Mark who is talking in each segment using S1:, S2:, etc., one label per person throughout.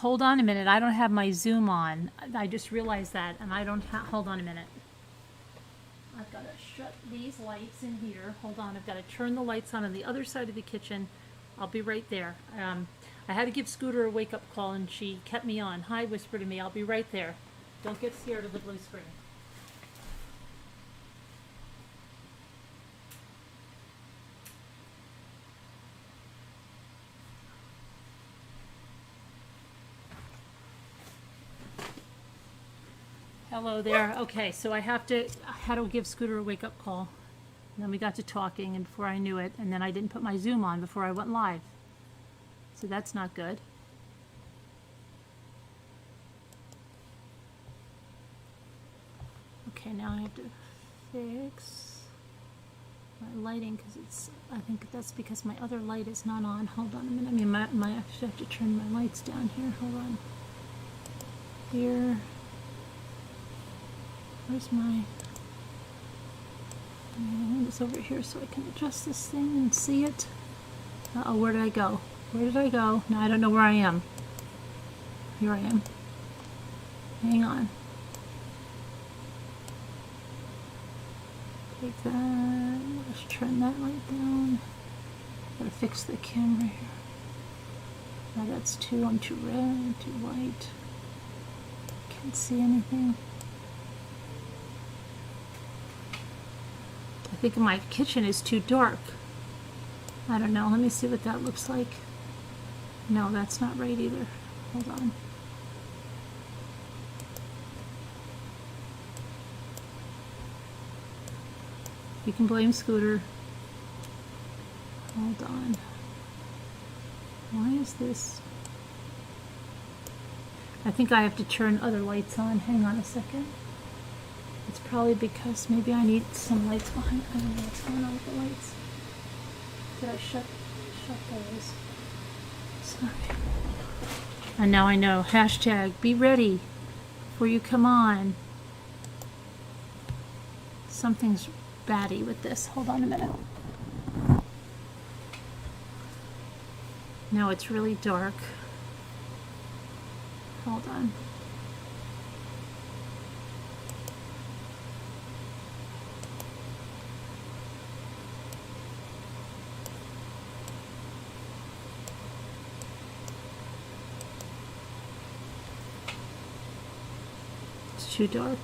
S1: hold on a minute. I don't have my Zoom on. I just realized that, and I don't hold on a minute. I've got to shut these lights in here. Hold on. I've got to turn the lights on the other side of the kitchen. I'll be right there. I had to give Scooter a wake-up call, and she kept me on. Hi, whisper to me. I'll be right there. Don't get scared of the blue screen. Hello there. Okay, so I had to give Scooter a wake-up call. And then we got to talking, and before I knew it, and then I didn't put my Zoom on before I went live. So that's not good. Okay, now I have to fix my lighting because I think that's because my other light is not on. Hold on a minute. I mean, I actually have to turn my lights down here. Hold on. Here. Where's my... It's over here so I can adjust this thing and see it. Uh-oh, where did I go? Where did I go? No, I don't know where I am. Here I am. Hang on. Take that. Let's turn that light down. Gotta fix the camera here. Now that's too, I'm too red, too white. Can't see anything. I think my kitchen is too dark. I don't know. Let me see what that looks like. No, that's not right either. Hold on. You can blame Scooter. Hold on. Why is this? I think I have to turn other lights on. Hang on a second. It's probably because maybe I need some lights behind. I don't know what's going on with the lights. Did I shut those? Sorry. And now I know. Hashtag be ready before you come on. Something's batty with this. Hold on a minute. No, it's really dark. Hold on. It's too dark.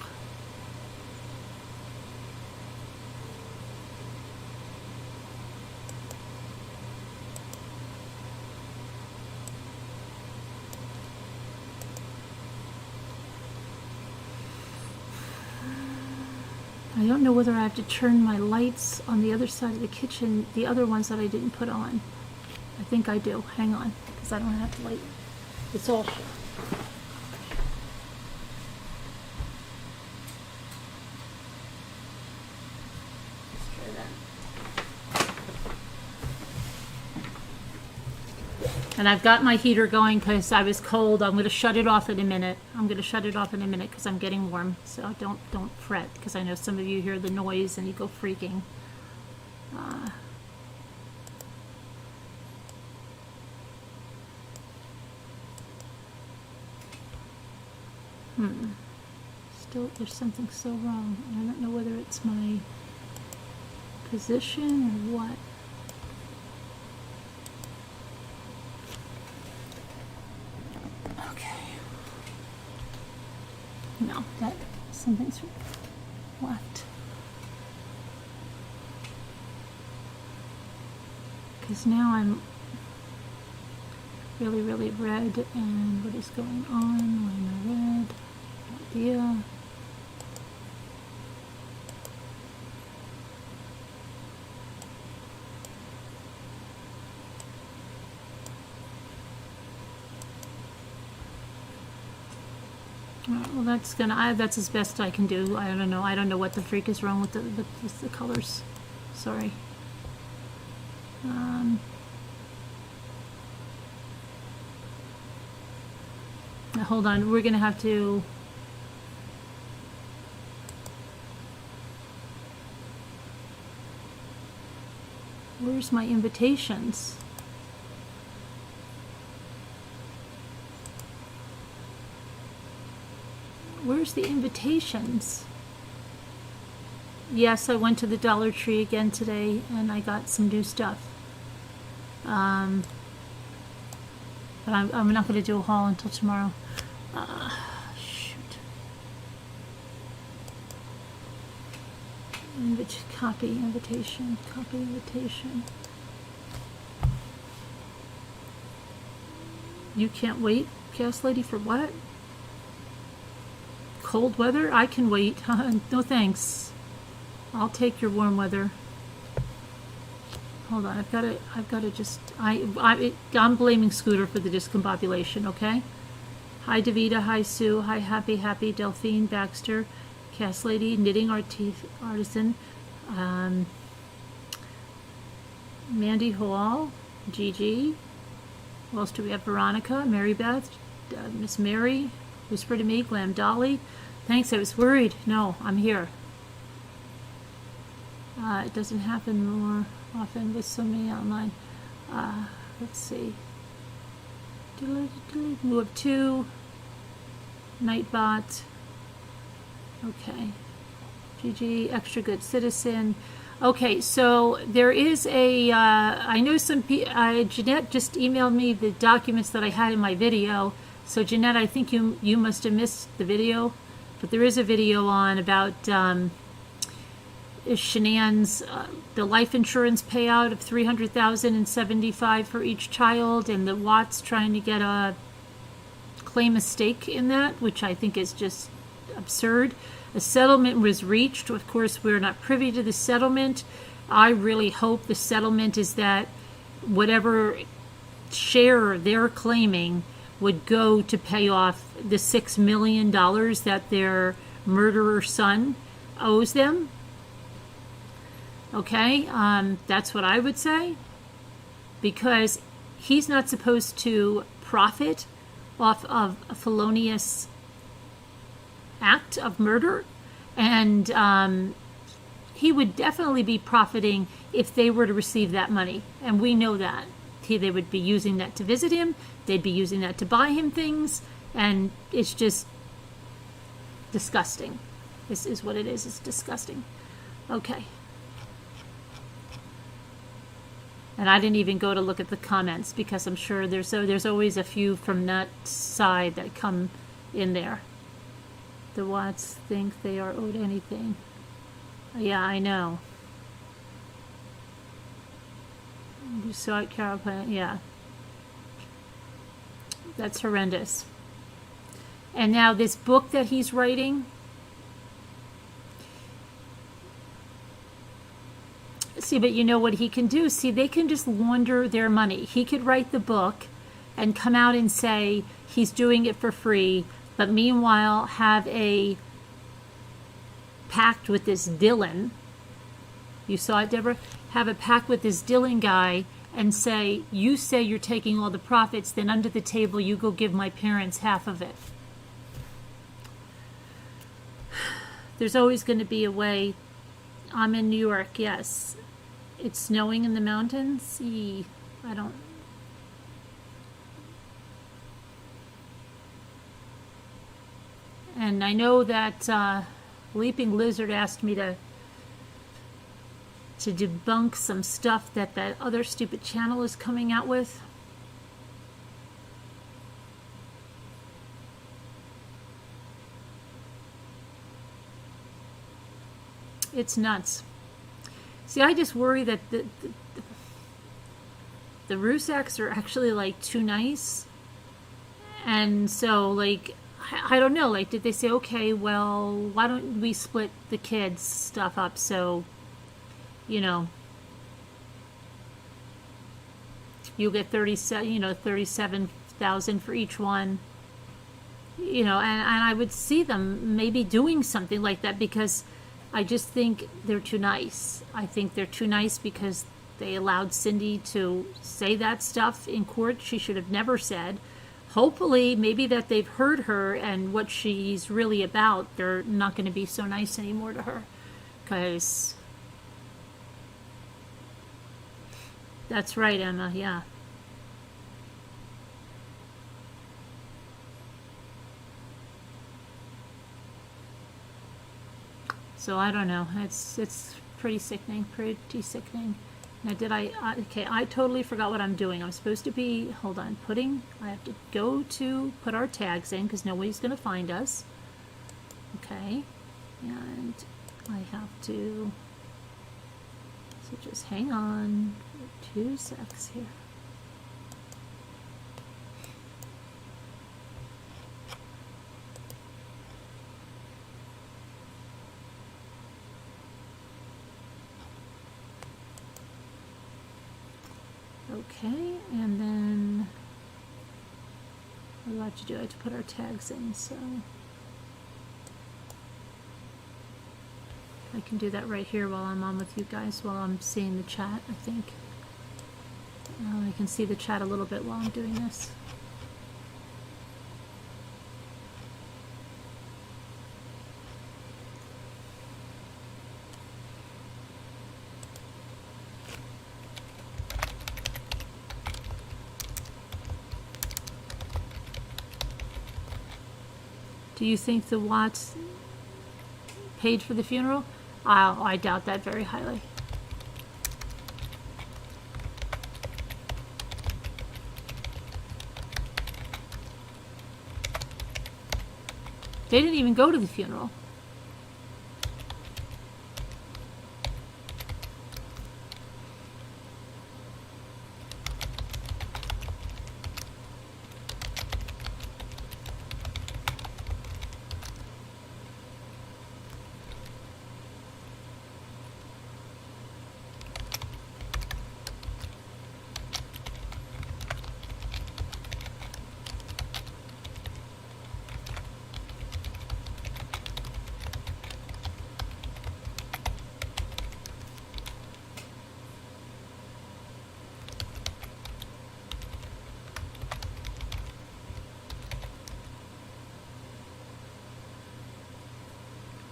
S1: I don't know whether I have to turn my lights on the other side of the kitchen, the other ones that I didn't put on. I think I do. Hang on, because I don't have to light. It's all... And I've got my heater going because I was cold. I'm going to shut it off in a minute. Because I'm getting warm. So don't fret, because I know some of you hear the noise and you go freaking. Still, there's something so wrong. I don't know whether it's my position or what. No, that something's left. Because now I'm really, really red, and what is going on? Why am I red? No idea. Well, that's as best I can do. I don't know. I don't know what the freak is wrong with the colors. Sorry. Now, hold on. We're gonna have to. Where's my invitations? Where's the invitations? Yes, I went to the Dollar Tree again today and I got some new stuff. But I'm not going to do a haul until tomorrow. Shoot. Copy invitation. Copy invitation. You can't wait, Gas Lady, for what? Cold weather? I can wait. No thanks. I'll take your warm weather. Hold on, I've got to just, I'm blaming Scooter for the discombobulation, okay? Hi Davita, hi Sue, hi Happy, Delphine, Baxter, Cass Lady, Knitting Artisan, Mandy Hall, Gigi, who else do we have? Veronica, Mary Beth, Miss Mary, Whisper to Me, Glam Dolly. Thanks, I was worried. No, I'm here. It doesn't happen more often with so many online. Let's see. We have 2. Nightbot. Okay. GG, Extra Good Citizen. Okay, so there is a, I know some people, Jeanette just emailed me the documents that I had in my video. So Jeanette, I think you must have missed the video, but there is a video on about Shanann's, the life insurance payout of $300,075 for each child, and the Watts trying to get a claim a stake in that, which I think is just absurd. A settlement was reached. Of course, we're not privy to the settlement. I really hope the settlement is that whatever share they're claiming would go to pay off the $6 million that their murderer son owes them. Okay, that's what I would say, because he's not supposed to profit off of a felonious act of murder, and he would definitely be profiting if they were to receive that money, and we know that. They would be using that to visit him, they'd be using that to buy him things, and it's just disgusting. This is what it is, it's disgusting. Okay. And I didn't even go to look at the comments because I'm sure there's always a few from that side that come in there. The Watts think they are owed anything. Yeah, I know. You saw it, Carol. Yeah. That's horrendous. And now this book that he's writing, see, but you know what he can do? See, they can just launder their money. He could write the book and come out and say he's doing it for free, but meanwhile have a pact with this Dylan. You saw it, Deborah? Have a pact with this Dylan guy and say, you say you're taking all the profits, then under the table you go give my parents half of it. There's always going to be a way. I'm in New York, yes. It's snowing in the mountains. I don't. And I know that Leaping Lizard asked me to debunk some stuff that other stupid channel is coming out with. It's nuts. See, I just worry that the Rusaks are actually like too nice, and so like I don't know, like did they say, okay, well, why don't we split the kids stuff up so, you know, you get 37,000 for each one, you know, and I would see them maybe doing something like that, because I just think they're too nice. I think they're too nice because they allowed Cindy to say that stuff in court she should have never said. Hopefully, maybe that they've heard her and what she's really about, they're not going to be so nice anymore to her. Because that's right, Emma, yeah. So I don't know. It's pretty sickening. Pretty sickening. Now okay, I totally forgot what I'm doing. I'm supposed to be, hold on, I have to go to put our tags in because nobody's going to find us. Okay. And I have to, so just hang on for 2 secs here. Okay, and then what do I have to do? I have to put our tags in, so I can do that right here while I'm on with you guys, while I'm seeing the chat, I think. I can see the chat a little bit while I'm doing this. Do you think the Watts paid for the funeral? I doubt that very highly. They didn't even go to the funeral.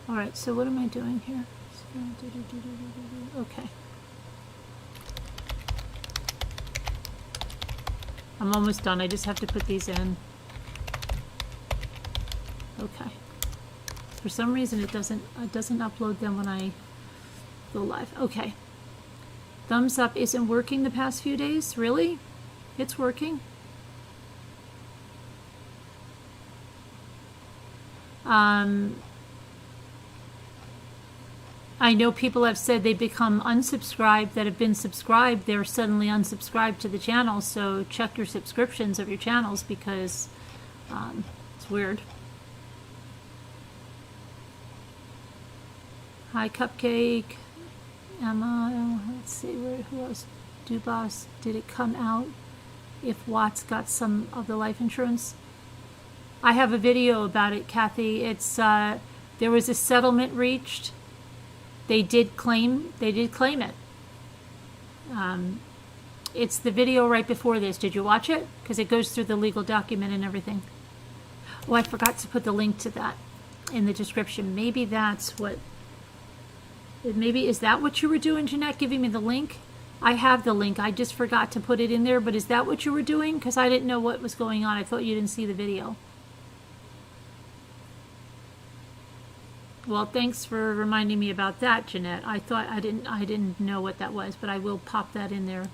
S1: Alright, so what am I doing here? Okay. I'm almost done. I just have to put these in. Okay. For some reason it doesn't upload them when I go live. Okay. Thumbs up isn't working the past few days? Really? It's working. I know people have said they become unsubscribed that have been subscribed. They're suddenly unsubscribed to the channel. So check your subscriptions of your channels because it's weird. Hi, Cupcake. Emma. Let's see, who else? Dubas. Did it come out if Watts got some of the life insurance? I have a video about it, Kathy. It's there was a settlement reached. They did claim it. It's the video right before this. Did you watch it? Because it goes through the legal document and everything. Oh, I forgot to put the link to that in the description. Maybe that's what. Maybe is that what you were doing, Jeanette? Giving me the link? I have the link. I just forgot to put it in there. But is that what you were doing? Because I didn't know what was going on. I thought you didn't see the video. Well, thanks for reminding me about that, Jeanette. I thought I didn't know what that was, but I will pop that in there.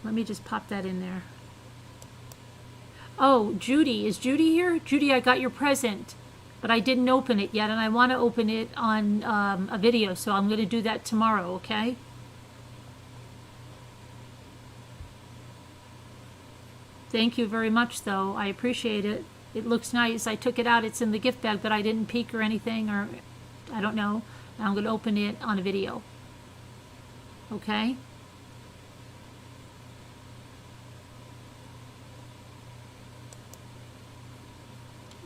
S1: Let me just pop that in there. Oh, Judy, is Judy here? Judy, I got your present, but I didn't open it yet, and I want to open it on a video, so I'm going to do that tomorrow, okay? Thank you very much, though. I appreciate it. It looks nice. I took it out. It's in the gift bag, but I didn't peek or anything, or I don't know. I'm going to open it on a video. Okay?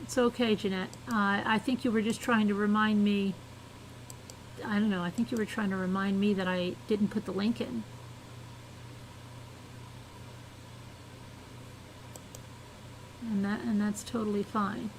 S1: It's okay, Jeanette. I think you were just trying to remind me. I don't know. I think you were trying to remind me that I didn't put the link in. And that's totally fine.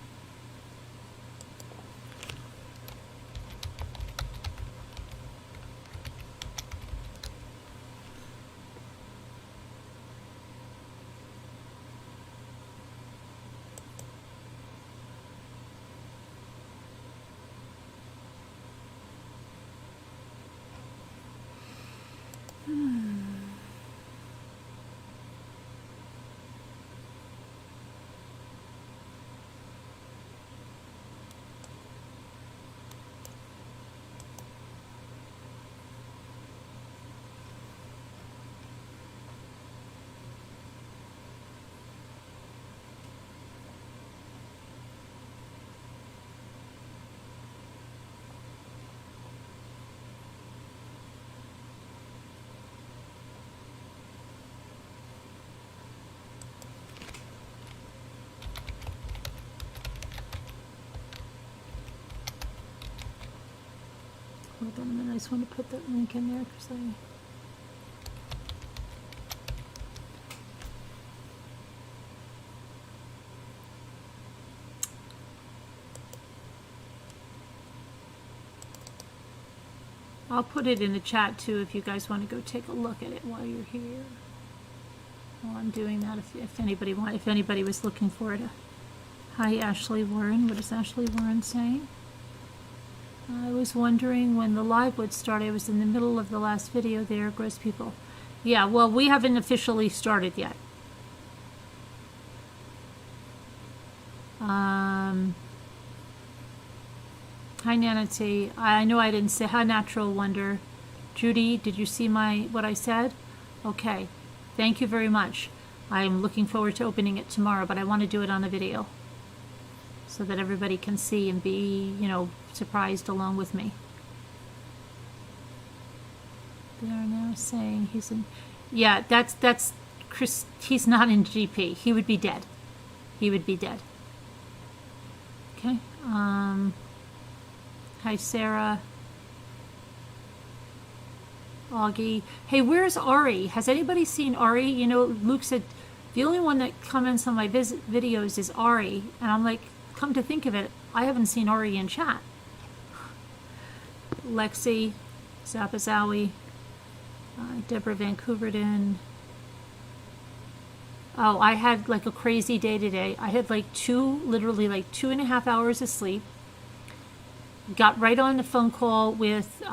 S1: Hold on a minute, I just want to put that link in there because I'll put it in the chat too if you guys want to go take a look at it while you're here. While I'm doing that, if anybody was looking for it. Hi, Ashley Warren. What is Ashley Warren saying? I was wondering when the live would start. I was in the middle of the last video there. Gross people. Yeah, well, we haven't officially started yet. Hi, Nancy. I know I didn't say hi, Natural Wonder. Judy, did you see what I said? Okay. Thank you very much. I'm looking forward to opening it tomorrow, but I want to do it on a video so that everybody can see and be, surprised along with me. They are now saying he's in. Yeah, that's Chris. He's not in GP. He would be dead. He would be dead. Okay. Hi, Sarah. Augie. Hey, where's Ari? Has anybody seen Ari? Luke said the only one that comments on my videos is Ari. And I'm like, come to think of it, I haven't seen Ari in chat. Lexi, Zapazawi, Deborah Vancouverton. Oh, I had like a crazy day today. I had literally 2.5 hours of sleep. Got right on the phone call with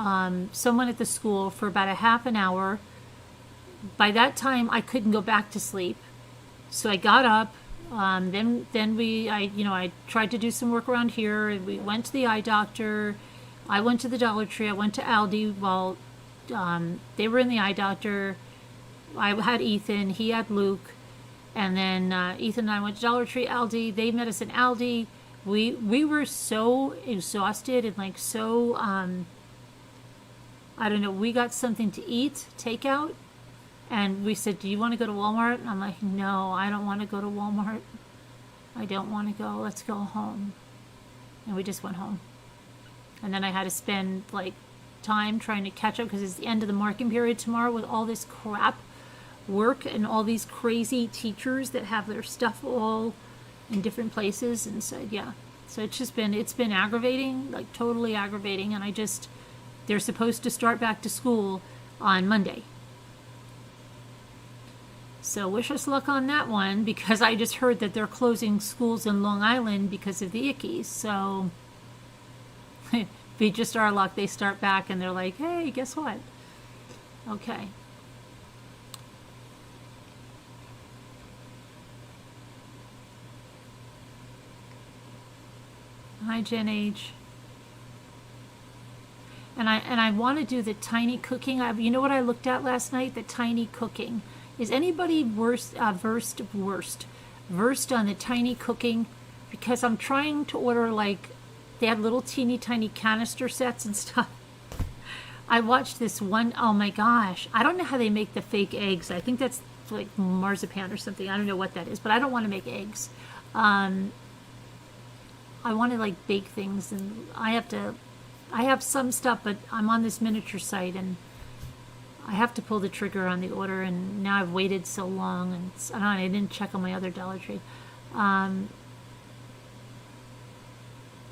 S1: someone at the school for about a half an hour. By that time, I couldn't go back to sleep, so I got up. Then I tried to do some work around here. We went to the eye doctor. I went to the Dollar Tree. I went to Aldi while they were in the eye doctor. I had Ethan. He had Luke, and then Ethan and I went to Dollar Tree, Aldi. They met us in Aldi. We were so exhausted and so I don't know, we got something to eat, takeout, and we said, do you want to go to Walmart? And I'm like, no, I don't want to go to Walmart. I don't want to go. Let's go home. And we just went home. And then I had to spend time trying to catch up because it's the end of the marking period tomorrow with all this crap work and all these crazy teachers that have their stuff all in different places. And so it's been aggravating, totally aggravating. And they're supposed to start back to school on Monday, so wish us luck on that one, because I just heard that they're closing schools in Long Island because of the ickies. So be just our luck, they start back and they're like, hey, guess what? Okay. Hi, Jen H. And I want to do the tiny cooking. You know what I looked at last night? The tiny cooking. Is anybody versed on the tiny cooking? Because I'm trying to order they have little teeny tiny canister sets and stuff. I watched this one. Oh my gosh! I don't know how they make the fake eggs. I think that's marzipan or something. I don't know what that is, but I don't want to make eggs. I want to bake things, and I have some stuff, but I'm on this miniature site and I have to pull the trigger on the order, and now I've waited so long, and I didn't check on my other Dollar Tree. Nightbot,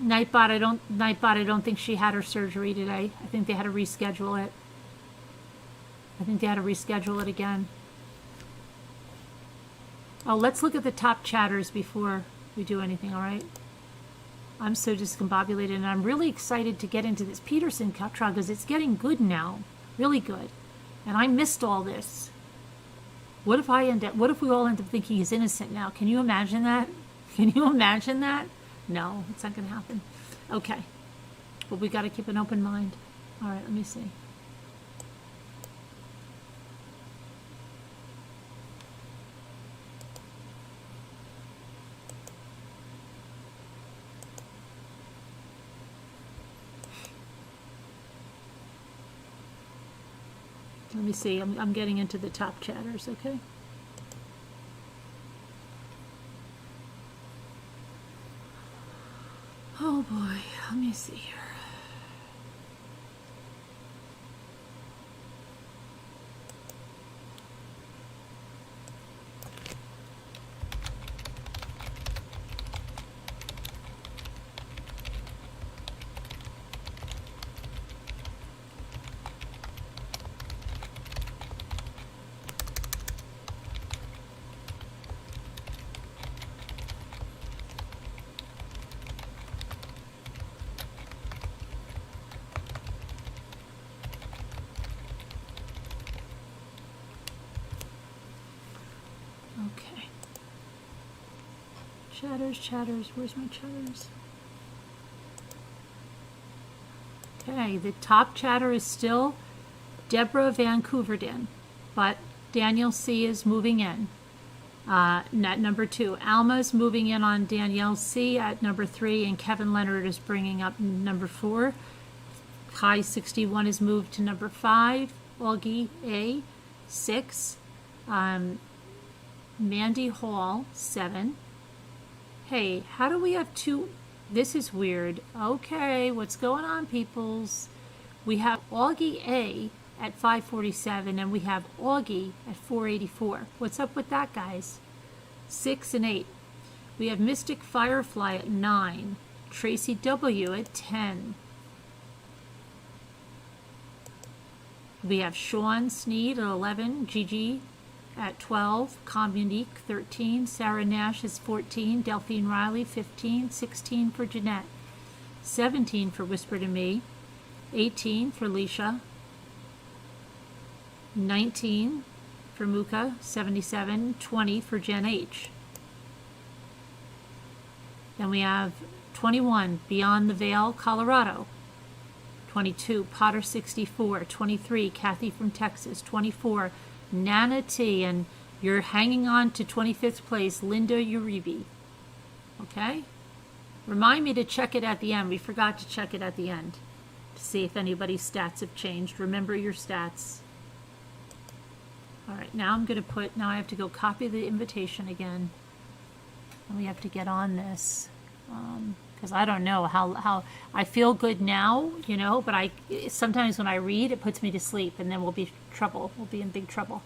S1: I don't think she had her surgery today. I think they had to reschedule it. Again. Oh, let's look at the top chatters before we do anything, all right? I'm so discombobulated, and I'm really excited to get into this Peterson trial because it's getting good now, really good. And I missed all this. What if we all end up thinking he's innocent now? Can you imagine that? No, it's not going to happen. Okay. But we got to keep an open mind. All right, let me see. Let me see. I'm getting into the top chatters, okay? Oh boy, let me see here. Chatters. Where's my chatters? Okay, the top chatter is still Deborah Vancouverden, but Daniel C is moving in at number 2. Alma's moving in on Danielle C at number 3, and Kevin Leonard is bringing up number 4. High 61 is moved to number 5. Augie A 6. Mandy Hall 7. Hey, how do we have 2? This is weird. Okay, what's going on, peoples? We have Augie A at 547, and we have Augie at 484. What's up with that, guys? 6 and 8. We have Mystic Firefly at 9. Tracy W at 10. We have Sean Sneed at 11. Gigi at 12. Communique 13. Sarah Nash is 14. Delphine Riley 15. 16 for Jeanette. 17 for Whisper to Me. 18 for Leisha. 19 for Muka. 77. 20 for Jen H. Then we have 21 Beyond the Veil, Colorado. 22 Potter 64. 23 Kathy from Texas. 24 Nana T, and you're hanging on to 25th place, Linda Uribe. Okay? Remind me to check it at the end. We forgot to check it at the end to see if anybody's stats have changed. Remember your stats. All right, now I'm going to put, now I have to go copy the invitation again. And we have to get on this. Because I don't know how I feel good now, you know, but sometimes when I read, it puts me to sleep, and then we'll be in big trouble.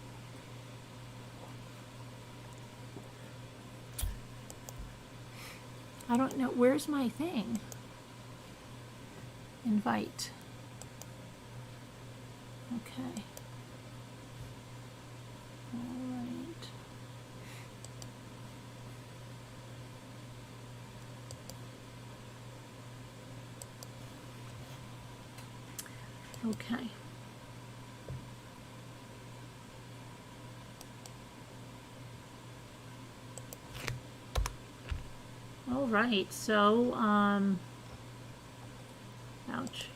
S1: I don't know, where's my thing? Invite. Okay. All right. Okay. All right, so, ouch.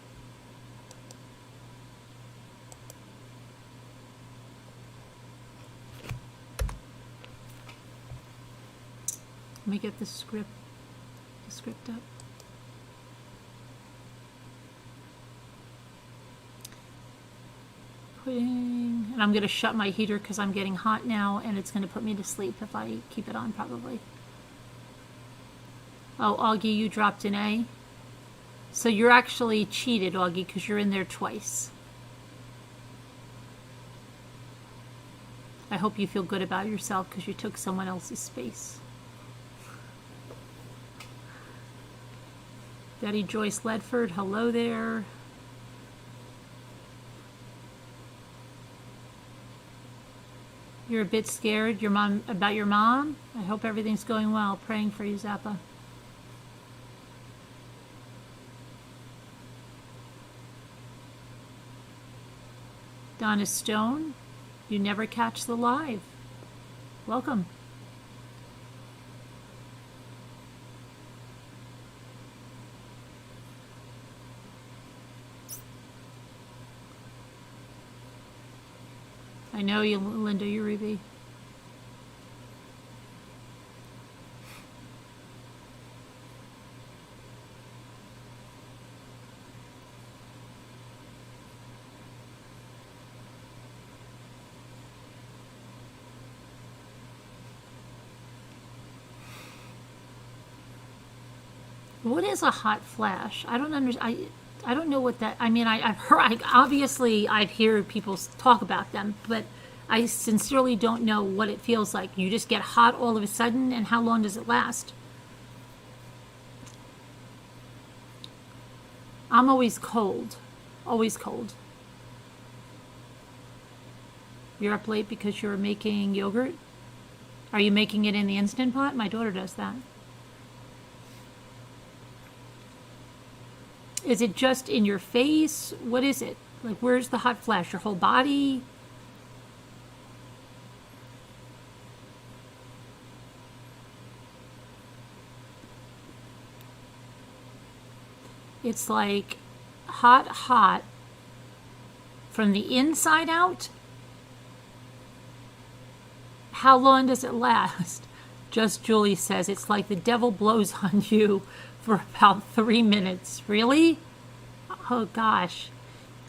S1: Let me get the script up. And I'm going to shut my heater because I'm getting hot now, and it's going to put me to sleep if I keep it on, probably. Oh, Augie, you dropped an A. So you're actually cheated, Augie, because you're in there twice. I hope you feel good about yourself because you took someone else's space. Betty Joyce Ledford, hello there. You're a bit scared about your mom? I hope everything's going well. Praying for you, Zappa. Donna Stone, you never catch the live. Welcome. I know you, Linda Uribe. What is a hot flash? I don't understand. I don't know what that. I mean, I've heard. Obviously, I've heard people talk about them, but I sincerely don't know what it feels like. You just get hot all of a sudden, and how long does it last? I'm always cold. Always cold. You're up late because you're making yogurt? Are you making it in the Instant Pot? My daughter does that. Is it just in your face? What is it? Like, where's the hot flash? Your whole body? It's like hot, hot from the inside out. How long does it last? Just Julie says it's like the devil blows on you for about 3 minutes. Really? Oh gosh.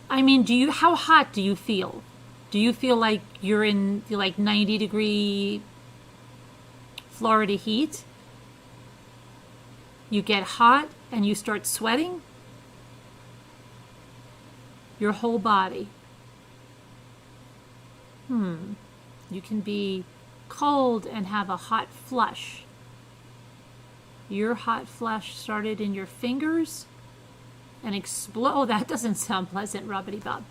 S1: I mean, how hot do you feel? Do you feel like you're in like 90-degree Florida heat? You get hot and you start sweating? Your whole body. You can be cold and have a hot flush. Your hot flush started in your fingers and explode. Oh, that doesn't sound pleasant, Rubbity Bob.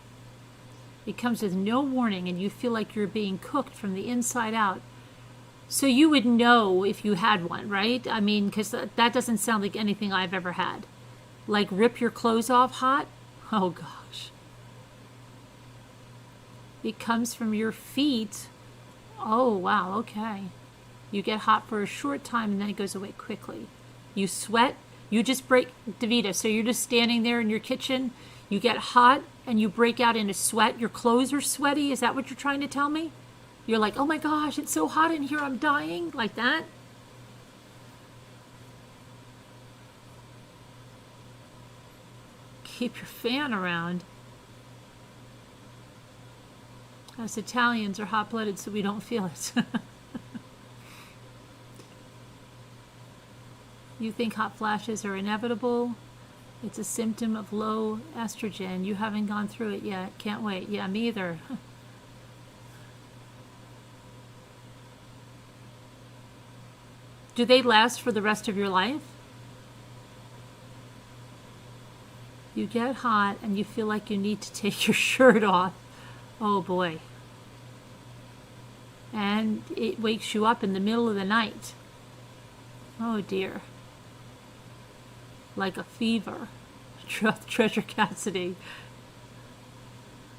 S1: It comes with no warning and you feel like you're being cooked from the inside out. So you would know if you had one, right? I mean, because that doesn't sound like anything I've ever had. Like rip your clothes off hot? Oh gosh. It comes from your feet. Oh, wow, okay. You get hot for a short time and then it goes away quickly. You sweat, you just break, Davita, so you're just standing there in your kitchen, you get hot and you break out into sweat, your clothes are sweaty, is that what you're trying to tell me? You're like, oh my gosh, it's so hot in here, I'm dying, like that? Keep your fan around. Us Italians are hot-blooded, so we don't feel it. You think hot flashes are inevitable? It's a symptom of low estrogen. You haven't gone through it yet. Can't wait. Yeah, me either. Do they last for the rest of your life? You get hot and you feel like you need to take your shirt off. Oh boy. And it wakes you up in the middle of the night. Oh dear. Like a fever. Treasure Cassidy.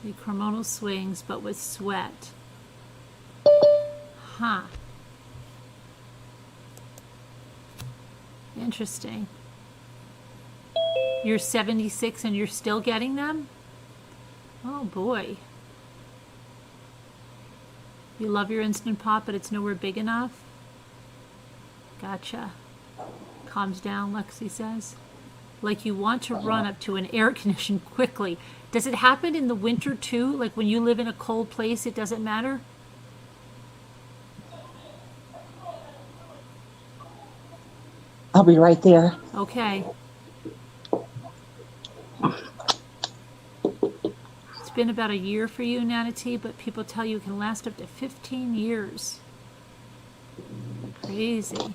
S1: The hormonal swings, but with sweat. Huh. Interesting. You're 76 and you're still getting them? Oh boy. You love your Instant Pot, but it's nowhere big enough? Gotcha. Calms down, Lexi says. Like you want to run up to an air condition quickly. Does it happen in the winter too? Like when you live in a cold place, it doesn't matter?
S2: I'll be right there.
S1: Okay. It's been about a year for you, Nana T, but people tell you it can last up to 15 years. Crazy.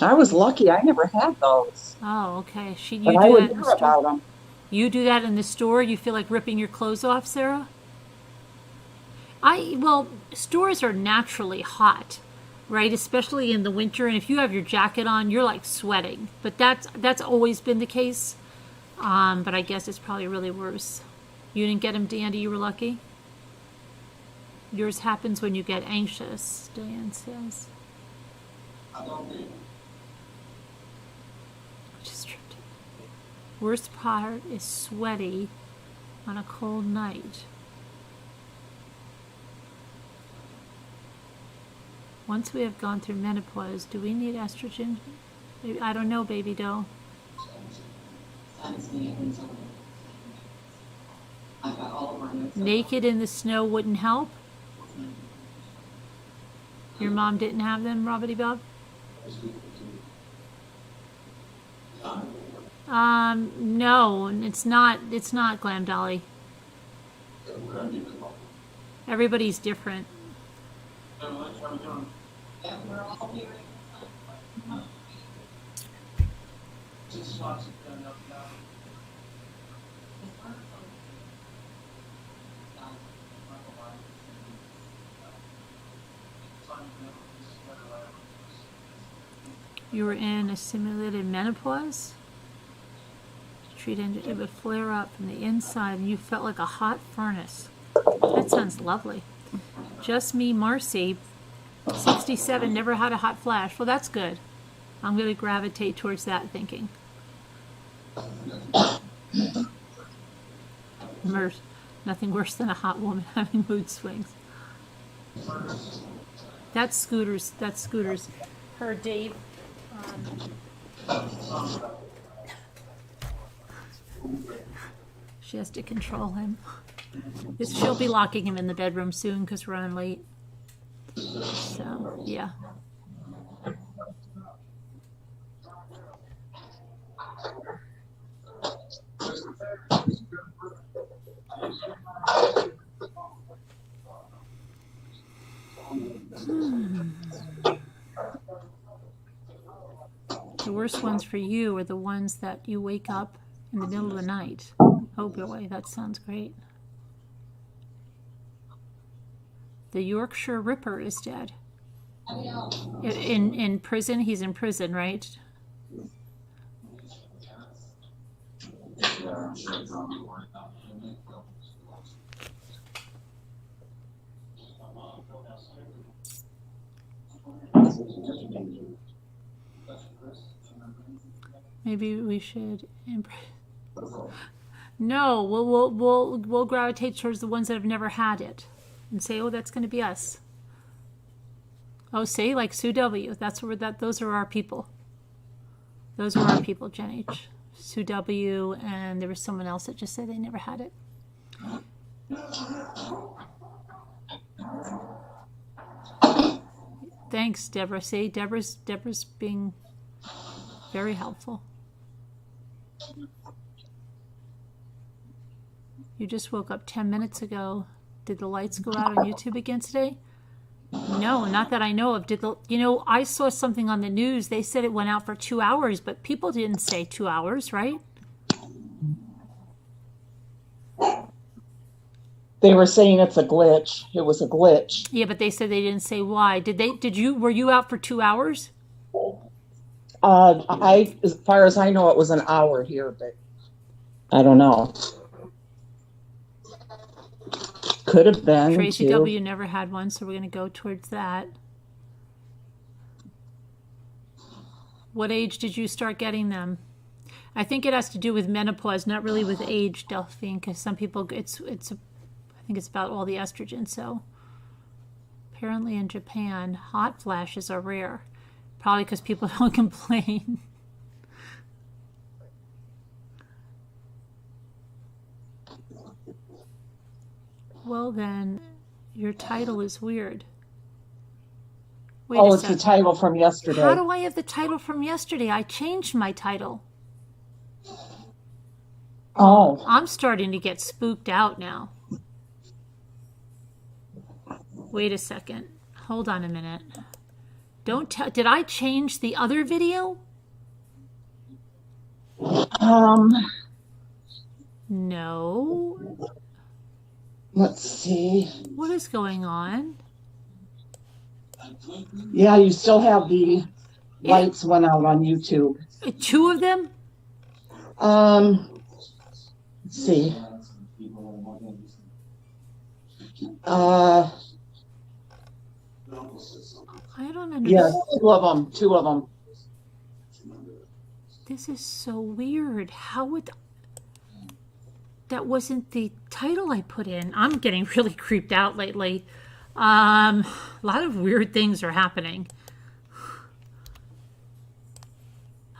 S2: I was lucky. I never had those.
S1: Oh, okay. You
S2: but
S1: do
S2: I would
S1: that in the
S2: hear
S1: store?
S2: about them.
S1: You do that in the store? You feel like ripping your clothes off, Sarah? Well, stores are naturally hot, right? Especially in the winter. And if you have your jacket on, you're like sweating. But that's always been the case. But I guess it's probably really worse. You didn't get them, Dandy. You were lucky. Yours happens when you get anxious, Diane says. Just tripped. Worst part is sweaty on a cold night. Once we have gone through menopause, do we need estrogen? I don't know, baby doll. Naked in the snow wouldn't help? Your mom didn't have them, Robbity Bob? No, it's not Glam Dolly. Everybody's different. You were in a simulated menopause? It would flare up from the inside and you felt like a hot furnace. That sounds lovely. Just me, Marcy, 67, never had a hot flash. Well, that's good. I'm going to gravitate towards that thinking. Nothing worse than a hot woman having mood swings. That's Scooter's. Her Dave. She has to control him. She'll be locking him in the bedroom soon because we're running late. So, yeah. The worst ones for you are the ones that you wake up in the middle of the night. Oh boy, that sounds great. The Yorkshire Ripper is dead. In prison? He's in prison, right? Maybe we should. No, we'll gravitate towards the ones that have never had it, and say, oh, that's going to be us. Oh, see, like Sue W. Those are our people. Those are our people, Jen H. Sue W. And there was someone else that just said they never had it. Thanks, Deborah. See, Deborah's being very helpful. You just woke up 10 minutes ago. Did the lights go out on YouTube again today? No, not that I know of. I saw something on the news. They said it went out for 2 hours, but people didn't say 2 hours, right?
S2: They were saying it's a glitch. It was a glitch.
S1: Yeah, but they said they didn't say why. Were you out for 2 hours?
S2: As far as I know, it was an hour here, but I don't know. Could have been.
S1: Tracy W. never had one, so we're going to go towards that. What age did you start getting them? I think it has to do with menopause, not really with age, Delphine, because some people, I think it's about all the estrogen. So apparently in Japan, hot flashes are rare. Probably because people don't complain. Well, then, your title is weird. Wait a
S2: it's
S1: second.
S2: the title from yesterday.
S1: How do I have the title from yesterday? I changed my title.
S2: Oh.
S1: I'm starting to get spooked out now. Wait a second. Hold on a minute. Did I change the other video? No.
S2: Let's see.
S1: What is going on?
S2: Yeah, you still have the lights went out on YouTube.
S1: 2 of them?
S2: Let's see.
S1: I don't understand.
S2: Yeah, 2 of them.
S1: This is so weird. How would... That wasn't the title I put in. I'm getting really creeped out lately. A lot of weird things are happening.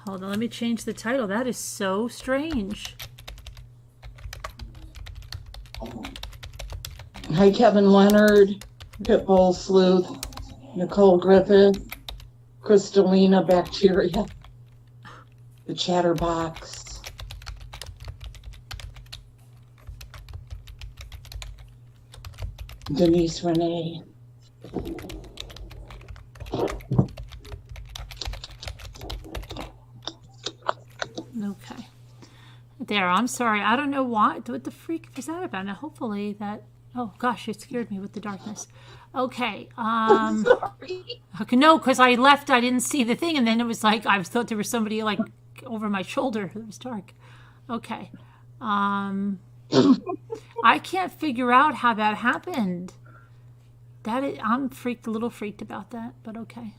S1: Hold on, let me change the title. That is so strange.
S2: Hi, Kevin Leonard, Pitbull Sleuth, Nicole Griffith, Crystalina Bacteria, the Chatterbox. Denise Renee.
S1: Okay. There, I'm sorry. I don't know why. What the freak was that about? Now, hopefully that... Oh, gosh, it scared me with the darkness. Okay. Okay, no, because I left. I didn't see the thing, and then it was like, I thought there was somebody, like, over my shoulder. It was dark. Okay. I can't figure out how that happened. I'm a little freaked about that, but okay.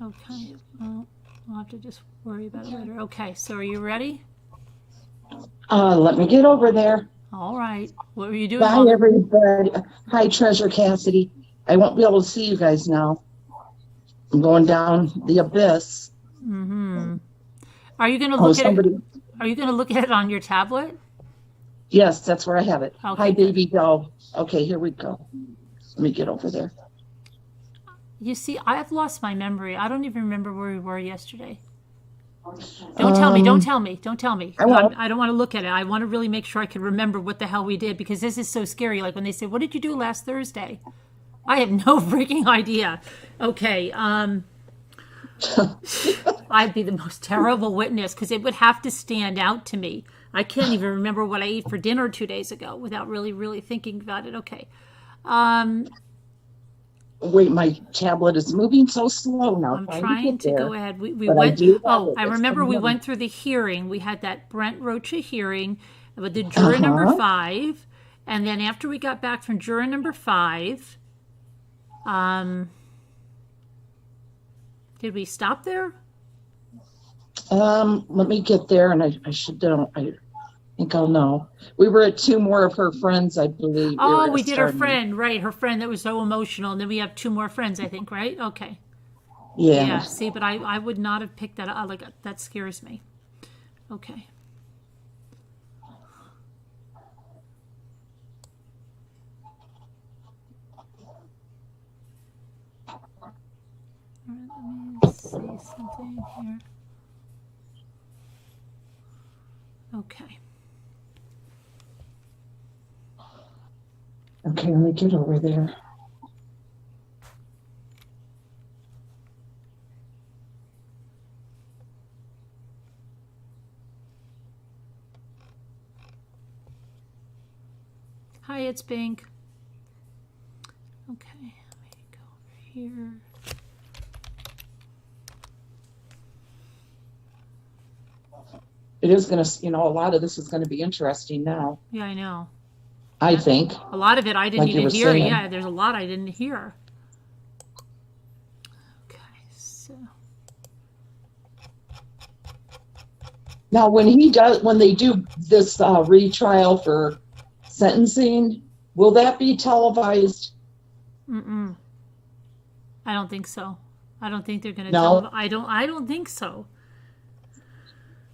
S1: Okay, well, I'll have to just worry about it later. Okay, so are you ready?
S2: Let me get over there.
S1: All right. What were you doing?
S2: Bye, everybody. Hi, Treasure Cassidy. I won't be able to see you guys now. I'm going down the abyss.
S1: Mm-hmm. Are you going to look at it? Are you going to look at it on your tablet?
S2: Yes, that's where I have it.
S1: Okay,
S2: Hi,
S1: good.
S2: baby doll. Okay, here we go. Let me get over there.
S1: You see, I've lost my memory. I don't even remember where we were yesterday. Don't tell me. Don't tell me. Don't tell me.
S2: I won't.
S1: I don't want to look at it. I want to really make sure I can remember what the hell we did, because this is so scary. Like when they say, "What did you do last Thursday?" I have no freaking idea. Okay. I'd be the most terrible witness because it would have to stand out to me. I can't even remember what I ate for dinner 2 days ago without really thinking about it. Okay.
S2: Wait, my tablet is moving so slow now.
S1: I'm trying to go ahead. We
S2: But
S1: went. I
S2: It's
S1: remember we
S2: coming.
S1: went through the hearing. We had that Brent Rocha hearing with the juror number 5, and then after we got back from juror number 5, did we stop there?
S2: Let me get there, and I should know. I think I'll know. We were at 2 more of her friends, I believe.
S1: Oh, we did her friend, right? Her friend that was so emotional, and then we have 2 more friends, I think, right? Okay.
S2: Yeah.
S1: See, but I would not have picked that up. Like that scares me. Okay. All right, let me see something here. Okay.
S2: Okay, let me get over there.
S1: Hi, it's Pink. Okay, let me go over here.
S2: It is going to, a lot of this is going to be interesting now,
S1: Yeah, I know.
S2: I think.
S1: A lot of it I didn't
S2: Like you
S1: even
S2: were
S1: hear.
S2: saying.
S1: Yeah, there's a lot I didn't hear. Okay, so
S2: Now, when they do this retrial for sentencing, will that be televised?
S1: I don't think so. I don't think they're going to
S2: No?
S1: tell. I don't think so.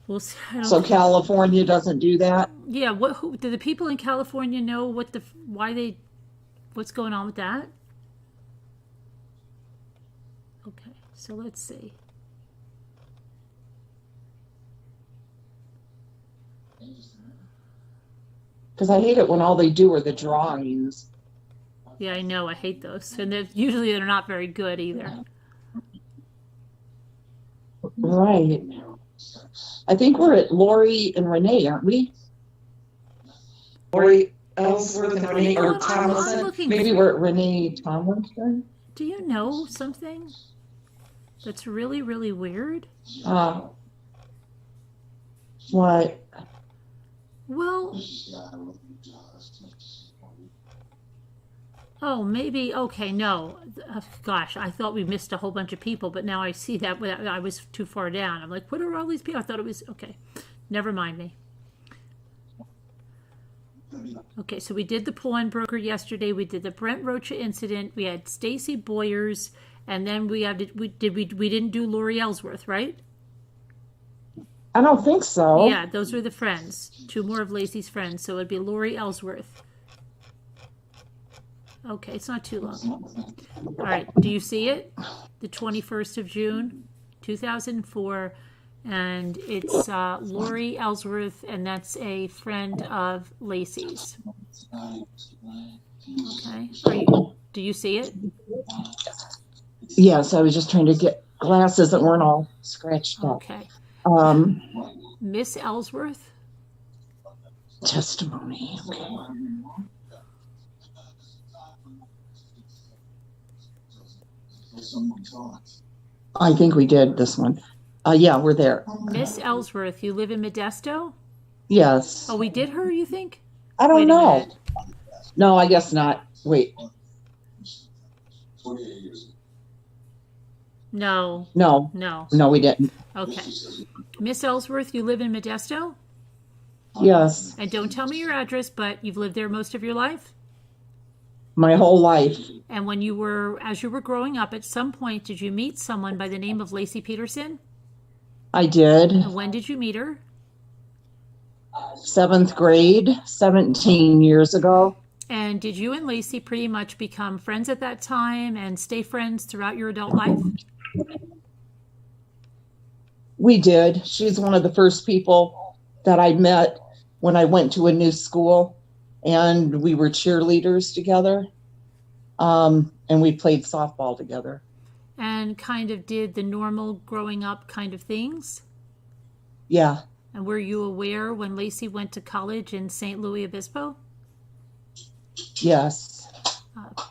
S1: We'll see.
S2: So California doesn't do that?
S1: Yeah, who do the people in California know what's going on with that? Okay, so let's see.
S2: Because I hate it when all they do are the drawings.
S1: Yeah, I know. I hate those, and usually they're not very good either.
S2: Right. I think we're at Lori and Renee, aren't we? Lori Ellsworth and Renee, or Tomlinson. Maybe we're at Renee Tomlinson.
S1: Do you know something that's really weird?
S2: What?
S1: Well, oh, maybe. Okay, no. Gosh, I thought we missed a whole bunch of people, but now I see that I was too far down. I'm like, what are all these people? I thought it was okay. Never mind me. Okay, so we did the pawnbroker yesterday. We did the Brent Rocha incident. We had Stacy Boyers, and then we didn't do Lori Ellsworth, right?
S2: I don't think so.
S1: Yeah, those were the friends. 2 more of Lacey's friends, so it'd be Lori Ellsworth. Okay, it's not too long. All right, do you see it? The 21st of June, 2004, and it's Lori Ellsworth, and that's a friend of Lacey's. Okay, do you see it?
S2: Yes, I was just trying to get glasses that weren't all scratched up.
S1: Okay. Miss Ellsworth?
S2: Testimony. Okay. I think we did this one. Yeah, we're there.
S1: Miss Ellsworth, you live in Modesto?
S2: Yes.
S1: Oh, we did her, you think?
S2: I don't
S1: Wait a
S2: know.
S1: minute.
S2: No, I guess not. Wait.
S1: No,
S2: No,
S1: no.
S2: no, we didn't.
S1: Okay. Miss Ellsworth, you live in Modesto?
S2: Yes,
S1: And don't tell me your address, but you've lived there most of your life?
S2: my whole life.
S1: And as you were growing up, at some point, did you meet someone by the name of Lacey Peterson?
S2: I did.
S1: And when did you meet her?
S2: 7th grade, 17 years ago.
S1: And did you and Lacey pretty much become friends at that time and stay friends throughout your adult life?
S2: We did. She's one of the first people that I met when I went to a new school, and we were cheerleaders together. And we played softball together.
S1: And kind of did the normal growing up kind of things?
S2: Yeah.
S1: And were you aware when Lacey went to college in St. Louis Obispo?
S2: Yes.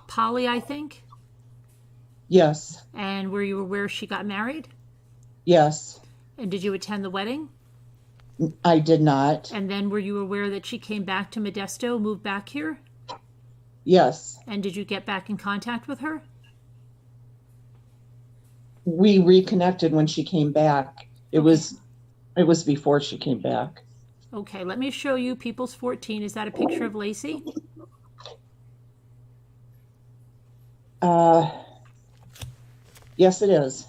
S1: Polly, I think?
S2: Yes.
S1: And were you aware she got married?
S2: Yes.
S1: And did you attend the wedding?
S2: I did not.
S1: And then were you aware that she came back to Modesto, moved back here?
S2: Yes.
S1: And did you get back in contact with her?
S2: We reconnected when she came back. It was before she came back.
S1: Okay, let me show you People's 14. Is that a picture of Lacey?
S2: Yes, it is.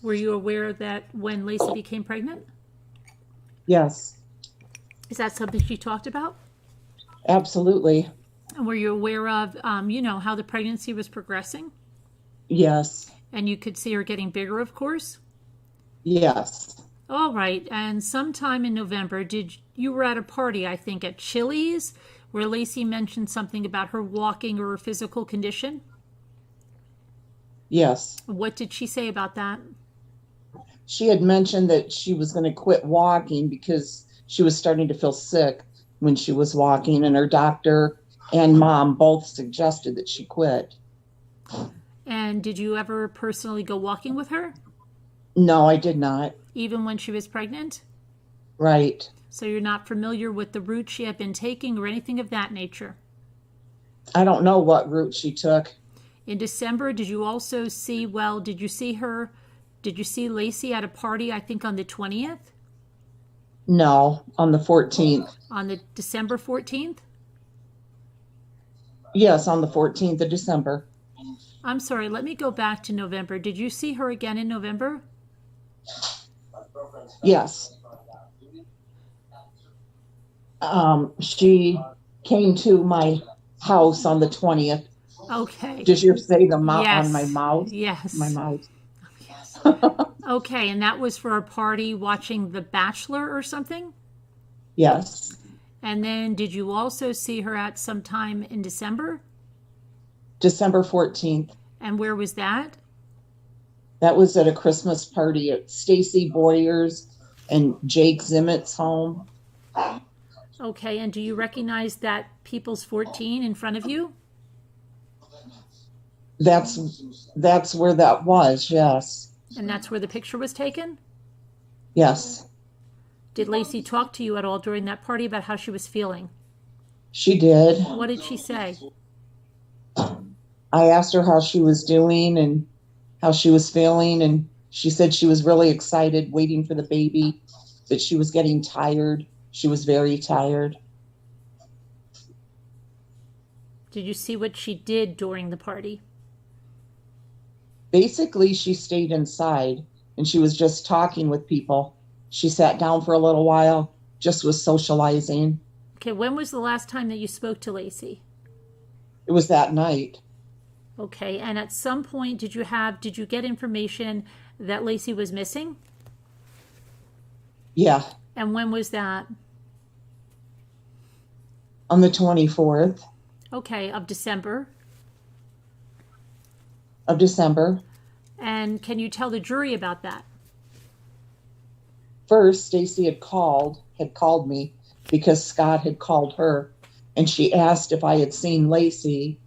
S1: Were you aware that when Lacey became pregnant?
S2: Yes,
S1: Is that something she talked about?
S2: absolutely.
S1: And were you aware of, how the pregnancy was progressing?
S2: Yes.
S1: And you could see her getting bigger, of course?
S2: Yes.
S1: All right. And sometime in November, you were at a party, I think, at Chili's, where Lacey mentioned something about her walking or her physical condition?
S2: Yes.
S1: What did she say about that?
S2: She had mentioned that she was going to quit walking because she was starting to feel sick when she was walking, and her doctor and mom both suggested that she quit.
S1: And did you ever personally go walking with her,
S2: No, I did not.
S1: even when she was pregnant?
S2: Right.
S1: So you're not familiar with the route she had been taking or anything of that nature?
S2: I don't know what route she took.
S1: In December, did you see Lacey at a party, I think on the 20th?
S2: No, on the 14th.
S1: On the December 14th?
S2: Yes, on the 14th of December.
S1: I'm sorry, let me go back to November. Did you see her again in November?
S2: Yes. She came to my house on the 20th.
S1: Okay.
S2: Did you say the
S1: Yes.
S2: on my mouth?
S1: Yes.
S2: My mouth.
S1: Yes. Okay, and that was for a party watching The Bachelor or something?
S2: Yes.
S1: And then did you also see her at some time in December?
S2: December 14th.
S1: And where was that?
S2: That was at a Christmas party at Stacy Boyer's and Jake Zimmett's home.
S1: Okay, and do you recognize that People's 14 in front of you?
S2: That's where that was, yes.
S1: And that's where the picture was taken?
S2: Yes.
S1: Did Lacey talk to you at all during that party about how she was feeling?
S2: She did.
S1: What did she say?
S2: I asked her how she was doing and how she was feeling, and she said she was really excited waiting for the baby, but she was getting tired. She was very tired.
S1: Did you see what she did during the party?
S2: Basically, she stayed inside and she was just talking with people. She sat down for a little while, just was socializing.
S1: Okay, when was the last time that you spoke to Lacey?
S2: It was that night.
S1: Okay, and at some point did you get information that Lacey was missing?
S2: Yeah,
S1: And when was that?
S2: on the 24th
S1: Okay, of December.
S2: of December.
S1: And can you tell the jury about that?
S2: First, Stacy had called me because Scott had called her, and she asked if I had seen Lacey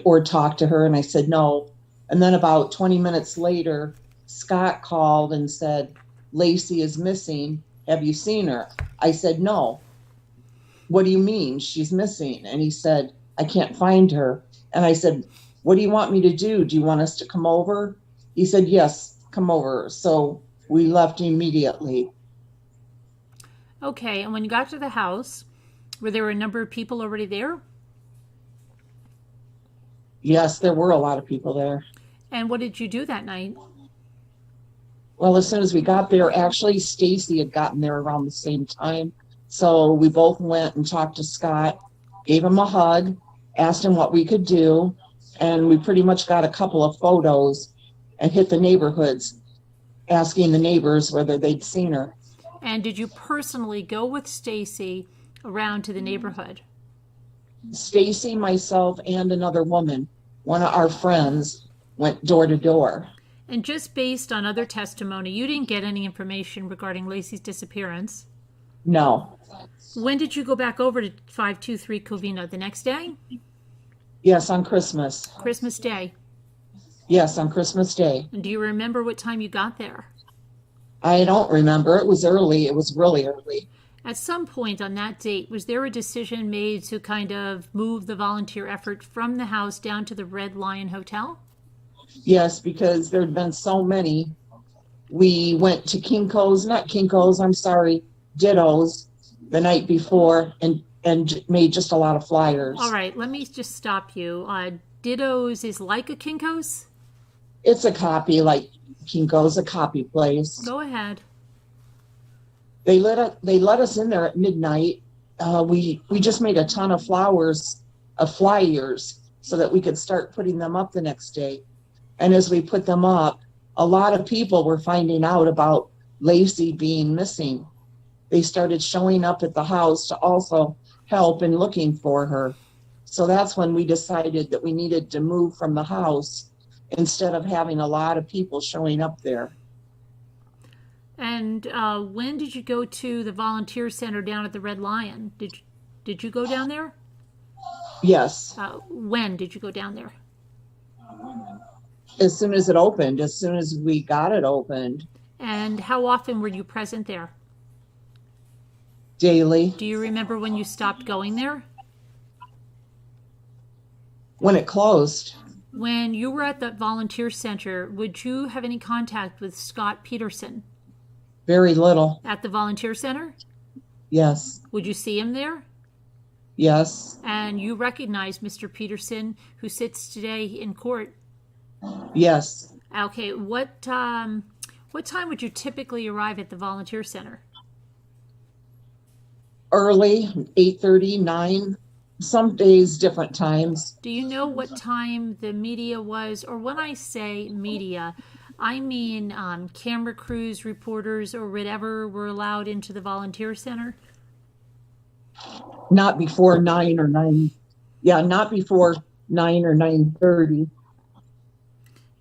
S2: or talked to her, and I said no. And then about 20 minutes later, Scott called and said, Lacey is missing. Have you seen her? I said, no. What do you mean she's missing? And he said, I can't find her. And I said, what do you want me to do? Do you want us to come over? He said, yes, come over. So we left immediately.
S1: Okay, and when you got to the house, were there a number of people already there?
S2: Yes, there were a lot of people there.
S1: And what did you do that night?
S2: Well, as soon as we got there, actually, Stacy had gotten there around the same time. So we both went and talked to Scott, gave him a hug, asked him what we could do, and we pretty much got a couple of photos and hit the neighborhoods, asking the neighbors whether they'd seen her.
S1: And did you personally go with Stacy around to the neighborhood?
S2: Stacy, myself, and another woman, one of our friends, went door to door.
S1: And just based on other testimony, you didn't get any information regarding Lacey's disappearance.
S2: No.
S1: When did you go back over to 523 Covina? The next day?
S2: Yes, on Christmas.
S1: Christmas Day.
S2: Yes, on Christmas Day.
S1: And do you remember what time you got there?
S2: I don't remember. It was early. It was really early.
S1: At some point on that date, was there a decision made to kind of move the volunteer effort from the house down to the Red Lion Hotel?
S2: Yes, because there'd been so many. We went to Ditto's the night before and made just a lot of flyers.
S1: All right, let me just stop you. Ditto's is like a Kinko's?
S2: It's a copy, like Kinko's, a copy place.
S1: Go ahead.
S2: They let us in there at midnight. We just made a ton of flyers, so that we could start putting them up the next day. And as we put them up, a lot of people were finding out about Lacey being missing. They started showing up at the house to also help in looking for her. So that's when we decided that we needed to move from the house instead of having a lot of people showing up there.
S1: And when did you go to the volunteer center down at the Red Lion? Did you go down there?
S2: Yes.
S1: When did you go down there?
S2: As soon as it opened, as soon as we got it opened.
S1: And how often were you present there?
S2: Daily.
S1: Do you remember when you stopped going there?
S2: When it closed.
S1: When you were at the volunteer center, would you have any contact with Scott Peterson?
S2: Very little.
S1: At the volunteer center?
S2: Yes.
S1: Would you see him there?
S2: Yes.
S1: And you recognize Mr. Peterson, who sits today in court?
S2: Yes.
S1: Okay, what time would you typically arrive at the volunteer center?
S2: Early, 8:30, 9. Some days, different times.
S1: Do you know what time the media was? Or when I say media, I mean camera crews, reporters, or whatever were allowed into the volunteer center?
S2: Not before 9 or 9. Yeah, not before 9 or 9:30.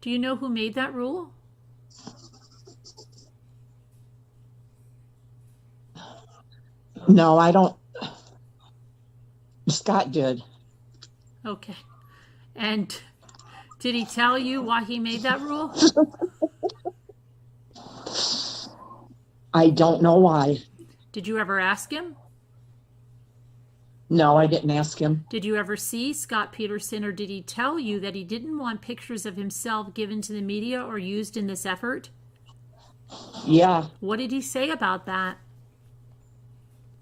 S1: Do you know who made that rule?
S2: No, I don't. Scott did.
S1: Okay. And did he tell you why he made that rule?
S2: I don't know why.
S1: Did you ever ask him?
S2: No, I didn't ask him.
S1: Did you ever see Scott Peterson, or did he tell you that he didn't want pictures of himself given to the media or used in this effort?
S2: Yeah.
S1: What did he say about that?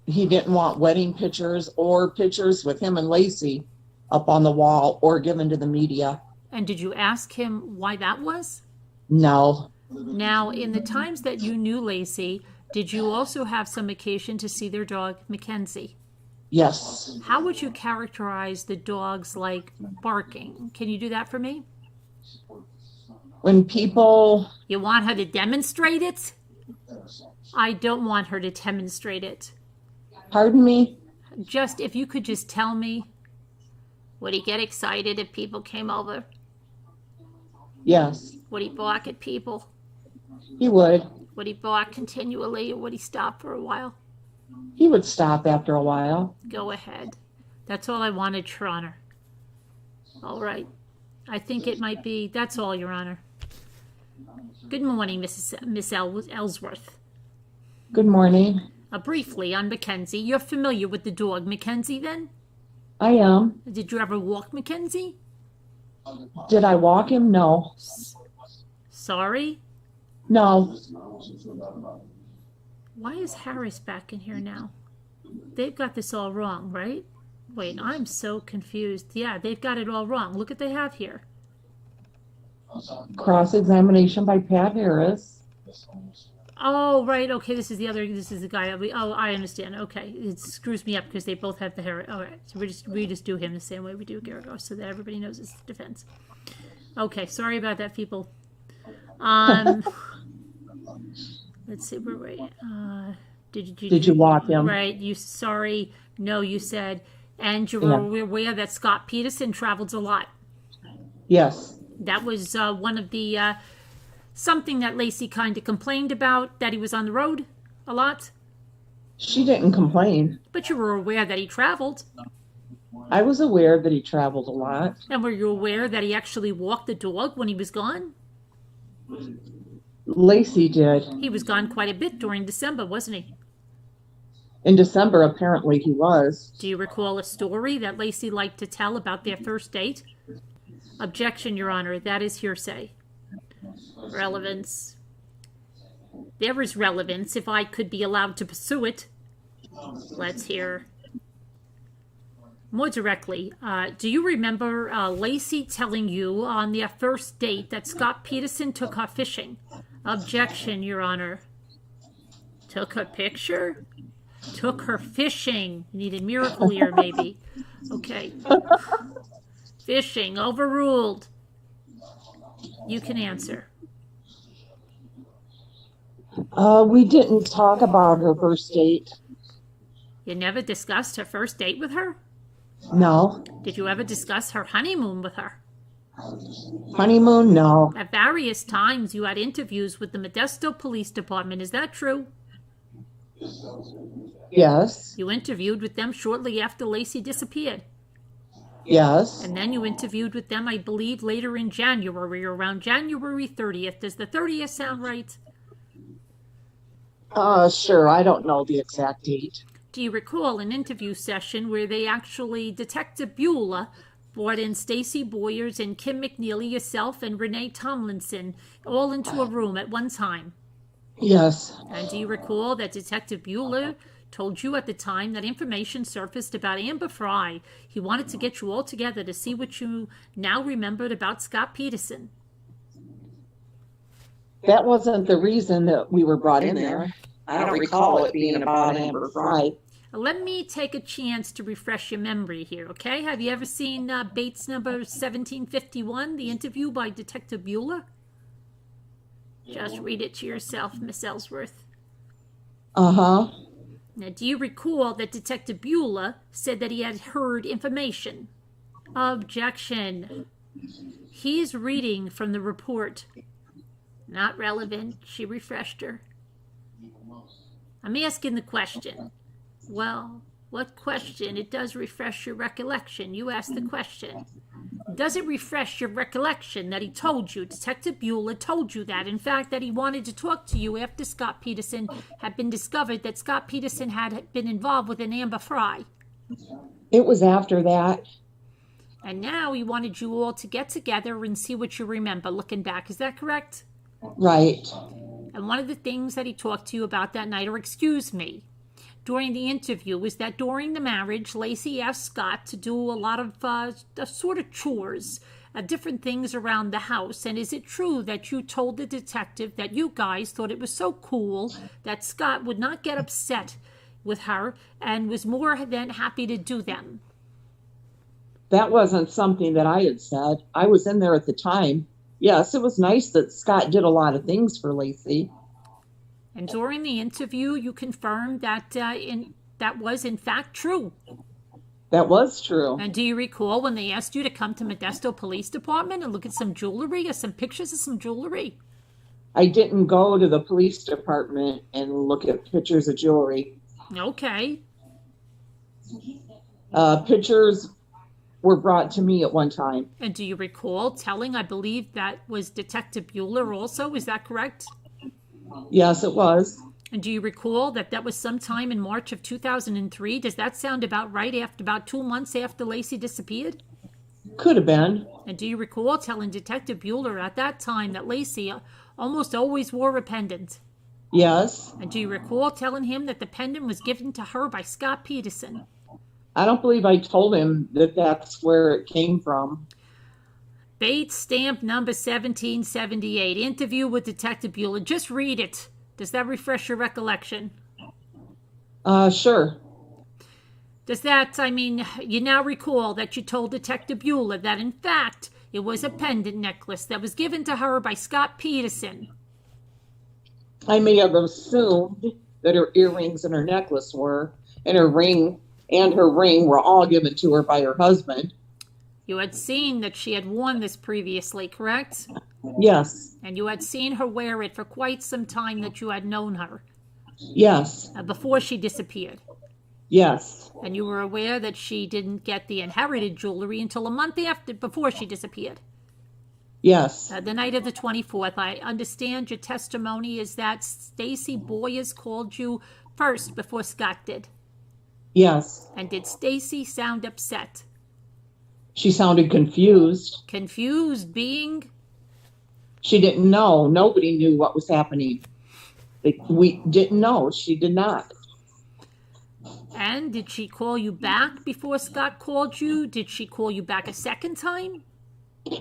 S2: He didn't want wedding pictures or pictures with him and Lacey up on the wall or given to the media.
S1: And did you ask him why that was?
S2: No.
S1: Now, in the times that you knew Lacey, did you also have some occasion to see their dog, Mackenzie?
S2: Yes.
S1: How would you characterize the dog's, barking? Can you do that for me?
S2: When people...
S1: You want her to demonstrate it? I don't want her to demonstrate it.
S2: Pardon me?
S1: Just, if you could just tell me, would he get excited if people came over?
S2: Yes.
S1: Would he bark at people?
S2: He would.
S1: Would he bark continually, or would he stop for a while?
S2: He would stop after a while.
S1: Go ahead. That's all I wanted, Your Honor. All right. I think it might be, that's all, Your Honor. Good morning, Miss Ellsworth.
S2: Good morning.
S1: Briefly on Mackenzie. You're familiar with the dog Mackenzie then?
S2: I am.
S1: Did you ever walk Mackenzie?
S2: Did I walk him? No.
S1: Sorry?
S2: No.
S1: Why is Harris back in here now? They've got this all wrong, right? Wait, I'm so confused. Yeah, they've got it all wrong. Look what they have here.
S2: Cross-examination by Pat Harris.
S1: Oh, right. Okay, this is the guy. Oh, I understand. Okay, it screws me up because they both have the hair. All right, so we just do him the same way we do Garagos, so that everybody knows it's the defense. Okay, sorry about that, people. Let's see, where were you? Did you
S2: walk him?
S1: Right. Sorry. No, you said, and you were aware that Scott Peterson travels a lot.
S2: Yes.
S1: That was one of the something that Lacey kind of complained about, that he was on the road a lot.
S2: She didn't complain.
S1: But you were aware that he traveled.
S2: I was aware that he traveled a lot.
S1: And were you aware that he actually walked the dog when he was gone?
S2: Lacey did.
S1: He was gone quite a bit during December, wasn't he?
S2: In December, apparently he was.
S1: Do you recall a story that Lacey liked to tell about their first date? Objection, Your Honor. That is hearsay. Relevance. There is relevance if I could be allowed to pursue it. Let's hear. More directly, do you remember Lacey telling you on their first date that Scott Peterson took her fishing? Objection, Your Honor. Took her picture? Took her fishing. Needed miracle here, maybe. Okay. Fishing. Overruled. You can answer.
S2: We didn't talk about her first date.
S1: You never discussed her first date with her?
S2: No.
S1: Did you ever discuss her honeymoon with her?
S2: Honeymoon? No.
S1: At various times you had interviews with the Modesto Police Department. Is that true?
S2: Yes.
S1: You interviewed with them shortly after Lacey disappeared.
S2: Yes.
S1: And then you interviewed with them, I believe, later in January, around January 30th. Does the 30th sound right?
S2: Sure. I don't know the exact date.
S1: Do you recall an interview session where they actually, Detective Beulah brought in Stacy Boyers and Kim McNeely, yourself, and Renee Tomlinson all into a room at one time?
S2: Yes.
S1: And do you recall that Detective Beulah told you at the time that information surfaced about Amber Fry? He wanted to get you all together to see what you now remembered about Scott Peterson.
S2: That wasn't the reason that we were brought in there. I don't recall it being about Amber Fry.
S1: Let me take a chance to refresh your memory here, okay? Have you ever seen Bates number 1751, the interview by Detective Beulah? Just read it to yourself, Miss Ellsworth.
S2: Uh-huh.
S1: Now, do you recall that Detective Beulah said that he had heard information? Objection. He's reading from the report. Not relevant. She refreshed her. I'm asking the question. Well, what question? It does refresh your recollection. You asked the question. Does it refresh your recollection that he told you, Detective Beulah told you that, in fact, that he wanted to talk to you after Scott Peterson had been discovered that Scott Peterson had been involved with an Amber Fry?
S2: It was after that.
S1: And now he wanted you all to get together and see what you remember looking back. Is that correct?
S2: Right.
S1: And one of the things that he talked to you about that night, or excuse me, during the interview, was that during the marriage, Lacey asked Scott to do a lot of sort of chores, different things around the house. And is it true that you told the detective that you guys thought it was so cool that Scott would not get upset with her and was more than happy to do them?
S2: That wasn't something that I had said. I was in there at the time. Yes, it was nice that Scott did a lot of things for Lacey.
S1: And during the interview, you confirmed that that was, in fact, true.
S2: That was true.
S1: And do you recall when they asked you to come to Modesto Police Department and look at some jewelry or some pictures of some jewelry?
S2: I didn't go to the police department and look at pictures of jewelry.
S1: Okay.
S2: Pictures were brought to me at one time.
S1: And do you recall telling, I believe that was Detective Beulah also, is that correct?
S2: Yes, it was.
S1: And do you recall that that was sometime in March of 2003? Does that sound about right, after about 2 months after Lacey disappeared?
S2: Could have been.
S1: And do you recall telling Detective Bueller at that time that Lacey almost always wore a pendant?
S2: Yes.
S1: And do you recall telling him that the pendant was given to her by Scott Peterson?
S2: I don't believe I told him that that's where it came from.
S1: Bates stamp number 1778. Interview with Detective Bueller. Just read it. Does that refresh your recollection?
S2: Sure.
S1: Does that, you now recall that you told Detective Bueller that in fact it was a pendant necklace that was given to her by Scott Peterson?
S2: I may have assumed that her earrings and her necklace were, and her ring were all given to her by her husband.
S1: You had seen that she had worn this previously, correct?
S2: Yes.
S1: And you had seen her wear it for quite some time that you had known her.
S2: Yes.
S1: Before she disappeared.
S2: Yes.
S1: And you were aware that she didn't get the inherited jewelry until a month before she disappeared.
S2: Yes.
S1: The night of the 24th. I understand your testimony is that Stacy Boyers called you first before Scott did.
S2: Yes.
S1: And did Stacy sound upset?
S2: She sounded confused.
S1: Confused being?
S2: She didn't know. Nobody knew what was happening. We didn't know. She did not.
S1: And did she call you back before Scott called you? Did she call you back a second time?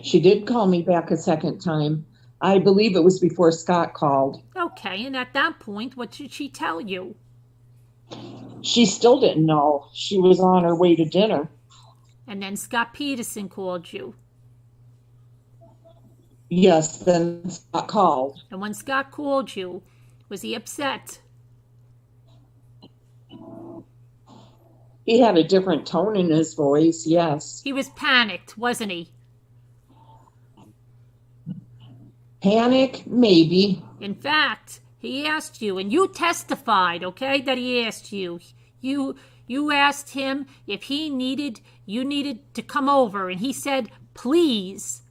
S2: She did call me back a second time. I believe it was before Scott called.
S1: Okay, and at that point, what did she tell you?
S2: She still didn't know. She was on her way to dinner.
S1: And then Scott Peterson called you.
S2: Yes, then Scott called.
S1: And when Scott called you, was he upset?
S2: He had a different tone in his voice, yes.
S1: He was panicked, wasn't he?
S2: Panic? Maybe.
S1: In fact, he asked you, and you testified, okay, that he asked you. You asked him if you needed to come over, and he said, please.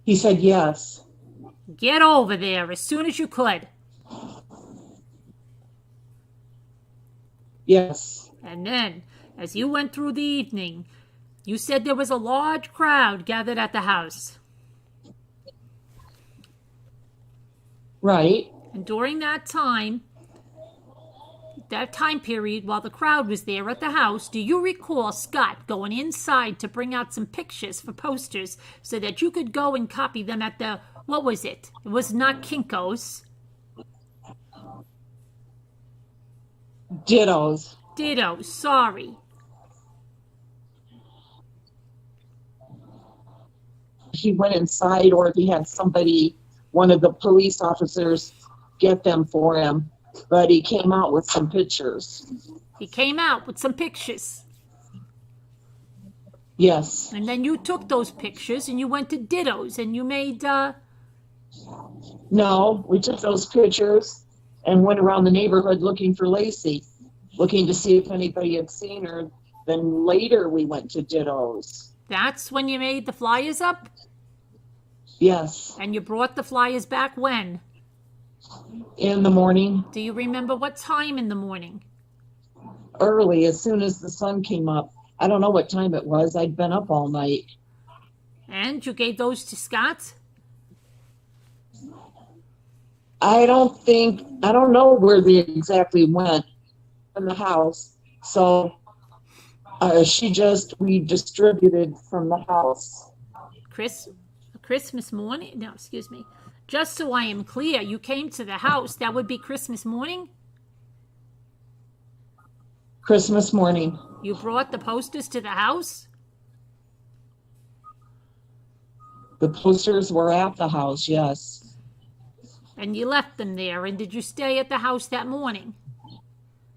S2: He said yes.
S1: Get over there as soon as you could.
S2: Yes.
S1: And then, as you went through the evening, you said there was a large crowd gathered at the house.
S2: Right.
S1: And during that time period, while the crowd was there at the house, do you recall Scott going inside to bring out some pictures for posters so that you could go and copy them at the, what was it? It was not Kinko's.
S2: Dittos.
S1: Ditto, sorry.
S2: He went inside, or he had somebody, one of the police officers, get them for him. But he came out with some pictures.
S1: He came out with some pictures.
S2: Yes.
S1: And then you took those pictures and you went to Ditto's and you made,
S2: No, we took those pictures and went around the neighborhood looking for Lacey, looking to see if anybody had seen her. Then later we went to Ditto's.
S1: That's when you made the flyers up?
S2: Yes.
S1: And you brought the flyers back when?
S2: In the morning.
S1: Do you remember what time in the morning?
S2: Early, as soon as the sun came up. I don't know what time it was. I'd been up all night.
S1: And you gave those to Scott?
S2: I don't know where they exactly went in the house. So we distributed from the house.
S1: Christmas morning? No, excuse me. Just so I am clear, you came to the house. That would be Christmas morning?
S2: Christmas morning.
S1: You brought the posters to the house?
S2: The posters were at the house, yes.
S1: And you left them there. And did you stay at the house that morning?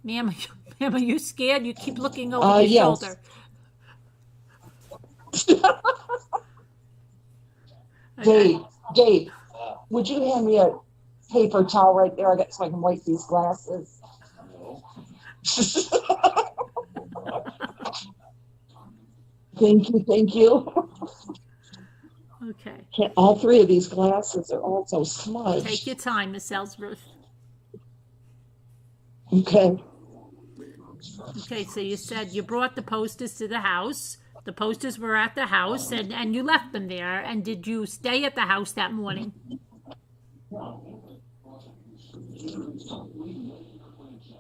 S1: Ma'am, are you scared? You keep looking over your shoulder.
S2: Dave, would you hand me a paper towel right there? So I can wipe these glasses. Thank you.
S1: Okay.
S2: All three of these glasses are all so smudged.
S1: Take your time, Miss Ellsworth.
S2: Okay.
S1: Okay, so you said you brought the posters to the house. The posters were at the house, and you left them there. And did you stay at the house that morning?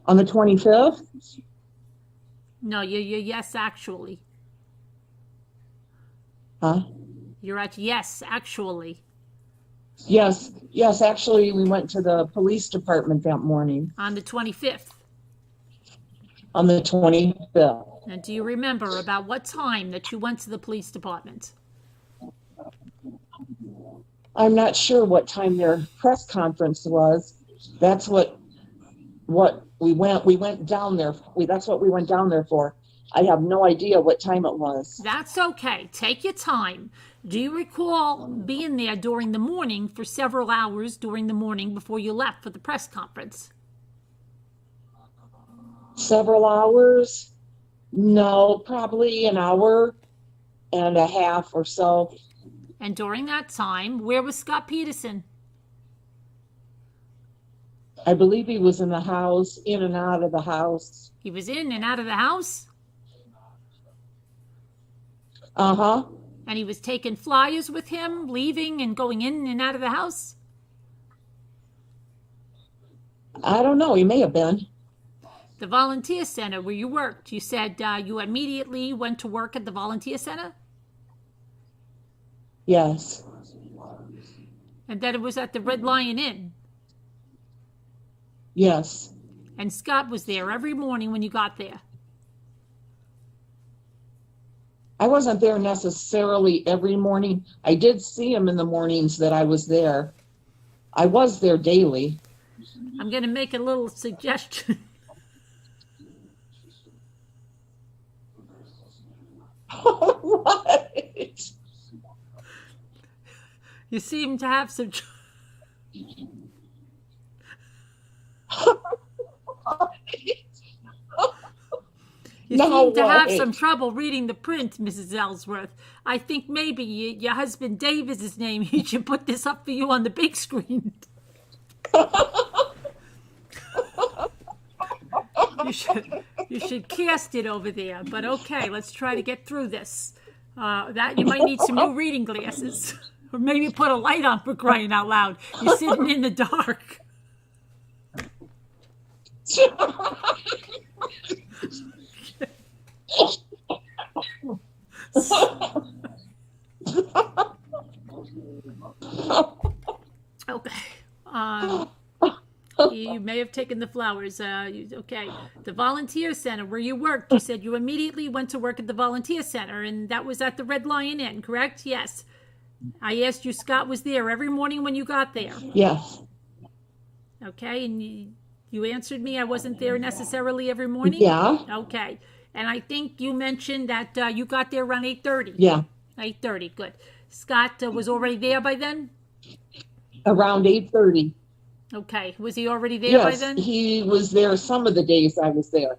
S2: On the 25th?
S1: No, yes, actually.
S2: Huh?
S1: You're at yes, actually.
S2: Yes, actually, we went to the police department that morning
S1: On the 25th.
S2: on the 25th.
S1: And do you remember about what time that you went to the police department?
S2: I'm not sure what time their press conference was. That's what we went down there. That's what we went down there for. I have no idea what time it was.
S1: That's okay. Take your time. Do you recall being there during the morning for several hours during the morning before you left for the press conference?
S2: Several hours? No, probably an hour and a half or so.
S1: And during that time, where was Scott Peterson?
S2: I believe he was in the house, in and out of the house.
S1: He was in and out of the house?
S2: Uh-huh.
S1: And he was taking flyers with him, leaving and going in and out of the house?
S2: I don't know. He may have been.
S1: The volunteer center where you worked, you said you immediately went to work at the volunteer center?
S2: Yes.
S1: And that it was at the Red Lion Inn?
S2: Yes.
S1: And Scott was there every morning when you got there?
S2: I wasn't there necessarily every morning. I did see him in the mornings that I was there. I was there daily.
S1: I'm going to make a little suggestion.
S2: What?
S1: You seem to have some... You seem to have some trouble reading the print, Mrs. Ellsworth. I think maybe your husband Dave is his name. He should put this up for you on the big screen. You should cast it over there. But okay, let's try to get through this. That you might need some new reading glasses, or maybe put a light on, for crying out loud. You're sitting in the dark. Okay. You may have taken the flowers. Okay. The volunteer center where you worked, you said you immediately went to work at the volunteer center, and that was at the Red Lion Inn, correct? Yes. I asked you, Scott was there every morning when you got there.
S2: Yes.
S1: Okay, and you answered me I wasn't there necessarily every morning?
S2: Yeah.
S1: Okay. And I think you mentioned that you got there around 8:30.
S2: Yeah.
S1: 8:30, good. Scott was already there by then?
S2: Around 8:30.
S1: Okay. Was he already there by then?
S2: Yes, he was there some of the days I was there.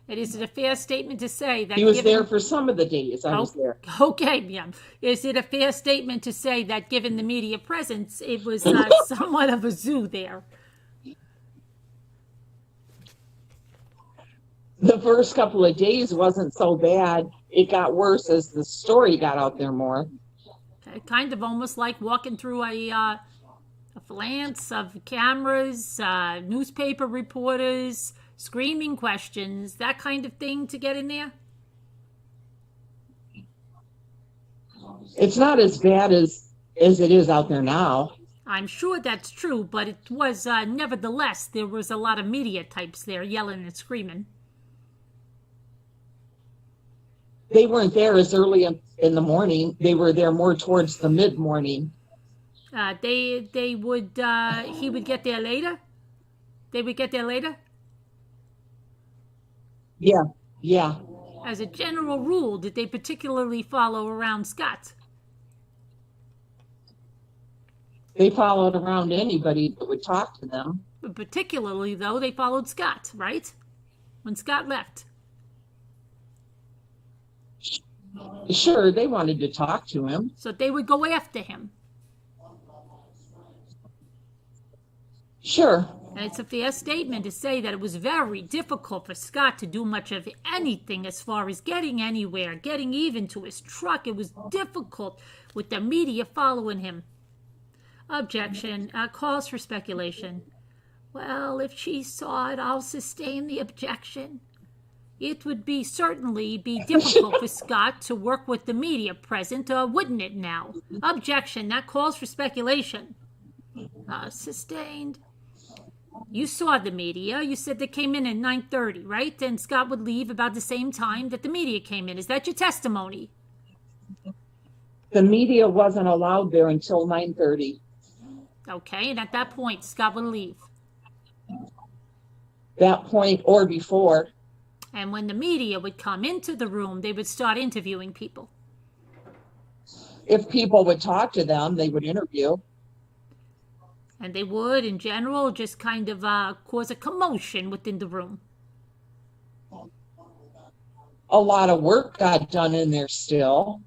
S1: And is it a fair statement to say that
S2: he was there for some of the days I was there?
S1: Okay, yeah. Is it a fair statement to say that given the media presence, it was somewhat of a zoo there?
S2: The first couple of days wasn't so bad. It got worse as the story got out there more.
S1: Okay, kind of almost like walking through a phalanx of cameras, newspaper reporters, screaming questions, that kind of thing to get in there?
S2: It's not as bad as it is out there now.
S1: I'm sure that's true, but it was, nevertheless, there was a lot of media types there yelling and screaming.
S2: They weren't there as early in the morning. They were there more towards the mid-morning.
S1: They would, he would get there later? They would get there later?
S2: Yeah.
S1: As a general rule, did they particularly follow around Scott?
S2: They followed around anybody that would talk to them.
S1: But particularly, though, they followed Scott, right? When Scott left.
S2: Sure, they wanted to talk to him.
S1: So they would go after him.
S2: Sure.
S1: And it's a fair statement to say that it was very difficult for Scott to do much of anything as far as getting anywhere, getting even to his truck. It was difficult with the media following him. Objection. Calls for speculation. Well, if she saw it, I'll sustain the objection. It would certainly be difficult for Scott to work with the media present, wouldn't it now? Objection. That calls for speculation. Sustained. You saw the media. You said they came in at 9:30, right? And Scott would leave about the same time that the media came in. Is that your testimony?
S2: The media wasn't allowed there until 9:30.
S1: Okay, and at that point, Scott would leave.
S2: That point or before.
S1: And when the media would come into the room, they would start interviewing people.
S2: If people would talk to them, they would interview.
S1: And they would, in general, just kind of cause a commotion within the room.
S2: A lot of work got done in there still.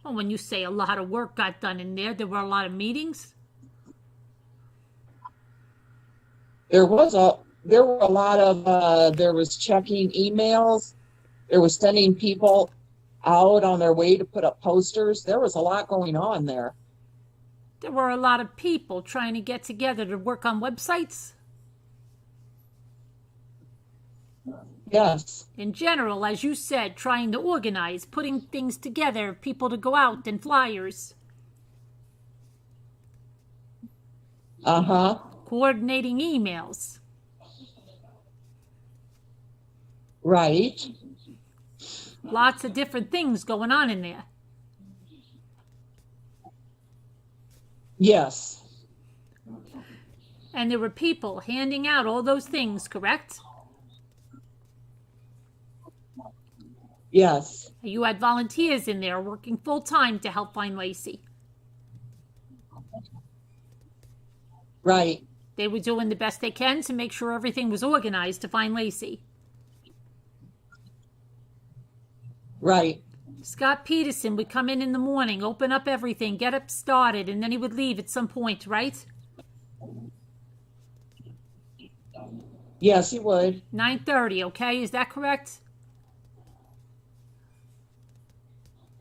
S1: Well, when you say a lot of work got done in there were a lot of meetings?
S2: There were a lot of, there was checking emails. There was sending people out on their way to put up posters. There was a lot going on there.
S1: There were a lot of people trying to get together to work on websites?
S2: Yes.
S1: In general, as you said, trying to organize, putting things together, people to go out and flyers.
S2: Uh-huh.
S1: Coordinating emails.
S2: Right.
S1: Lots of different things going on in there.
S2: Yes.
S1: And there were people handing out all those things, correct?
S2: Yes.
S1: You had volunteers in there working full-time to help find Lacey.
S2: Right.
S1: They were doing the best they can to make sure everything was organized to find Lacey.
S2: Right.
S1: Scott Peterson would come in the morning, open up everything, get up started, and then he would leave at some point, right?
S2: Yes, he would.
S1: 9:30, okay? Is that correct?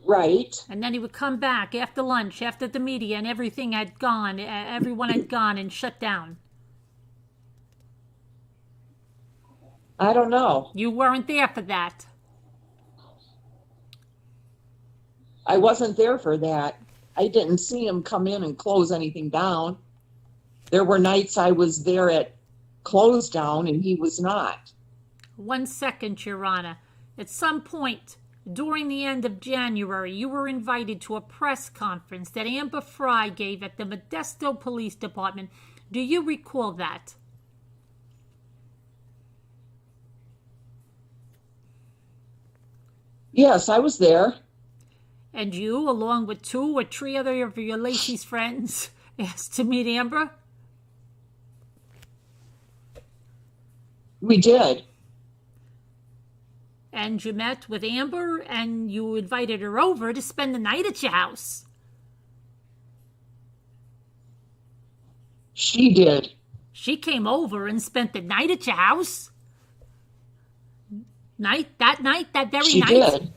S2: Right.
S1: And then he would come back after lunch, after the media and everything had gone, everyone had gone and shut down.
S2: I don't know.
S1: You weren't there for that.
S2: I wasn't there for that. I didn't see him come in and close anything down. There were nights I was there at close down and he was not.
S1: 1 second, Your Honor. At some point during the end of January, you were invited to a press conference that Amber Fry gave at the Modesto Police Department. Do you recall that?
S2: Yes, I was there.
S1: And you, along with 2 or 3 other of your Lacey's friends, asked to meet Amber?
S2: We did.
S1: And you met with Amber and you invited her over to spend the night at your house.
S2: She did.
S1: She came over and spent the night at your house? That very
S2: She
S1: night?
S2: did.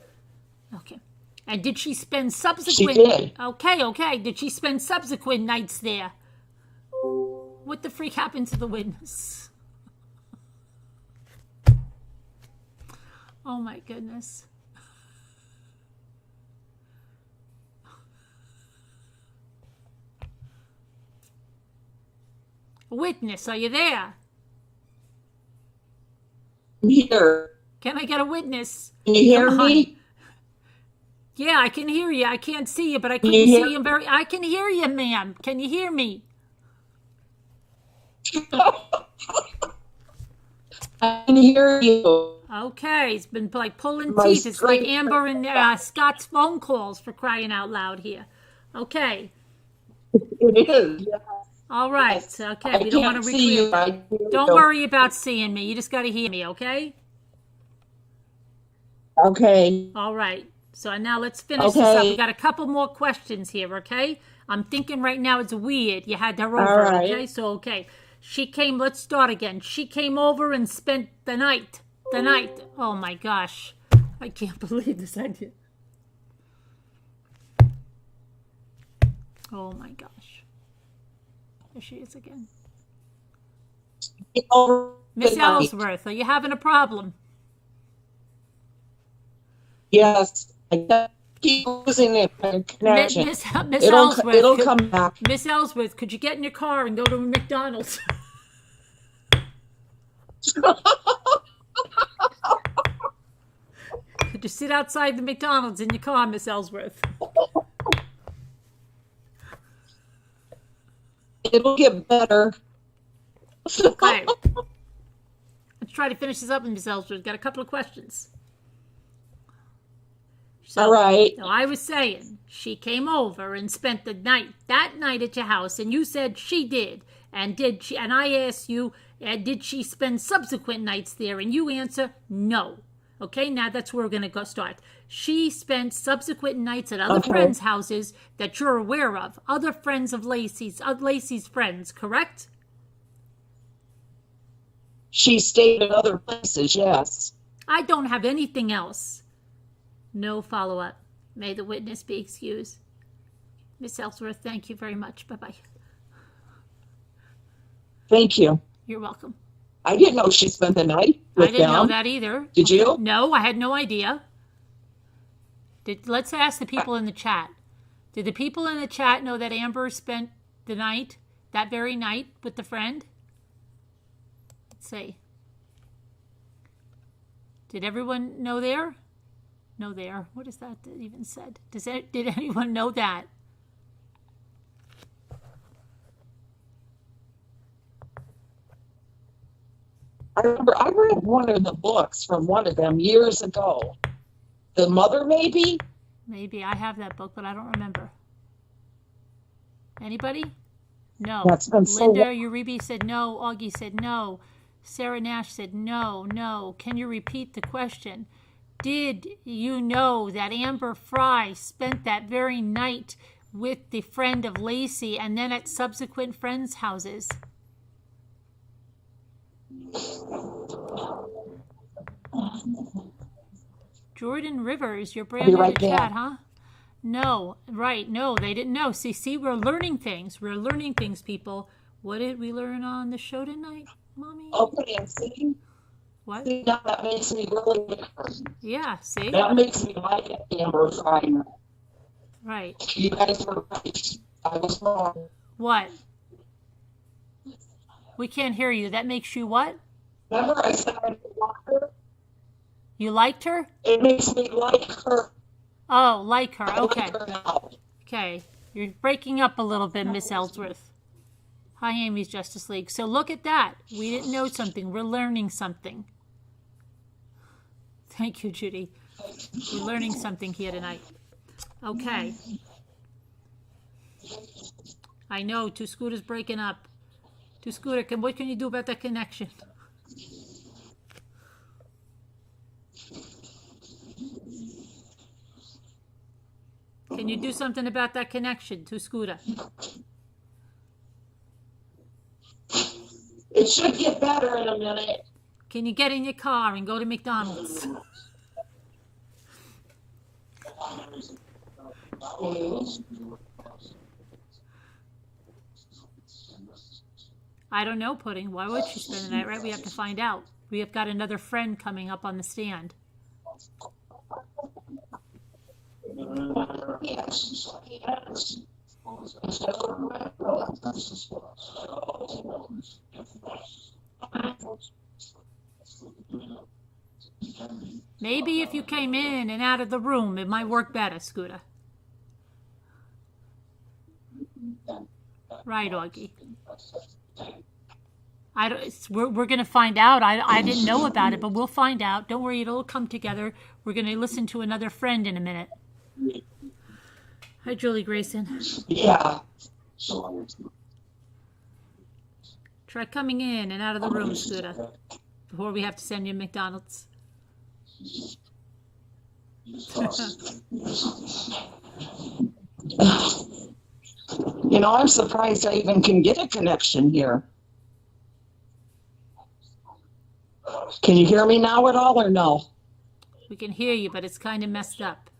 S1: Okay. And did she spend
S2: She
S1: subsequent...
S2: did.
S1: Okay. Did she spend subsequent nights there? What the freak happened to the witness? Oh my goodness. Witness, are you there?
S2: I'm here.
S1: Can I get a witness?
S2: Can you hear
S1: Come on.
S2: me?
S1: Yeah, I can hear you. I can't see you, but I
S2: Can
S1: couldn't
S2: you
S1: see
S2: hear-
S1: you very... I can hear you, ma'am. Can you hear me?
S2: I can hear you.
S1: Okay, it's been like pulling
S2: My
S1: teeth. It's like
S2: strength-
S1: Amber and Scott's phone calls for crying out loud here. Okay,
S2: It is. Yes.
S1: all right.
S2: Yes.
S1: Okay,
S2: I
S1: we don't want
S2: can't
S1: to
S2: see you.
S1: recreate.
S2: I hear
S1: Don't
S2: you.
S1: worry about seeing me. You just got to hear me, okay?
S2: Okay.
S1: All right. So now let's finish this up.
S2: Okay.
S1: We got a couple more questions here, okay? I'm thinking right now it's weird. You had her over,
S2: All right.
S1: okay? So, okay. let's start again. She came over and spent the night. Oh my gosh. I can't believe this idea. Oh my gosh. There she is again. Miss Ellsworth, are you having a problem?
S2: Yes. I keep losing the connection.
S1: Miss Ellsworth.
S2: It'll come back.
S1: Miss Ellsworth, could you get in your car and go to McDonald's? Could you sit outside the McDonald's in your car, Miss Ellsworth?
S2: It'll get better.
S1: Okay. Let's try to finish this up, Miss Ellsworth. Got a couple of questions. So,
S2: all right.
S1: So I was saying, she came over and spent that night at your house, and you said she did. And I asked you, did she spend subsequent nights there? And you answer, no. Okay, now that's where we're going to start. She spent subsequent nights at other friends' houses that you're aware of. Other friends of Lacey's friends, correct?
S2: She stayed at other places, yes.
S1: I don't have anything else. No follow-up. May the witness be excused. Miss Ellsworth, thank you very much. Bye-bye.
S2: Thank you.
S1: You're welcome.
S2: I didn't know she spent the night with
S1: I didn't know
S2: them.
S1: that either.
S2: Did you?
S1: No, I had no idea. Let's ask the people in the chat. Did the people in the chat know that Amber spent the night, that very night, with the friend? Let's see. Did everyone know there? No there. What is that even said? Did anyone know that?
S2: I remember I read one of the books from one of them years ago. The Mother, maybe?
S1: Maybe. I have that book, but I don't remember. Anybody? No.
S2: That's been so
S1: Linda Uribe said no. Augie said no. Sarah Nash said no. Can you repeat the question? Did you know that Amber Fry spent that very night with the friend of Lacey and then at subsequent friends' houses? Jordan Rivers, you're brand new to chat, huh? No, right, no, they didn't know. See, we're learning things. We're learning things, people. What did we learn on the show tonight, Mommy?
S2: Okay, and see?
S1: What?
S2: See, now that makes me really different.
S1: Yeah, see?
S2: That makes me like Amber Fry.
S1: Right.
S2: You guys were right. I was wrong.
S1: What? We can't hear you. That makes you what?
S2: Remember I said I didn't like her?
S1: You liked her?
S2: It makes me like her.
S1: Oh, like her.
S2: I
S1: Okay.
S2: like her now.
S1: Okay. You're breaking up a little bit, Miss Ellsworth. Hi, Amy's Justice League. So look at that. We didn't know something. We're learning something. Thank you, Judy. We're learning something here tonight. Okay. I know. Two Scooter's breaking up. Two Scooter, what can you do about that connection? Can you do something about that connection, Two Scooter?
S2: It should get better in a minute.
S1: Can you get in your car and go to McDonald's? I don't know, Pudding. Why would she spend the night, right? We have to find out. We have got another friend coming up on the stand. Maybe if you came in and out of the room, it might work better, Scooter. Right, Augie. We're going to find out. I didn't know about it, but we'll find out. Don't worry, it'll come together. We're going to listen to another friend in a minute. Hi, Julie Grayson.
S2: Yeah.
S1: Try coming in and out of the room, Scooter, before we have to send you McDonald's.
S2: You know, I'm surprised I even can get a connection here. Can you hear me now at all or no?
S1: We can hear you, but it's kind of messed up.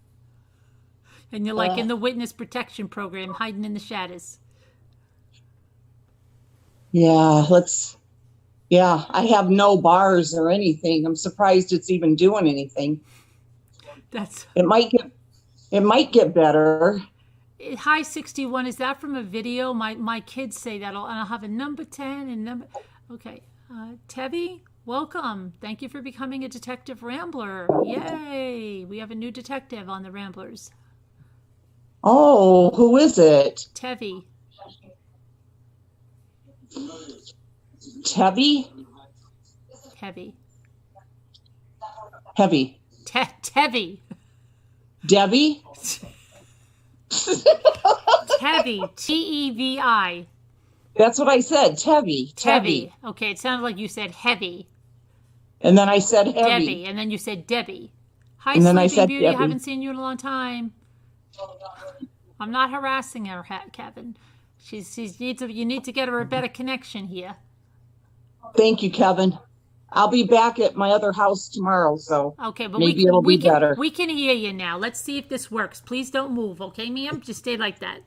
S1: And you're like in the witness protection program, hiding in the shadows.
S2: Yeah, I have no bars or anything. I'm surprised it's even doing anything. It might get better.
S1: High 61, is that from a video? My kids say that. I'll have a number 10 and number... Okay. Tevi, welcome. Thank you for becoming a detective rambler. Yay! We have a new detective on the Ramblers.
S2: Oh, who is it?
S1: Tevi.
S2: Tevi?
S1: Heavy.
S2: Heavy.
S1: Tevi.
S2: Debbie?
S1: Tevi. T-E-V-I.
S2: That's what I said. Tevi.
S1: Tevi. Okay, it sounded like you said heavy.
S2: And then I said heavy.
S1: Debbie. And then you said Debbie. Hi,
S2: and then I
S1: Sleeping
S2: said
S1: Beauty.
S2: Debbie.
S1: I haven't seen you in a long time. I'm not harassing her, Kevin. You need to get her a better connection here.
S2: Thank you, Kevin. I'll be back at my other house tomorrow, so
S1: okay, but
S2: maybe it'll be better.
S1: We can hear you now. Let's see if this works. Please don't move, okay, ma'am? Just stay like that.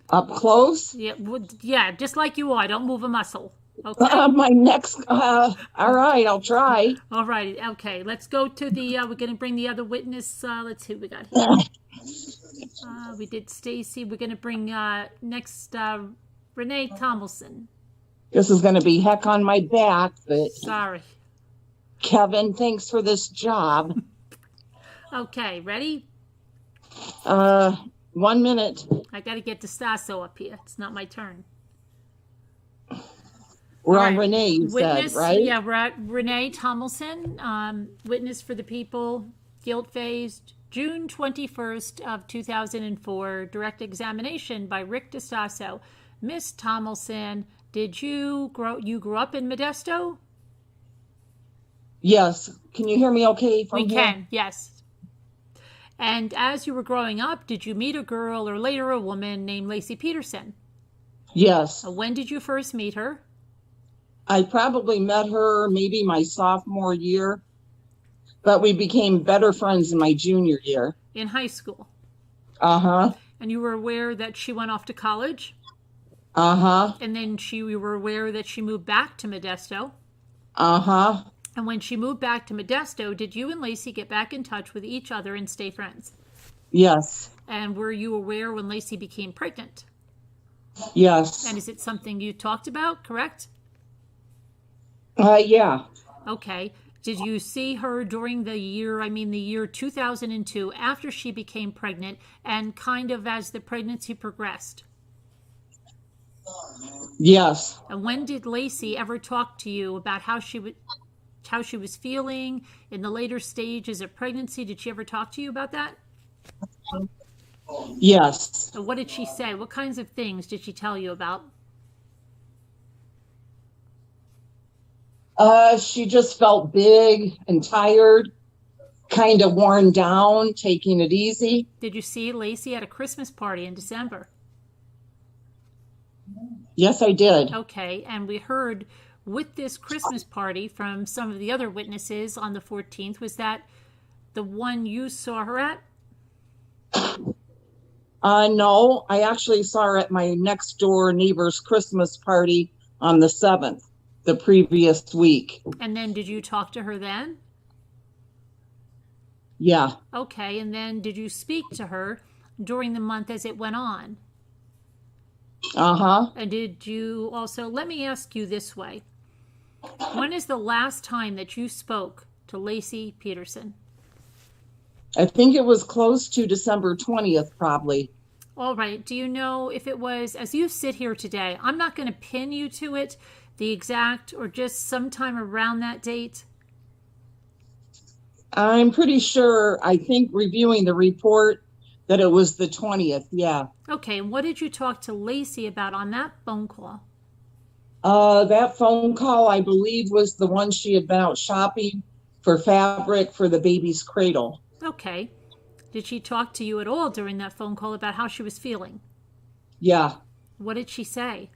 S2: Up close?
S1: Yeah, just like you are. Don't move a muscle. Okay.
S2: All right, I'll try.
S1: All right, okay. Let's go to the, we're going to bring the other witness. Let's see what we got here. We did Stacy. We're going to bring next Renee Thompson.
S2: This is going to be heck on my back, but...
S1: Sorry.
S2: Kevin, thanks for this job.
S1: Okay, ready?
S2: 1 minute.
S1: I got to get DeStasso up here. It's not my turn.
S2: We're on Renee, you said, right?
S1: Yeah, we're at Renee Thompson, witness for the people, guilt-phased, June 21st of 2004, direct examination by Rick DeStasso. Miss Thompson, you grew up in Modesto?
S2: Yes. Can you hear me okay from
S1: here? We can, yes. And as you were growing up, did you meet a girl or later a woman named Lacey Peterson?
S2: Yes.
S1: When did you first meet her?
S2: I probably met her maybe my sophomore year, but we became better friends in my junior year.
S1: In high school?
S2: Uh-huh.
S1: And you were aware that she went off to college?
S2: Uh-huh.
S1: And then you were aware that she moved back to Modesto?
S2: Uh-huh.
S1: And when she moved back to Modesto, did you and Lacey get back in touch with each other and stay friends?
S2: Yes.
S1: And were you aware when Lacey became pregnant?
S2: Yes.
S1: And is it something you talked about, correct?
S2: Yeah.
S1: Okay. Did you see her during the year 2002, after she became pregnant and kind of as the pregnancy progressed?
S2: Yes.
S1: And when did Lacey ever talk to you about how she was feeling in the later stages of pregnancy? Did she ever talk to you about that?
S2: Yes.
S1: And what did she say? What kinds of things did she tell you about?
S2: She just felt big and tired, kind of worn down, taking it easy.
S1: Did you see Lacey at a Christmas party in December?
S2: Yes, I did.
S1: Okay, and we heard with this Christmas party from some of the other witnesses on the 14th, was that the one you saw her at?
S2: No, I actually saw her at my next door neighbor's Christmas party on the 7th, the previous week.
S1: And then did you talk to her then?
S2: Yeah.
S1: Okay, and then did you speak to her during the month as it went on?
S2: Uh-huh.
S1: And did you also, let me ask you this way. When is the last time that you spoke to Lacey Peterson?
S2: I think it was close to December 20th, probably.
S1: All right. Do you know if it was, as you sit here today, I'm not going to pin you to it, the exact, or just sometime around that date?
S2: I'm pretty sure, I think reviewing the report, that it was the 20th, yeah.
S1: Okay, and what did you talk to Lacey about on that phone call?
S2: That phone call, I believe, was the one she had been out shopping for fabric for the baby's cradle.
S1: Okay. Did she talk to you at all during that phone call about how she was feeling?
S2: Yeah.
S1: What did she say?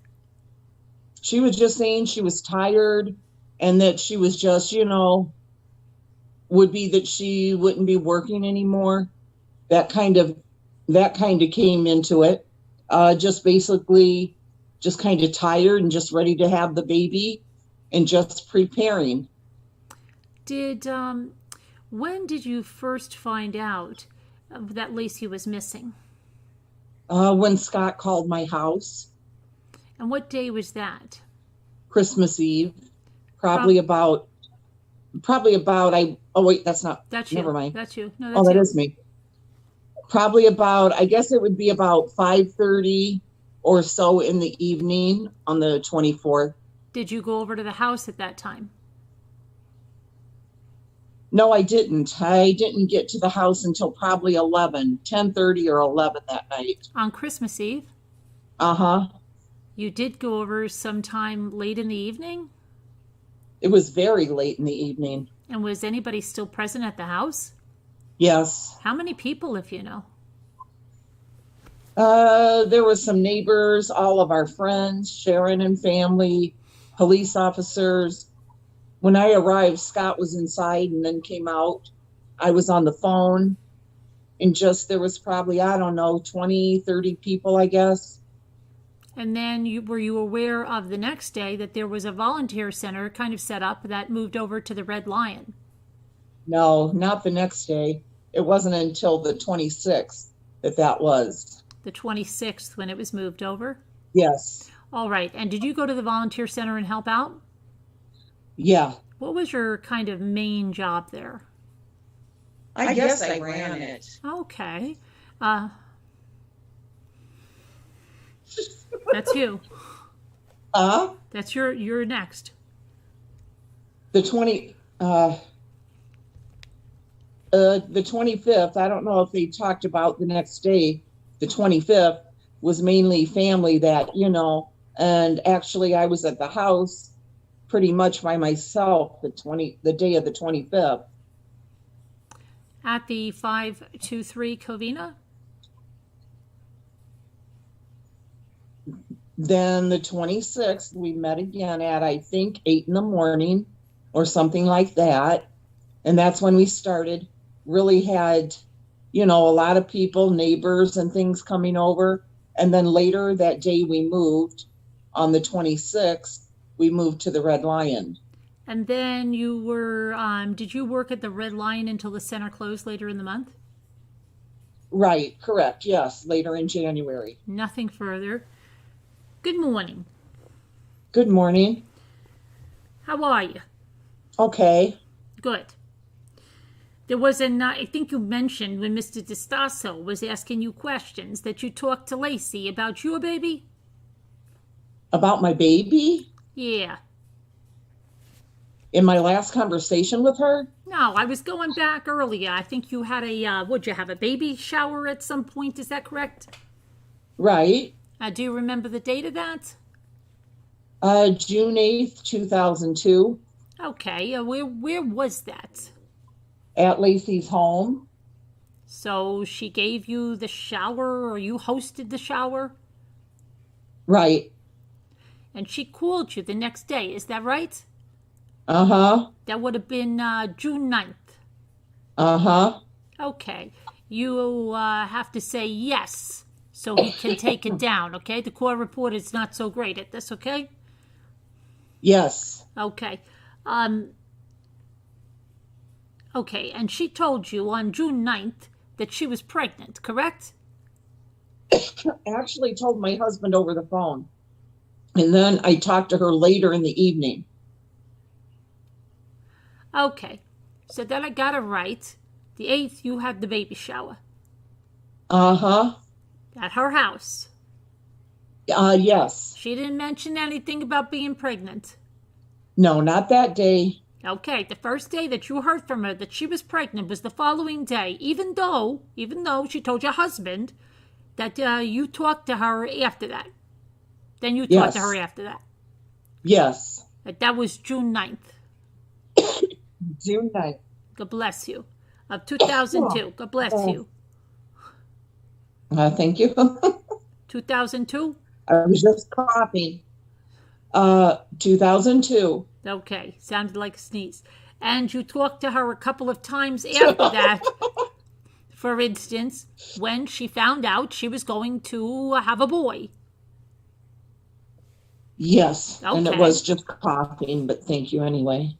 S2: She was just saying she was tired and that she was just, would be that she wouldn't be working anymore. That kind of came into it. Just basically just kind of tired and just ready to have the baby and just preparing.
S1: When did you first find out that Lacey was missing?
S2: When Scott called my house,
S1: And what day was that?
S2: Christmas Eve, probably about oh wait, that's not,
S1: That's you.
S2: never mind.
S1: That's you. No,
S2: Oh,
S1: that's
S2: that
S1: you.
S2: is me. Probably about, I guess it would be about 5:30 or so in the evening on the 24th.
S1: Did you go over to the house at that time?
S2: No, I didn't. I didn't get to the house until probably 10:30 or 11 that night.
S1: On Christmas Eve?
S2: Uh-huh.
S1: You did go over sometime late in the evening?
S2: It was very late in the evening.
S1: And was anybody still present at the house?
S2: Yes.
S1: How many people, if you know?
S2: There was some neighbors, all of our friends, Sharon and family, police officers. When I arrived, Scott was inside and then came out. I was on the phone, and there was probably, I don't know, 20, 30 people, I guess.
S1: And then were you aware of the next day that there was a volunteer center kind of set up that moved over to the Red Lion?
S2: No, not the next day. It wasn't until the 26th that was.
S1: The 26th when it was moved over?
S2: Yes.
S1: All right. And did you go to the volunteer center and help out?
S2: Yeah.
S1: What was your kind of main job there?
S2: I guess I ran it.
S1: Okay. That's you. That's you're next.
S2: The 25th, I don't know if they talked about the next day. The 25th was mainly family that, and actually I was at the house pretty much by myself the day of the 25th.
S1: At the 523 Covina?
S2: Then the 26th, we met again at, I think, 8 in the morning or something like that. And that's when we started. Really had, a lot of people, neighbors and things coming over. And then later that day we moved. On the 26th, we moved to the Red Lion.
S1: And then you were, did you work at the Red Lion until the center closed later in the month?
S2: Right, correct, yes, later in January.
S1: Nothing further. Good morning.
S2: Good morning.
S1: How are you?
S2: Okay.
S1: Good. There was I think you mentioned when Mr. DeStasso was asking you questions that you talked to Lacey about your baby?
S2: About my baby?
S1: Yeah.
S2: In my last conversation with her?
S1: No, I was going back earlier. I think you had would you have a baby shower at some point? Is that correct?
S2: Right.
S1: Do you remember the date of that?
S2: June 8th, 2002.
S1: Okay. Where was that?
S2: At Lacey's home.
S1: So she gave you the shower, or you hosted the shower?
S2: Right.
S1: And she called you the next day. Is that right?
S2: Uh-huh.
S1: That would have been June 9th.
S2: Uh-huh.
S1: Okay. You have to say yes so he can take it down, okay? The court report is not so great at this, okay?
S2: Yes.
S1: Okay. Okay, and she told you on June 9th that she was pregnant, correct?
S2: Actually told my husband over the phone. And then I talked to her later in the evening.
S1: Okay. So then I got it right. The 8th, you had the baby shower.
S2: Uh-huh.
S1: At her house.
S2: Yes.
S1: She didn't mention anything about being pregnant.
S2: No, not that day.
S1: Okay, the first day that you heard from her that she was pregnant was the following day, even though she told your husband that you talked to her after that. Then you talked to her after that.
S2: Yes.
S1: That was June 9th.
S2: June 9th.
S1: God bless you. Of 2002. God bless you.
S2: Thank you.
S1: 2002?
S2: I was just coughing. 2002.
S1: Okay, sounded like a sneeze. And you talked to her a couple of times after that. For instance, when she found out she was going to have a boy.
S2: Yes, and it
S1: Okay.
S2: was just coughing, but thank you anyway.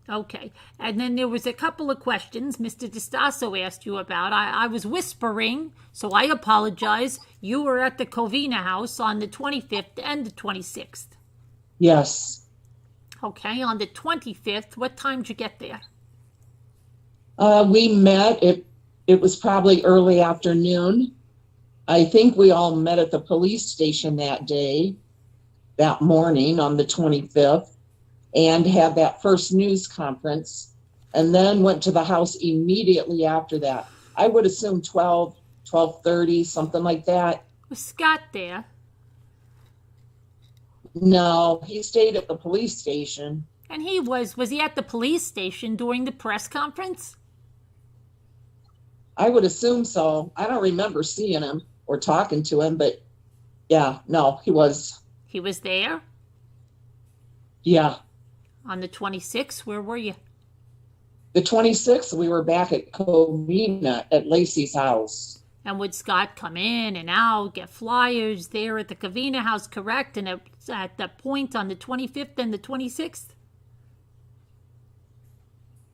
S1: Okay. And then there was a couple of questions Mr. DeStasso asked you about. I was whispering, so I apologize. You were at the Covina house on the 25th and the 26th.
S2: Yes.
S1: Okay, on the 25th, what time did you get there?
S2: We met. It was probably early afternoon. I think we all met at the police station that morning on the 25th, and had that first news conference, and then went to the house immediately after that. I would assume 12:30, something like that.
S1: Was Scott there?
S2: No, he stayed at the police station.
S1: And was he at the police station during the press conference?
S2: I would assume so. I don't remember seeing him or talking to him, but yeah, no, he was.
S1: He was there?
S2: Yeah.
S1: On the 26th, where were you?
S2: The 26th, we were back at Covina at Lacey's house.
S1: And would Scott come in and out, get flyers there at the Covina house, correct? And at the point on the 25th and the 26th?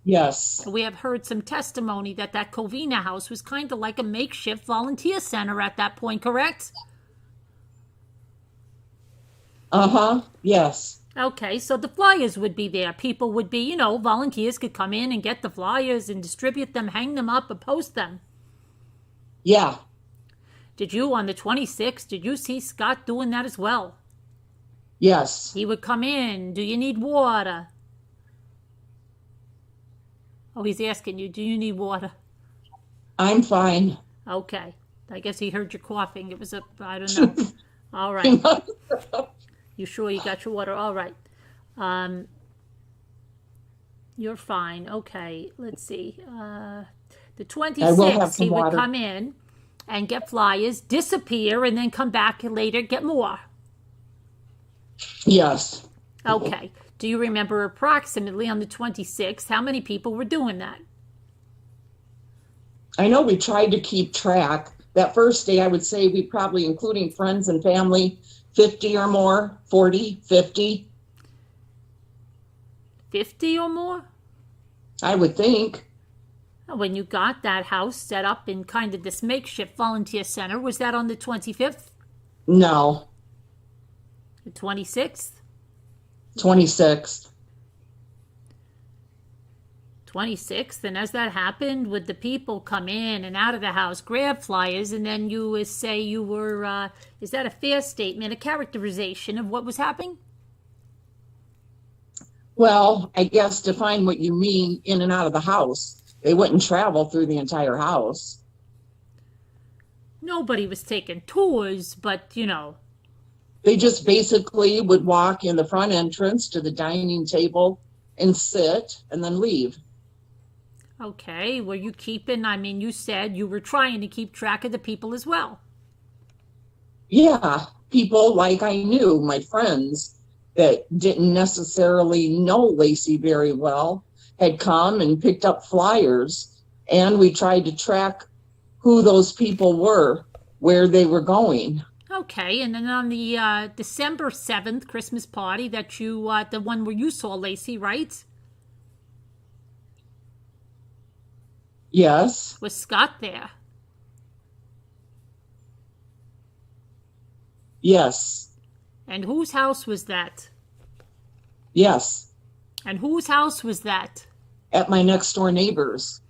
S2: Yes.
S1: We have heard some testimony that Covina house was kind of like a makeshift volunteer center at that point, correct?
S2: Uh-huh. Yes.
S1: Okay, so the flyers would be there. People would be, volunteers could come in and get the flyers and distribute them, hang them up, and post them.
S2: Yeah.
S1: Did you, on the 26th, did you see Scott doing that as well?
S2: Yes.
S1: He would come in. Do you need water? Oh, he's asking you, do you need water?
S2: I'm fine.
S1: Okay. I guess he heard you coughing. It was I don't know. All right. You sure you got your water? All right. You're fine. Okay. Let's see. The 26th, he would come in and get flyers, disappear, and then come back later, get more.
S2: Yes.
S1: Okay. Do you remember approximately on the 26th how many people were doing that?
S2: I know we tried to keep track. That first day, I would say we probably, including friends and family, 50 or more, 40, 50.
S1: 50 or more?
S2: I would think.
S1: When you got that house set up in kind of this makeshift volunteer center, was that on the 25th?
S2: No.
S1: The 26th?
S2: 26th.
S1: 26th, and as that happened, would the people come in and out of the house, grab flyers, and then you would say you were, is that a fair statement, a characterization of what was happening?
S2: Well, I guess define what you mean in and out of the house. They wouldn't travel through the entire house.
S1: Nobody was taking tours, but,
S2: They just basically would walk in the front entrance to the dining table and sit and then leave.
S1: Okay, were you keeping, you said you were trying to keep track of the people as well.
S2: Yeah, people like I knew, my friends that didn't necessarily know Lacey very well, had come and picked up flyers, and we tried to track who those people were, where they were going.
S1: Okay, and then on the December 7th Christmas party that you, the one where you saw Lacey, right?
S2: Yes.
S1: Was Scott there?
S2: Yes.
S1: And whose house was that?
S2: Yes.
S1: And whose house was that?
S2: At my next door neighbor's.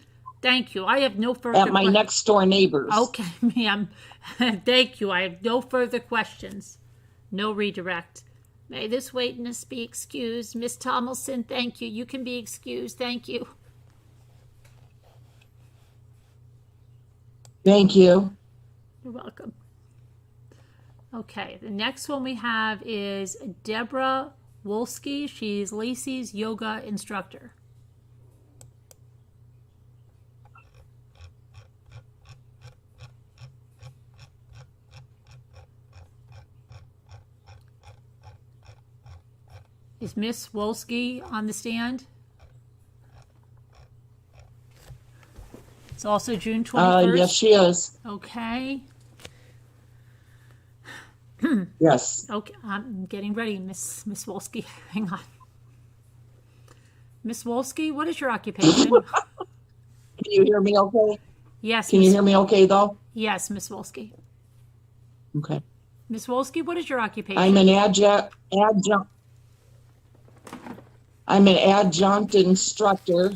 S1: Thank you. I have no further
S2: At my next door neighbor's.
S1: Okay, ma'am. Thank you. I have no further questions. No redirect. May this witness be excused. Miss Tomlinson, thank you. You can be excused. Thank you.
S2: Thank you.
S1: You're welcome. Okay, the next one we have is Deborah Wolsky. She's Lacey's yoga instructor. Is Miss Wolsky on the stand? It's also June 21st.
S2: Yes, she is.
S1: Okay.
S2: Yes.
S1: Okay, I'm getting ready, Miss Wolsky. Hang on. Miss Wolsky, what is your occupation?
S2: Can you hear me okay?
S1: Yes.
S2: Can you hear me okay, though?
S1: Yes, Miss Wolsky.
S2: Okay.
S1: Miss Wolsky, what is your occupation?
S2: I'm an adjunct instructor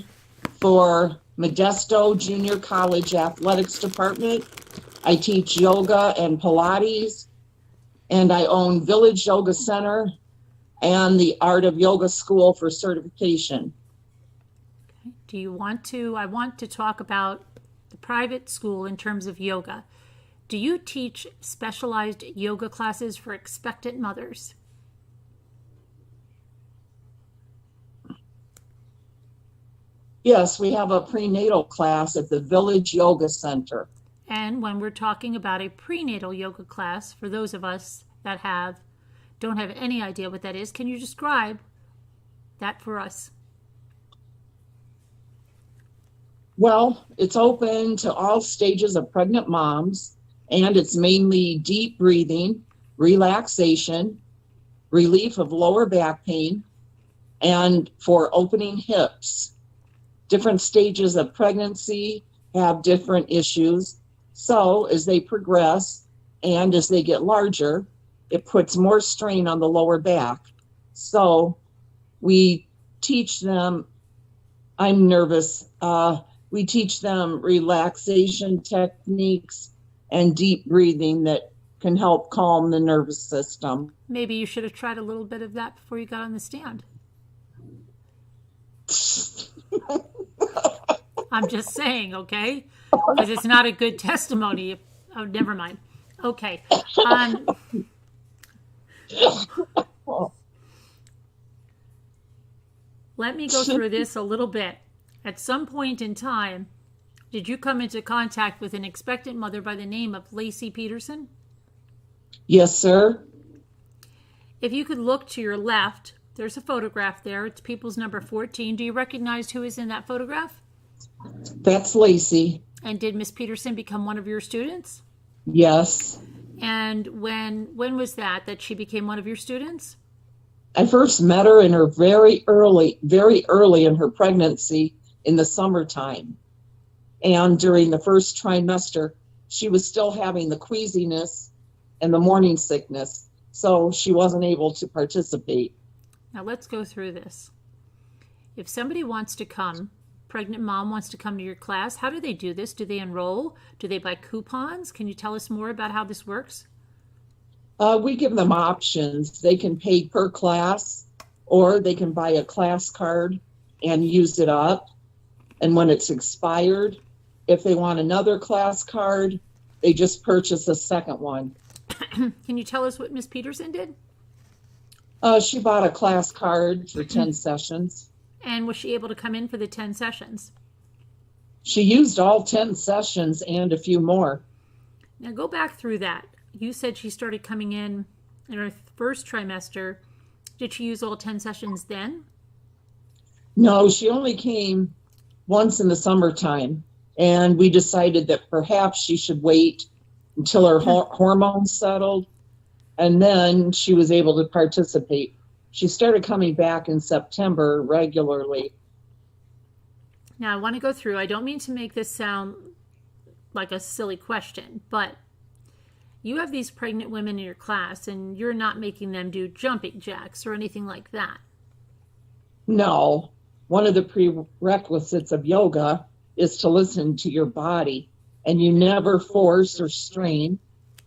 S2: for Modesto Junior College Athletics Department. I teach yoga and Pilates, and I own Village Yoga Center and the Art of Yoga School for certification.
S1: Okay. Do you want to, I want to talk about the private school in terms of yoga. Do you teach specialized yoga classes for expectant mothers?
S2: Yes, we have a prenatal class at the Village Yoga Center.
S1: And when we're talking about a prenatal yoga class, for those of us that don't have any idea what that is, can you describe that for us?
S2: Well, it's open to all stages of pregnant moms, and it's mainly deep breathing, relaxation, relief of lower back pain, and for opening hips. Different stages of pregnancy have different issues. So as they progress and as they get larger, it puts more strain on the lower back. So we teach them, I'm nervous, we teach them relaxation techniques and deep breathing that can help calm the nervous system.
S1: Maybe you should have tried a little bit of that before you got on the stand. I'm just saying, okay? Because it's not a good testimony. Oh, never mind. Okay. Let me go through this a little bit. At some point in time, did you come into contact with an expectant mother by the name of Lacey Peterson?
S2: Yes, sir.
S1: If you could look to your left, there's a photograph there. It's people's number 14. Do you recognize who is in that photograph?
S2: That's Lacey.
S1: And did Miss Peterson become one of your students?
S2: Yes.
S1: And when was that she became one of your students?
S2: I first met her in her very early in her pregnancy in the summertime. And during the first trimester, she was still having the queasiness and the morning sickness. So she wasn't able to participate.
S1: Now let's go through this. If somebody wants to come, pregnant mom wants to come to your class, how do they do this? Do they enroll? Do they buy coupons? Can you tell us more about how this works?
S2: We give them options. They can pay per class, or they can buy a class card and use it up. And when it's expired, if they want another class card, they just purchase a second one.
S1: Can you tell us what Miss Peterson did?
S2: She bought a class card for 10 sessions.
S1: And was she able to come in for the 10 sessions?
S2: She used all 10 sessions and a few more.
S1: Now go back through that. You said she started coming in her first trimester. Did she use all 10 sessions then?
S2: No, she only came once in the summertime. And we decided that perhaps she should wait until her hormones settled. And then she was able to participate. She started coming back in September regularly.
S1: Now, I want to go through. I don't mean to make this sound like a silly question, but you have these pregnant women in your class, and you're not making them do jumping jacks or anything like that.
S2: No. One of the prerequisites of yoga is to listen to your body, and you never force or strain,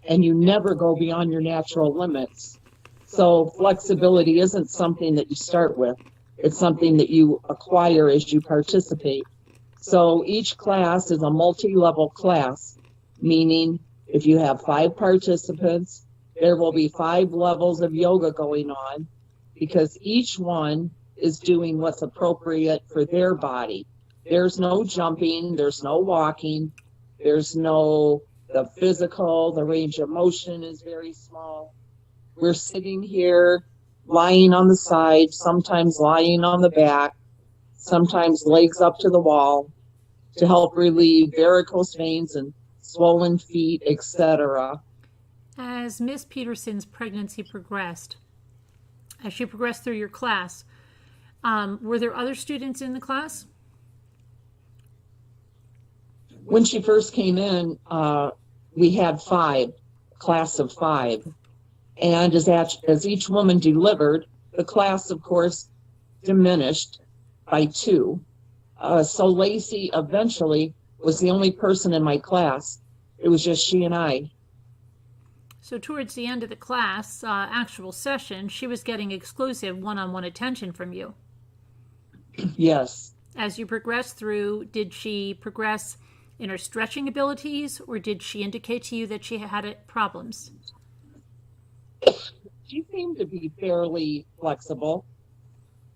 S2: and you never go beyond your natural limits. So flexibility isn't something that you start with. It's something that you acquire as you participate. So each class is a multi-level class, meaning if you have 5 participants, there will be 5 levels of yoga going on, because each one is doing what's appropriate for their body. There's no jumping, there's no walking, there's no the physical, the range of motion is very small. We're sitting here lying on the side, sometimes lying on the back, sometimes legs up to the wall to help relieve varicose veins and swollen feet, etc.
S1: As Miss Peterson's pregnancy progressed, as she progressed through your class, were there other students in the class?
S2: When she first came in, we had class of five. And as each woman delivered, the class, of course, diminished by two. So Lacey eventually was the only person in my class. It was just she and I.
S1: So towards the end of the class, actual session, she was getting exclusive one-on-one attention from you.
S2: Yes.
S1: As you progressed through, did she progress in her stretching abilities, or did she indicate to you that she had problems?
S2: She seemed to be fairly flexible,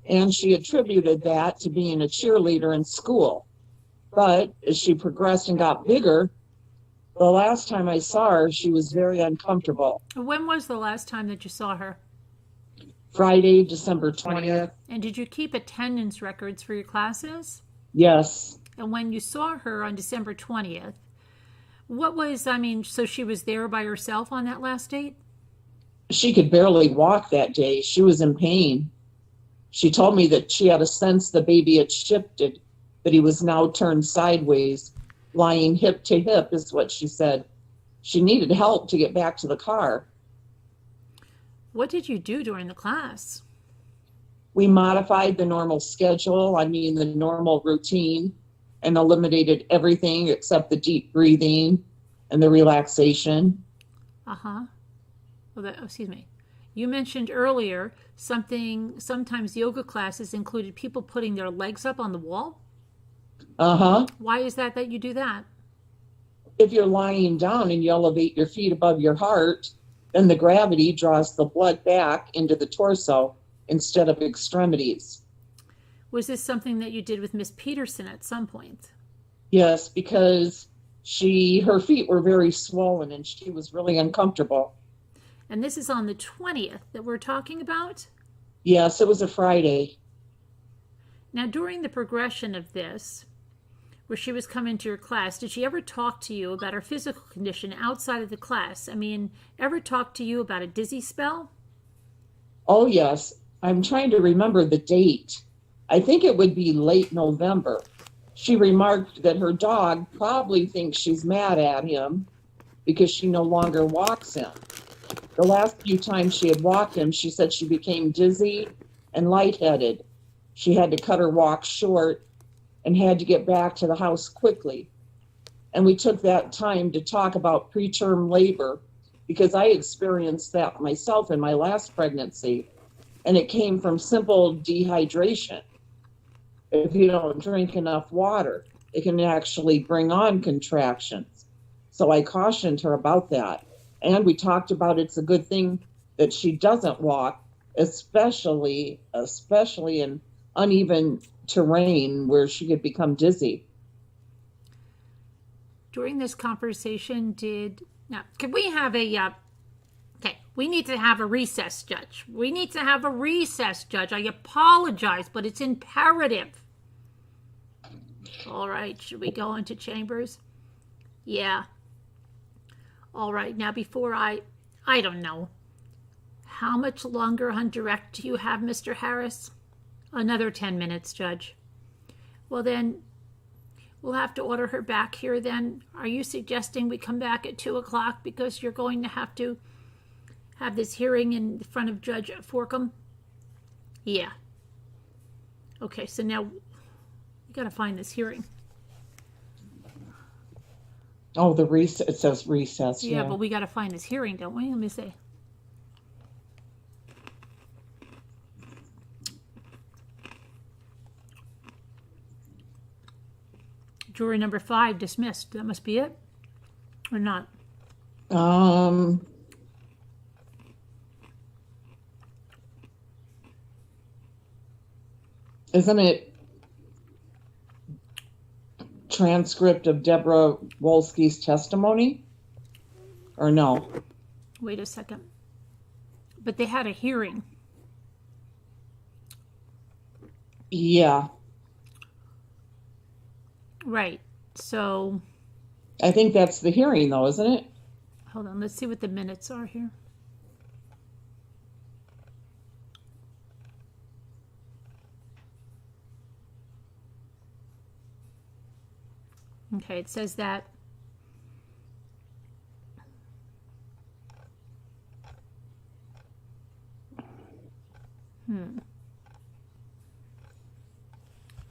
S2: and she attributed that to being a cheerleader in school. But as she progressed and got bigger, the last time I saw her, she was very uncomfortable.
S1: When was the last time that you saw her?
S2: Friday, December 20th.
S1: And did you keep attendance records for your classes?
S2: Yes.
S1: And when you saw her on December 20th, so she was there by herself on that last date?
S2: She could barely walk that day. She was in pain. She told me that she had a sense the baby had shifted, that he was now turned sideways, lying hip to hip, is what she said. She needed help to get back to the car.
S1: What did you do during the class?
S2: We modified the normal schedule, the normal routine, and eliminated everything except the deep breathing and the relaxation.
S1: Uh-huh. Excuse me. You mentioned earlier sometimes yoga classes included people putting their legs up on the wall?
S2: Uh-huh.
S1: Why is that you do that?
S2: If you're lying down and you elevate your feet above your heart, then the gravity draws the blood back into the torso instead of extremities.
S1: Was this something that you did with Miss Peterson at some point?
S2: Yes, because her feet were very swollen and she was really uncomfortable.
S1: And this is on the 20th that we're talking about?
S2: Yes, it was a Friday.
S1: Now, during the progression of this, where she was coming to your class, did she ever talk to you about her physical condition outside of the class? Ever talk to you about a dizzy spell?
S2: Oh, yes. I'm trying to remember the date. I think it would be late November. She remarked that her dog probably thinks she's mad at him because she no longer walks him. The last few times she had walked him, she said she became dizzy and lightheaded. She had to cut her walk short and had to get back to the house quickly. And we took that time to talk about preterm labor because I experienced that myself in my last pregnancy, and it came from simple dehydration. If you don't drink enough water, it can actually bring on contractions. So I cautioned her about that. And we talked about it's a good thing that she doesn't walk, especially in uneven terrain where she could become dizzy.
S1: During this conversation, could we have we need to have a recess, Judge. We need to have a recess, Judge. I apologize, but it's imperative. All right, should we go into chambers? Yeah. All right, now before I don't know. How much longer on direct do you have, Mr. Harris? Another 10 minutes, Judge. Well, then, we'll have to order her back here then. Are you suggesting we come back at 2 o'clock because you're going to have this hearing in front of Judge Forkham? Yeah. Okay, so now we got to find this hearing.
S2: Oh, it says recess.
S1: Yeah, but we got to find this hearing, don't we? Let me see. Jury number 5 dismissed. That must be it, or not?
S2: Isn't it transcript of Deborah Wolsky's testimony? Or no?
S1: Wait a second. But they had a hearing.
S2: Yeah,
S1: Right. So,
S2: I think that's the hearing though, isn't it?
S1: hold on. Let's see what the minutes are here. Okay, it says that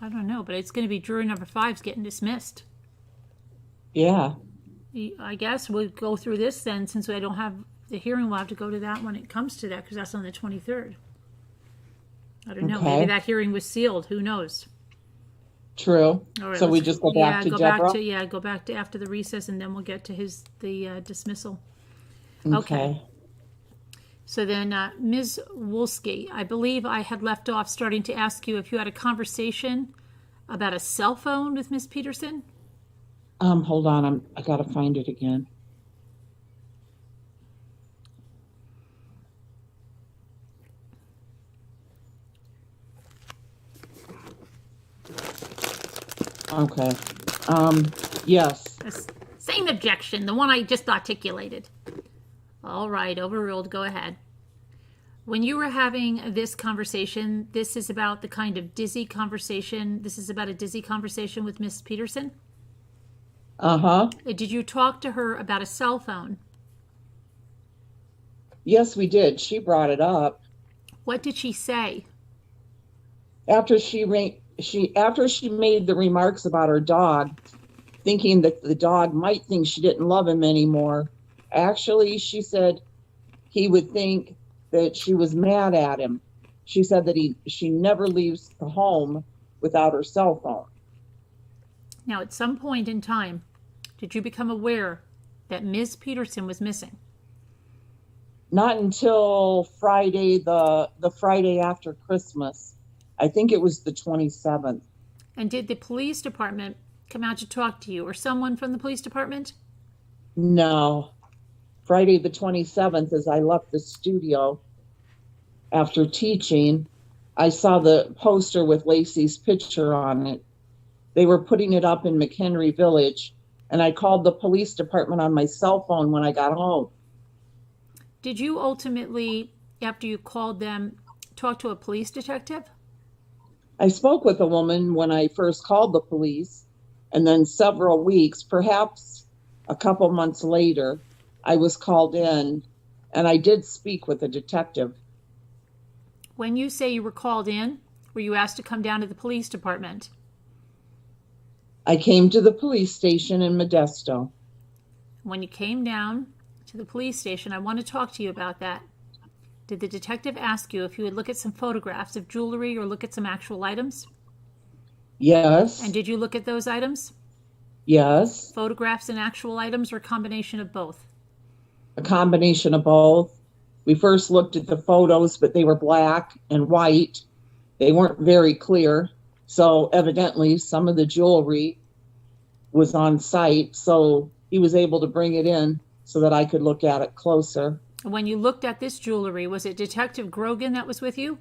S1: I don't know, but it's going to be jury number 5's getting dismissed.
S2: Yeah.
S1: I guess we'll go through this then, since I don't have the hearing. We'll have to go to that when it comes to that, because that's on the 23rd. I don't know.
S2: Okay.
S1: Maybe that hearing was sealed. Who knows?
S2: True.
S1: All right,
S2: So we
S1: let's
S2: just go back to Deborah?
S1: go back to after the recess, and then we'll get to the dismissal.
S2: Okay.
S1: So then, Ms. Wolsky, I believe I had left off starting to ask you if you had a conversation about a cell phone with Miss Peterson.
S2: Hold on. I gotta find it again. Okay. Yes.
S1: Same objection, the one I just articulated. All right, overruled. Go ahead. When you were having this conversation, this is about the kind of dizzy conversation. This is about a dizzy conversation with Miss Peterson.
S2: Uh-huh.
S1: Did you talk to her about a cell phone?
S2: Yes, we did. She brought it up.
S1: What did she say?
S2: After she made the remarks about her dog, thinking that the dog might think she didn't love him anymore. Actually, she said he would think that she was mad at him. She said that she never leaves the home without her cell phone.
S1: Now, at some point in time, did you become aware that Ms. Peterson was missing?
S2: Not until Friday, the Friday after Christmas. I think it was the 27th.
S1: And did the police department come out to talk to you, or someone from the police department?
S2: No. Friday the 27th, as I left the studio after teaching, I saw the poster with Lacey's picture on it. They were putting it up in McHenry Village, and I called the police department on my cell phone when I got home.
S1: Did you ultimately, after you called them, talk to a police detective?
S2: I spoke with a woman when I first called the police, and then several weeks, perhaps a couple months later, I was called in, and I did speak with a detective.
S1: When you say you were called in, were you asked to come down to the police department?
S2: I came to the police station in Modesto.
S1: When you came down to the police station, I want to talk to you about that. Did the detective ask you if you would look at some photographs of jewelry or look at some actual items?
S2: Yes.
S1: And did you look at those items?
S2: Yes.
S1: Photographs and actual items, or a combination of both?
S2: A combination of both. We first looked at the photos, but they were black and white. They weren't very clear. So evidently some of the jewelry was on site. So he was able to bring it in so that I could look at it closer.
S1: When you looked at this jewelry, was it Detective Grogan that was with you?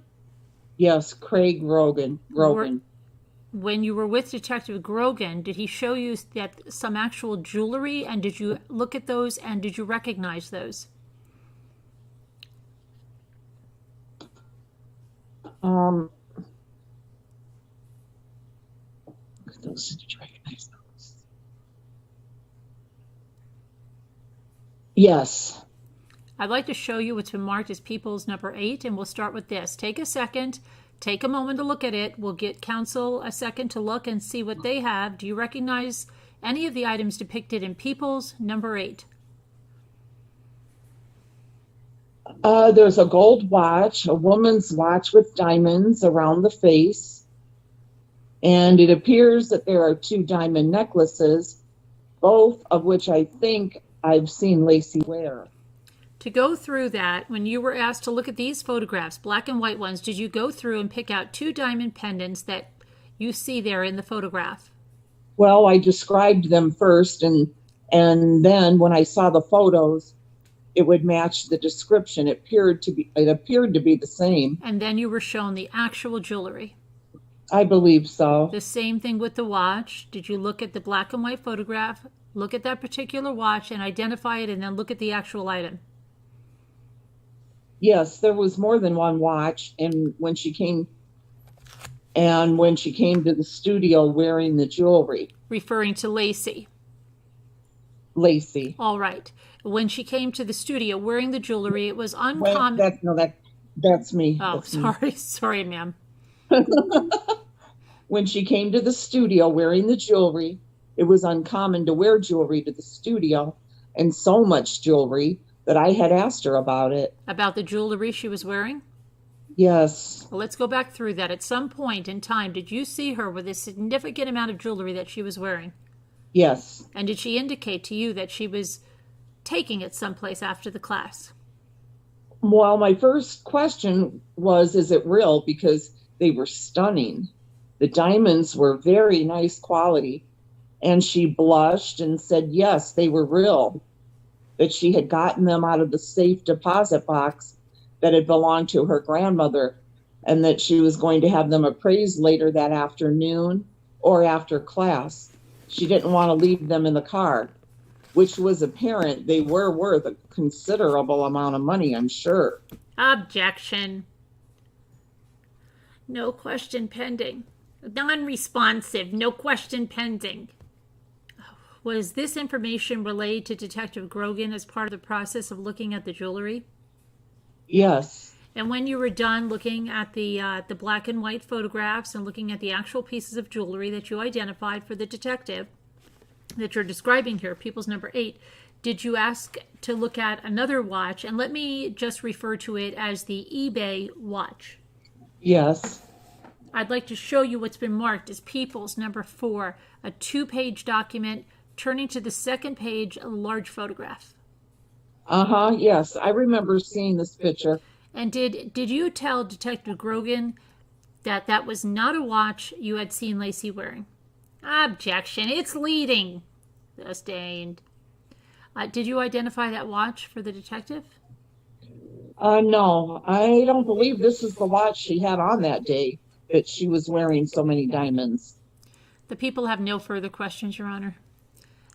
S2: Yes, Craig Grogan.
S1: When you were with Detective Grogan, did he show you that some actual jewelry, and did you look at those, and did you recognize those?
S2: Did you recognize those? Yes.
S1: I'd like to show you what's been marked as People's number 8, and we'll start with this. Take a second, take a moment to look at it. We'll get counsel a second to look and see what they have. Do you recognize any of the items depicted in People's number 8?
S2: There's a gold watch, a woman's watch with diamonds around the face, and it appears that there are 2 diamond necklaces, both of which I think I've seen Lacey wear.
S1: To go through that, when you were asked to look at these photographs, black and white ones, did you go through and pick out 2 diamond pendants that you see there in the photograph?
S2: Well, I described them first, and then when I saw the photos, it would match the description. It appeared to be the same.
S1: And then you were shown the actual jewelry.
S2: I believe so.
S1: The same thing with the watch. Did you look at the black and white photograph, look at that particular watch and identify it, and then look at the actual item?
S2: Yes, there was more than one watch, and when she came to the studio wearing the jewelry,
S1: Referring to Lacey.
S2: Lacey.
S1: All right. When she came to the studio wearing the jewelry, it was uncommon.
S2: That's me.
S1: Oh,
S2: That's me.
S1: sorry. Sorry, ma'am.
S2: When she came to the studio wearing the jewelry, it was uncommon to wear jewelry to the studio, and so much jewelry that I had asked her about it.
S1: About the jewelry she was wearing?
S2: Yes.
S1: Well, let's go back through that. At some point in time, did you see her with a significant amount of jewelry that she was wearing?
S2: Yes.
S1: And did she indicate to you that she was taking it someplace after the class?
S2: Well, my first question was, is it real? Because they were stunning. The diamonds were very nice quality. And she blushed and said, yes, they were real. That she had gotten them out of the safe deposit box that had belonged to her grandmother, and that she was going to have them appraised later that afternoon or after class. She didn't want to leave them in the car, which was apparent. They were worth a considerable amount of money, I'm sure.
S1: Objection. No question pending. Non-responsive. No question pending. Was this information relayed to Detective Grogan as part of the process of looking at the jewelry?
S2: Yes.
S1: And when you were done looking at the black and white photographs and looking at the actual pieces of jewelry that you identified for the detective that you're describing here, People's Number 8, did you ask to look at another watch? And let me just refer to it as the eBay watch.
S2: Yes.
S1: I'd like to show you what's been marked as People's Number 4, a 2-page document. Turning to the second page, a large photograph.
S2: Yes, I remember seeing this picture.
S1: And did you tell Detective Grogan that that was not a watch you had seen Lacey wearing? Objection. It's leading. Sustained. Did you identify that watch for the detective?
S2: No, I don't believe this is the watch she had on that day, that she was wearing so many diamonds.
S1: The people have no further questions, Your Honor.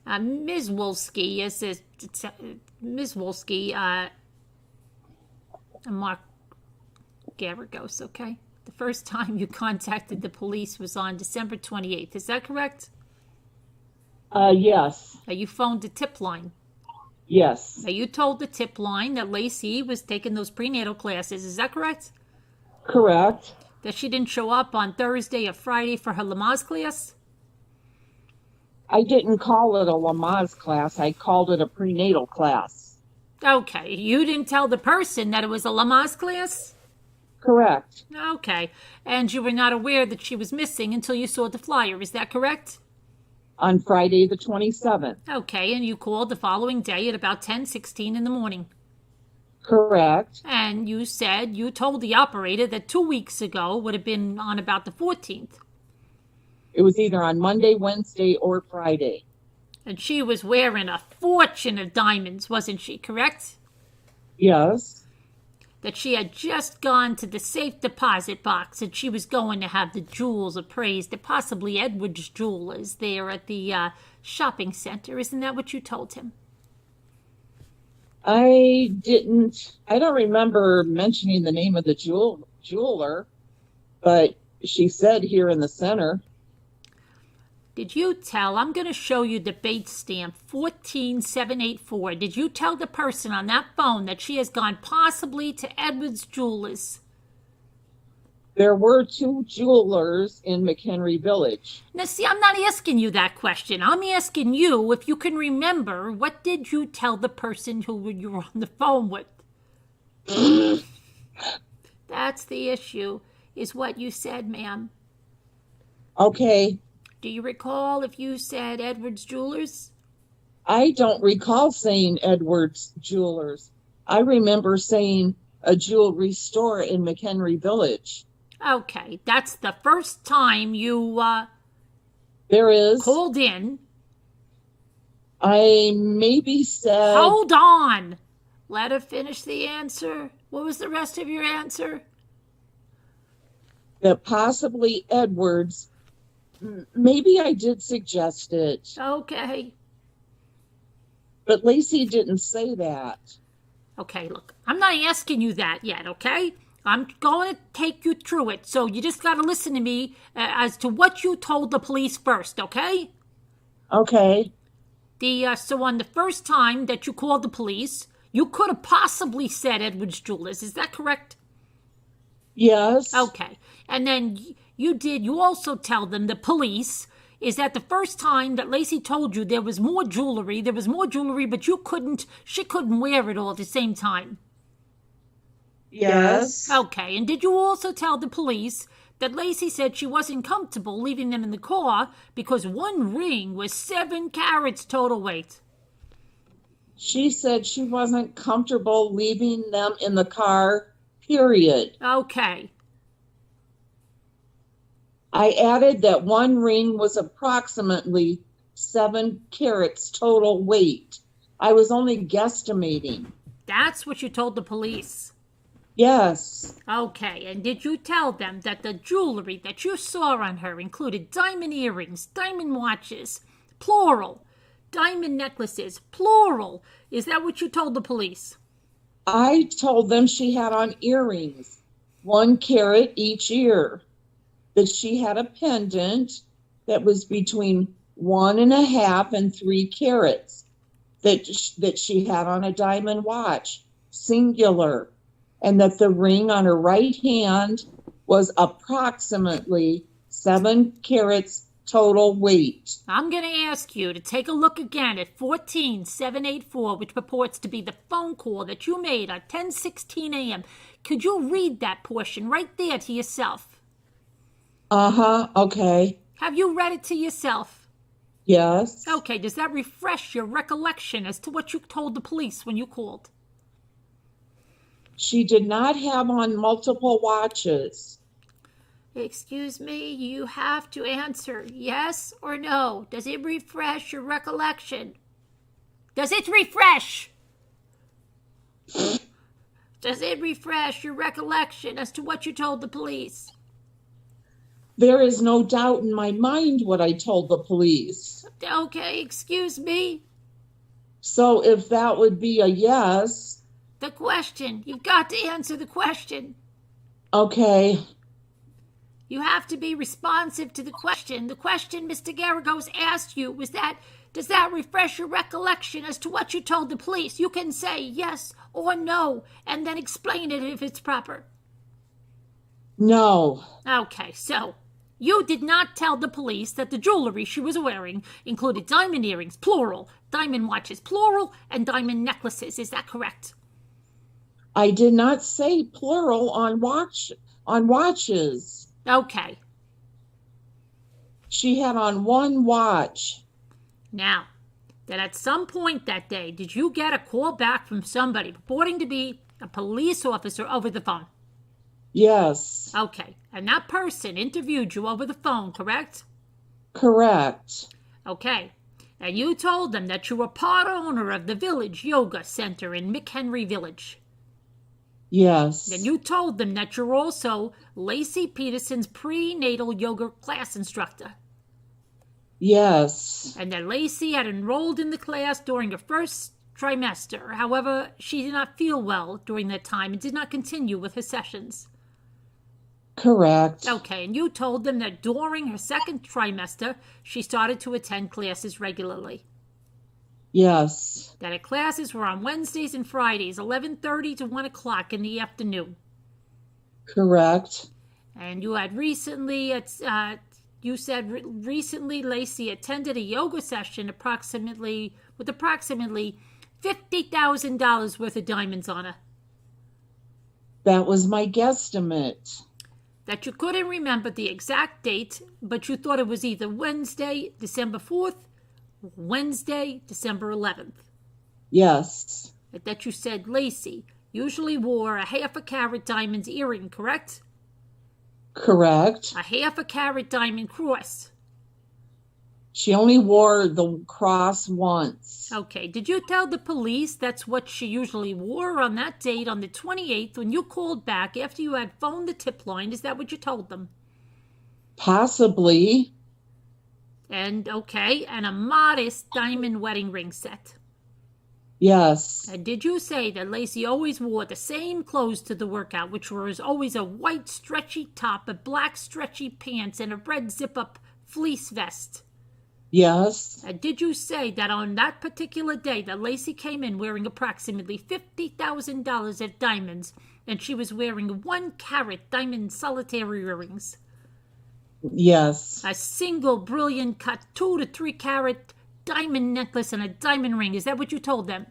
S1: Ms. Wolsky, yes, Ms. Wolsky, Mark Garagos, okay? The first time you contacted the police was on December 28th. Is that correct?
S2: Yes.
S1: You phoned the tip line.
S2: Yes.
S1: You told the tip line that Lacey was taking those prenatal classes. Is that correct?
S2: Correct.
S1: That she didn't show up on Thursday or Friday for her Lamaze class?
S2: I didn't call it a Lamaze class. I called it a prenatal class.
S1: Okay. You didn't tell the person that it was a Lamaze class?
S2: Correct.
S1: Okay. And you were not aware that she was missing until you saw the flyer. Is that correct?
S2: On Friday the 27th.
S1: Okay. And you called the following day at about 10:16 in the morning.
S2: Correct.
S1: And you said you told the operator that 2 weeks ago would have been on about the 14th.
S2: It was either on Monday, Wednesday, or Friday.
S1: And she was wearing a fortune of diamonds, wasn't she, correct?
S2: Yes.
S1: That she had just gone to the safe deposit box and she was going to have the jewels appraised at possibly Edwards Jewelers there at the shopping center. Isn't that what you told him?
S2: I don't remember mentioning the name of the jeweler, but she said here in the center.
S1: Did you tell, I'm going to show you the bait stamp 14784. Did you tell the person on that phone that she has gone possibly to Edwards Jewelers?
S2: There were 2 jewelers in McHenry Village.
S1: Now, see, I'm not asking you that question. I'm asking you if you can remember, what did you tell the person who you were on the phone with? That's the issue, is what you said, ma'am.
S2: Okay.
S1: Do you recall if you said Edwards Jewelers?
S2: I don't recall saying Edwards Jewelers. I remember saying a jewelry store in McHenry Village.
S1: Okay, that's the first time you
S2: There is.
S1: called in.
S2: I maybe said.
S1: Hold on. Let her finish the answer. What was the rest of your answer?
S2: that possibly Edwards, maybe I did suggest it,
S1: Okay.
S2: but Lacey didn't say that.
S1: Okay, look, I'm not asking you that yet, okay? I'm going to take you through it, so you just got to listen to me as to what you told the police first, okay?
S2: Okay.
S1: So on the first time that you called the police, you could have possibly said Edwards Jewelers. Is that correct?
S2: Yes.
S1: Okay. And then you also tell them, the police, is that the first time that Lacey told you there was more jewelry, but she couldn't wear it all at the same time.
S2: Yes.
S1: Okay. And did you also tell the police that Lacey said she wasn't comfortable leaving them in the car because one ring was 7 carats total weight?
S2: She said she wasn't comfortable leaving them in the car, period.
S1: Okay.
S2: I added that one ring was approximately 7 carats total weight. I was only guesstimating.
S1: That's what you told the police.
S2: Yes.
S1: Okay, and did you tell them that the jewelry that you saw on her included diamond earrings, diamond watches, plural, diamond necklaces, plural? Is that what you told the police?
S2: I told them she had on earrings, 1 carat each ear, that she had a pendant that was between 1.5 and 3 carats, that she had on a diamond watch, singular, and that the ring on her right hand was approximately 7 carats total weight.
S1: I'm going to ask you to take a look again at 14784, which purports to be the phone call that you made at 10:16 a.m. Could you read that portion right there to yourself?
S2: Uh-huh, okay.
S1: Have you read it to yourself?
S2: Yes.
S1: Okay, does that refresh your recollection as to what you told the police when you called?
S2: She did not have on multiple watches.
S1: Excuse me, you have to answer yes or no. Does it refresh your recollection? Does it refresh? Does it refresh your recollection as to what you told the police?
S2: There is no doubt in my mind what I told the police.
S1: Okay, excuse me.
S2: So if that would be a yes.
S1: The question. You've got to answer the question.
S2: Okay.
S1: You have to be responsive to the question. The question Mr. Garagos asked you was that, does that refresh your recollection as to what you told the police? You can say yes or no, and then explain it if it's proper.
S2: No.
S1: Okay, so you did not tell the police that the jewelry she was wearing included diamond earrings, plural, diamond watches, plural, and diamond necklaces. Is that correct?
S2: I did not say plural on watches.
S1: Okay.
S2: She had on one watch.
S1: Now, that at some point that day, did you get a call back from somebody purporting to be a police officer over the phone?
S2: Yes.
S1: Okay, and that person interviewed you over the phone, correct?
S2: Correct.
S1: Okay, and you told them that you were part owner of the Village Yoga Center in McHenry Village.
S2: Yes.
S1: Then you told them that you're also Lacey Peterson's prenatal yoga class instructor.
S2: Yes.
S1: And that Lacey had enrolled in the class during her first trimester. However, she did not feel well during that time and did not continue with her sessions.
S2: Correct.
S1: Okay, and you told them that during her second trimester, she started to attend classes regularly.
S2: Yes.
S1: That her classes were on Wednesdays and Fridays, 11:30 to 1 o'clock in the afternoon.
S2: Correct.
S1: And you had recently, recently Lacey attended a yoga session with approximately $50,000 worth of diamonds on her.
S2: That was my guesstimate.
S1: That you couldn't remember the exact date, but you thought it was either Wednesday, December 4th, or Wednesday, December 11th.
S2: Yes.
S1: That you said Lacey usually wore a 1/2 carat diamond earring, correct?
S2: Correct.
S1: A 1/2 carat diamond cross.
S2: She only wore the cross once.
S1: Okay, did you tell the police that's what she usually wore on that date on the 28th when you called back after you had phoned the tip line? Is that what you told them?
S2: Possibly.
S1: And a modest diamond wedding ring set.
S2: Yes.
S1: And did you say that Lacey always wore the same clothes to the workout, which was always a white stretchy top, a black stretchy pants, and a red zip-up fleece vest?
S2: Yes.
S1: And did you say that on that particular day that Lacey came in wearing approximately $50,000 of diamonds, and she was wearing 1-carat diamond solitary earrings?
S2: Yes.
S1: A single brilliant cut 2 to 3 carat diamond necklace and a diamond ring. Is that what you told them?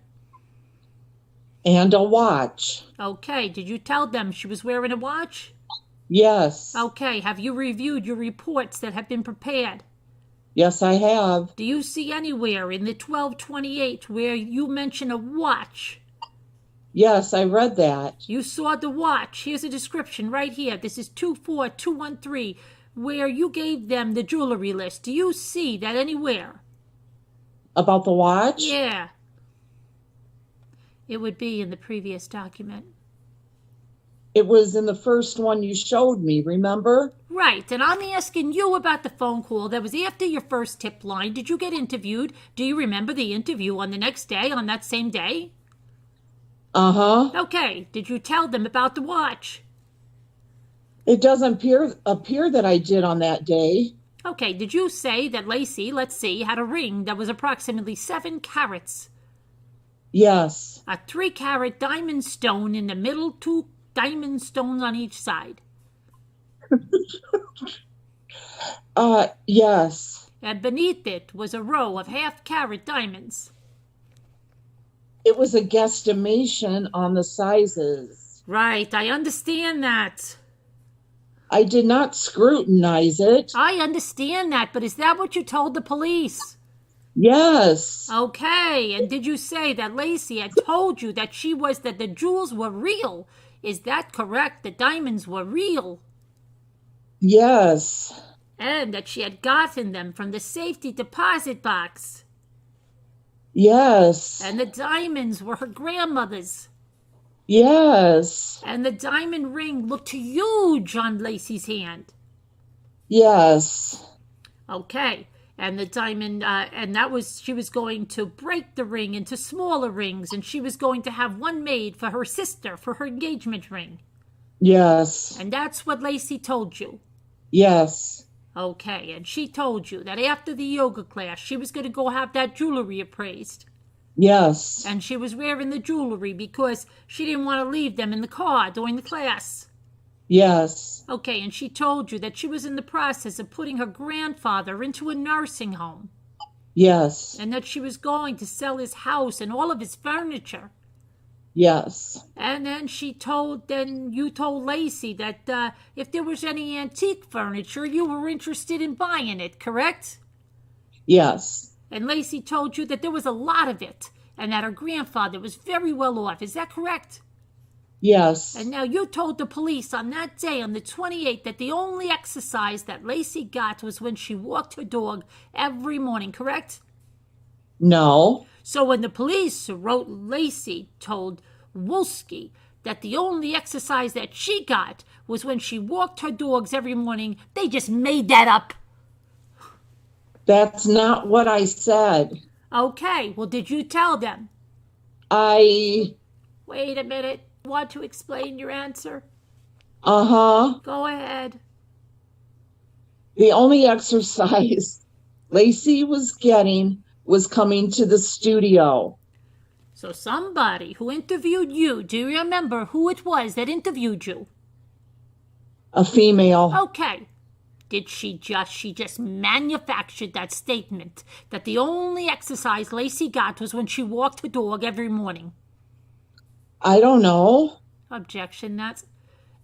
S2: And a watch.
S1: Okay, did you tell them she was wearing a watch?
S2: Yes.
S1: Okay, have you reviewed your reports that have been prepared?
S2: Yes, I have.
S1: Do you see anywhere in the 1228 where you mention a watch?
S2: Yes, I read that.
S1: You saw the watch. Here's a description right here. This is 24213, where you gave them the jewelry list. Do you see that anywhere?
S2: About the watch?
S1: Yeah. It would be in the previous document.
S2: It was in the first one you showed me, remember?
S1: Right, and I'm asking you about the phone call that was after your first tip line. Did you get interviewed? Do you remember the interview on the next day, on that same day?
S2: Uh-huh.
S1: Okay, did you tell them about the watch?
S2: It doesn't appear that I did on that day.
S1: Okay, did you say that Lacey, let's see, had a ring that was approximately 7 carats?
S2: Yes.
S1: A 3-carat diamond stone in the middle, 2 diamond stones on each side.
S2: Yes.
S1: And beneath it was a row of 1/2-carat diamonds.
S2: It was a guesstimation on the sizes.
S1: Right, I understand that.
S2: I did not scrutinize it.
S1: I understand that, but is that what you told the police?
S2: Yes.
S1: Okay, and did you say that Lacey had told you that the jewels were real? Is that correct? The diamonds were real?
S2: Yes.
S1: And that she had gotten them from the safety deposit box?
S2: Yes.
S1: And the diamonds were her grandmother's?
S2: Yes.
S1: And the diamond ring looked huge on Lacey's hand?
S2: Yes.
S1: Okay, and the diamond, she was going to break the ring into smaller rings, and she was going to have one made for her sister for her engagement ring.
S2: Yes.
S1: And that's what Lacey told you?
S2: Yes.
S1: Okay, and she told you that after the yoga class, she was going to go have that jewelry appraised?
S2: Yes.
S1: And she was wearing the jewelry because she didn't want to leave them in the car during the class?
S2: Yes.
S1: Okay, and she told you that she was in the process of putting her grandfather into a nursing home?
S2: Yes.
S1: And that she was going to sell his house and all of his furniture?
S2: Yes.
S1: And then you told Lacey that if there was any antique furniture, you were interested in buying it, correct?
S2: Yes.
S1: And Lacey told you that there was a lot of it, and that her grandfather was very well off. Is that correct?
S2: Yes.
S1: And now you told the police on that day, on the 28th, that the only exercise that Lacey got was when she walked her dog every morning, correct?
S2: No.
S1: So when the police wrote Lacey told Wolsky that the only exercise that she got was when she walked her dogs every morning, they just made that up.
S2: That's not what I said.
S1: Okay, well, did you tell them?
S2: Wait
S1: a minute. Want to explain your answer?
S2: Uh-huh.
S1: Go ahead.
S2: The only exercise Lacey was getting was coming to the studio.
S1: So somebody who interviewed you, do you remember who it was that interviewed you?
S2: A female.
S1: Okay. Did she just manufactured that statement that the only exercise Lacey got was when she walked her dog every morning?
S2: I don't know.
S1: Objection,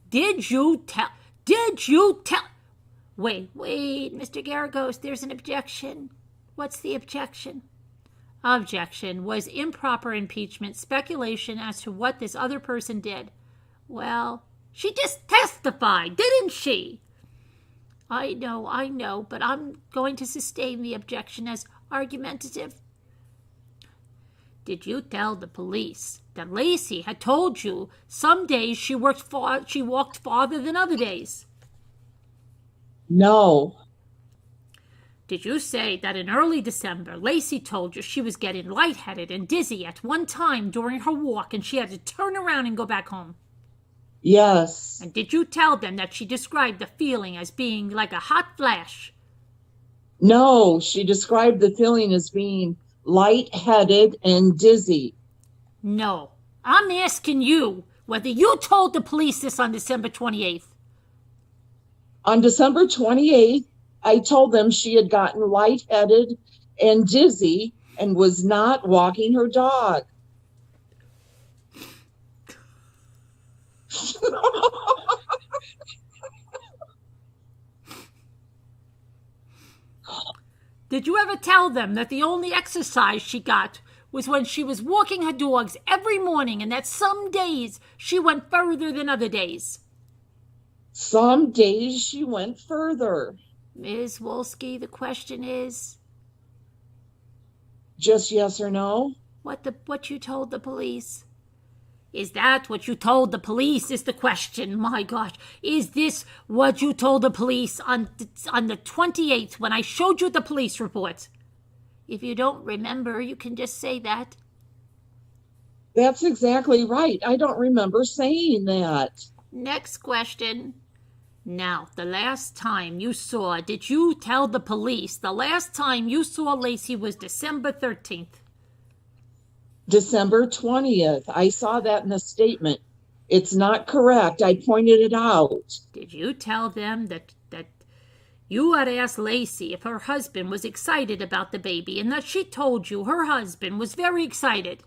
S1: Did you tell? Wait, Mr. Garagos, there's an objection. What's the objection? Objection was improper impeachment, speculation as to what this other person did. Well, she just testified, didn't she? I know, but I'm going to sustain the objection as argumentative. Did you tell the police that Lacey had told you some days she walked farther than other days?
S2: No.
S1: Did you say that in early December, Lacey told you she was getting lightheaded and dizzy at one time during her walk and she had to turn around and go back home?
S2: Yes.
S1: And did you tell them that she described the feeling as being like a hot flash?
S2: No, she described the feeling as being lightheaded and dizzy.
S1: No. I'm asking you whether you told the police this on December 28th.
S2: On December 28th, I told them she had gotten lightheaded and dizzy and was not walking her dog.
S1: Did you ever tell them that the only exercise she got was when she was walking her dogs every morning and that some days she went further than other days?
S2: Some days she went further.
S1: Ms. Wolsky, the question is?
S2: Just yes or no?
S1: What you told the police. Is that what you told the police is the question? My gosh. Is this what you told the police on the 28th when I showed you the police report? If you don't remember, you can just say that.
S2: That's exactly right. I don't remember saying that.
S1: Next question. Now, did you tell the police the last time you saw Lacey was December 13th?
S2: December 20th. I saw that in the statement. It's not correct. I pointed it out.
S1: Did you tell them that you had asked Lacey if her husband was excited about the baby and that she told you her husband was very excited?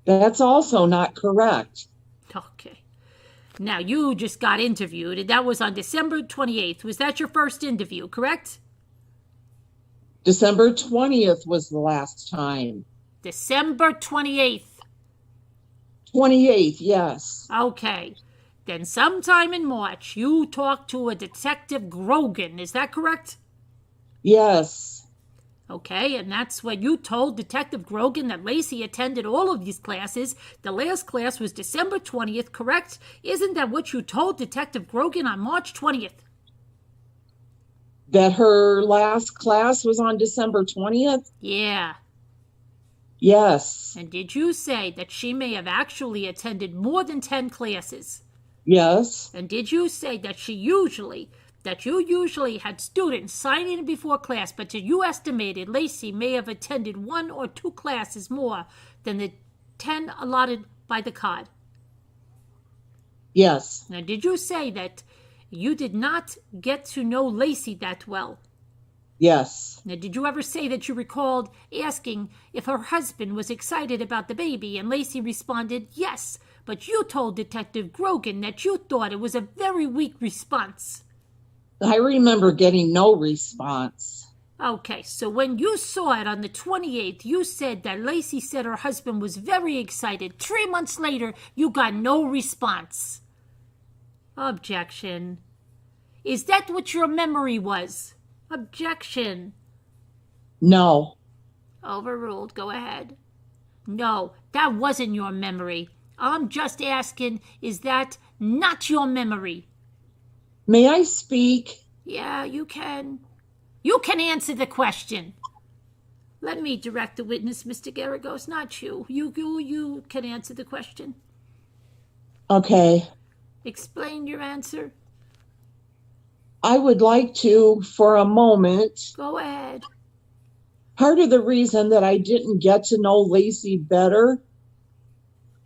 S2: That's also not correct.
S1: Okay. Now, you just got interviewed, and that was on December 28th. Was that your first interview, correct?
S2: December 20th was the last time.
S1: December 28th.
S2: 28th, yes.
S1: Okay. Then sometime in March, you talked to a Detective Grogan. Is that correct?
S2: Yes.
S1: Okay, and that's when you told Detective Grogan that Lacey attended all of these classes. The last class was December 20th, correct? Isn't that what you told Detective Grogan on March 20th?
S2: That her last class was on December 20th?
S1: Yeah.
S2: Yes.
S1: And did you say that she may have actually attended more than 10 classes?
S2: Yes.
S1: And did you say that you usually had students sign in before class, but that you estimated Lacey may have attended 1 or 2 classes more than the 10 allotted by the card?
S2: Yes.
S1: Now, did you say that you did not get to know Lacey that well?
S2: Yes.
S1: Now, did you ever say that you recalled asking if her husband was excited about the baby, and Lacey responded yes, but you told Detective Grogan that you thought it was a very weak response?
S2: I remember getting no response.
S1: Okay, so when you saw it on the 28th, you said that Lacey said her husband was very excited. 3 months later, you got no response. Objection. Is that what your memory was? Objection.
S2: No.
S1: Overruled. Go ahead. No, that wasn't your memory. I'm just asking, is that not your memory?
S2: May I speak?
S1: Yeah, you can. You can answer the question. Let me direct the witness, Mr. Garagos, not you. You can answer the question.
S2: Okay.
S1: Explain your answer.
S2: I would like to, for a moment.
S1: Go ahead.
S2: Part of the reason that I didn't get to know Lacey better,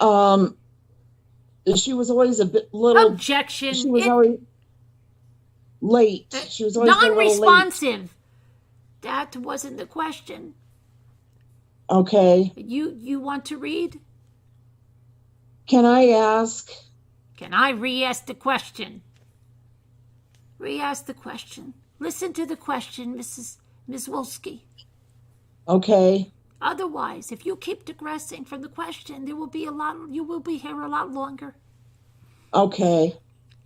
S2: she was always little.
S1: Objection.
S2: She was always late. She was always
S1: non-responsive. That wasn't the question.
S2: Okay.
S1: You want to read?
S2: Can I ask?
S1: Can I re-ask the question? Re-ask the question. Listen to the question, Ms. Wolsky.
S2: Okay.
S1: Otherwise, if you keep digressing from the question, you will be here a lot longer.
S2: Okay.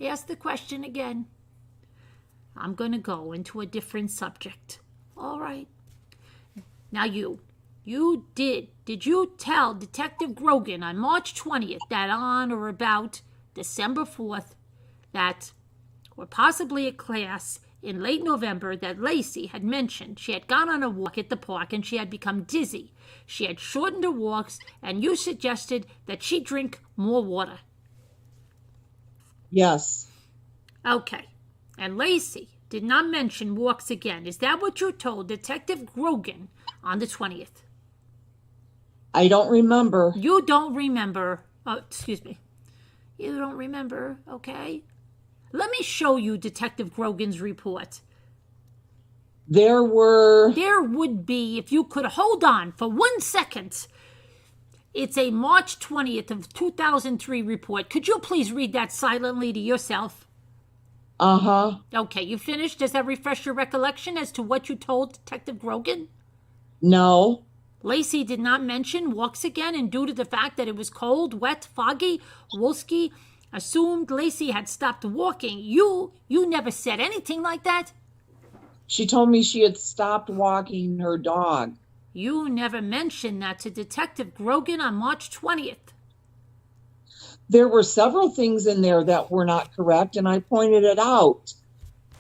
S1: Ask the question again. I'm going to go into a different subject. All right. Now did you tell Detective Grogan on March 20th that on or about December 4th that, or possibly a class in late November, that Lacey had mentioned she had gone on a walk at the park and she had become dizzy? She had shortened her walks and you suggested that she drink more water.
S2: Yes.
S1: Okay. And Lacey did not mention walks again. Is that what you told Detective Grogan on the 20th?
S2: I don't remember.
S1: You don't remember. Oh, excuse me. You don't remember, okay? Let me show you Detective Grogan's report.
S2: There
S1: would be, if you could hold on for 1 second. It's a March 20th of 2003 report. Could you please read that silently to yourself?
S2: Uh-huh.
S1: Okay, you finished? Does that refresh your recollection as to what you told Detective Grogan?
S2: No.
S1: Lacey did not mention walks again, and due to the fact that it was cold, wet, foggy, Wolsky assumed Lacey had stopped walking. You never said anything like that?
S2: She told me she had stopped walking her dog.
S1: You never mentioned that to Detective Grogan on March 20th.
S2: There were several things in there that were not correct, and I pointed it out.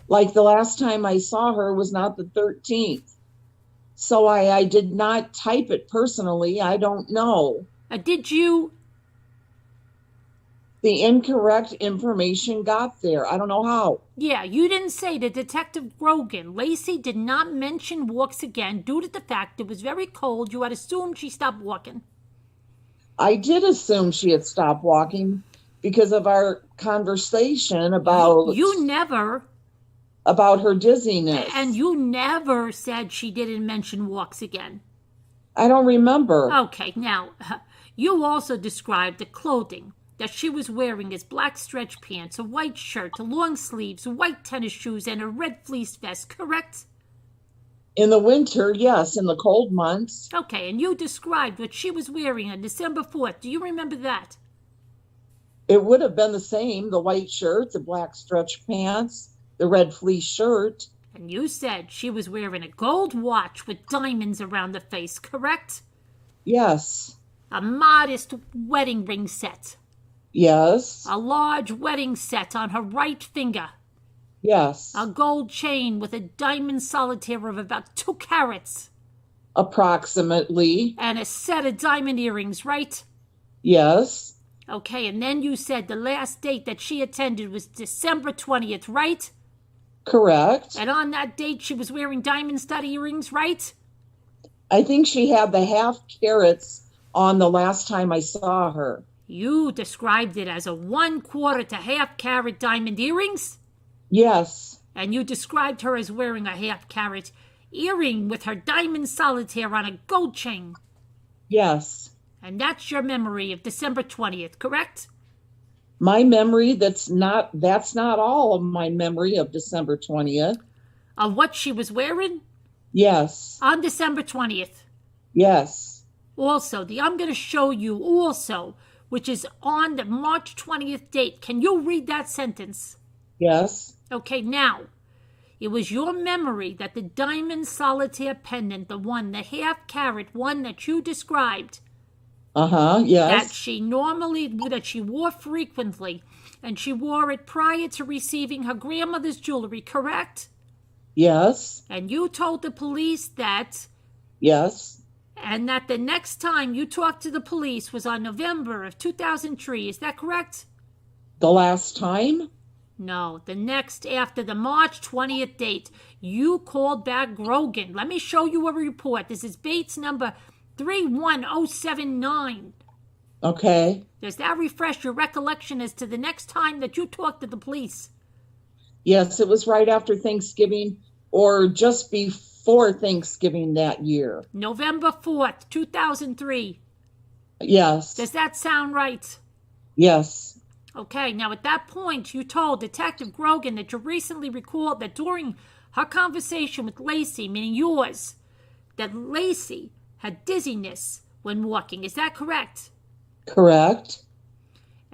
S2: Like the last time I saw her was not the 13th. So I did not type it personally. I don't know.
S1: Did you?
S2: The incorrect information got there. I don't know how.
S1: Yeah, you didn't say to Detective Grogan, Lacey did not mention walks again due to the fact it was very cold. You had assumed she stopped walking.
S2: I did assume she had stopped walking because of our conversation about...
S1: You never...
S2: About her dizziness.
S1: And you never said she didn't mention walks again.
S2: I don't remember.
S1: Okay, now, you also described the clothing that she was wearing as black stretch pants, a white shirt, long sleeves, white tennis shoes, and a red fleece vest, correct?
S2: In the winter, yes. In the cold months.
S1: Okay, and you described what she was wearing on December 4th. Do you remember that?
S2: It would have been the same. The white shirt, the black stretch pants, the red fleece shirt.
S1: And you said she was wearing a gold watch with diamonds around the face, correct?
S2: Yes.
S1: A modest wedding ring set.
S2: Yes.
S1: A large wedding set on her right finger.
S2: Yes.
S1: A gold chain with a diamond solitaire of about 2 carats.
S2: Approximately.
S1: And a set of diamond earrings, right?
S2: Yes.
S1: Okay, and then you said the last date that she attended was December 20th, right?
S2: Correct.
S1: And on that date, she was wearing diamond stud earrings, right?
S2: I think she had the half carats on the last time I saw her.
S1: You described it as a 1/4 to half carat diamond earrings?
S2: Yes.
S1: And you described her as wearing a half carat earring with her diamond solitaire on a gold chain.
S2: Yes.
S1: And that's your memory of December 20th, correct?
S2: My memory, that's not all of my memory of December 20th.
S1: Of what she was wearing?
S2: Yes.
S1: On December 20th.
S2: Yes.
S1: Also, I'm going to show you also, which is on the March 20th date. Can you read that sentence?
S2: Yes.
S1: Okay, now, it was your memory that the diamond solitaire pendant, the half carat one that you described,
S2: yes.
S1: that she wore frequently, and she wore it prior to receiving her grandmother's jewelry, correct?
S2: Yes.
S1: And you told the police that...
S2: Yes.
S1: And that the next time you talked to the police was on November of 2003, is that correct?
S2: The last time?
S1: No, the next after the March 20th date. You called back Grogan. Let me show you a report. This is Bates number 31079.
S2: Okay.
S1: Does that refresh your recollection as to the next time that you talked to the police?
S2: Yes, it was right after Thanksgiving or just before Thanksgiving that year.
S1: November 4th, 2003.
S2: Yes.
S1: Does that sound right?
S2: Yes.
S1: Okay, now at that point, you told Detective Grogan that you recently recalled that during her conversation with Lacey, meaning yours, that Lacey had dizziness when walking. Is that correct?
S2: Correct.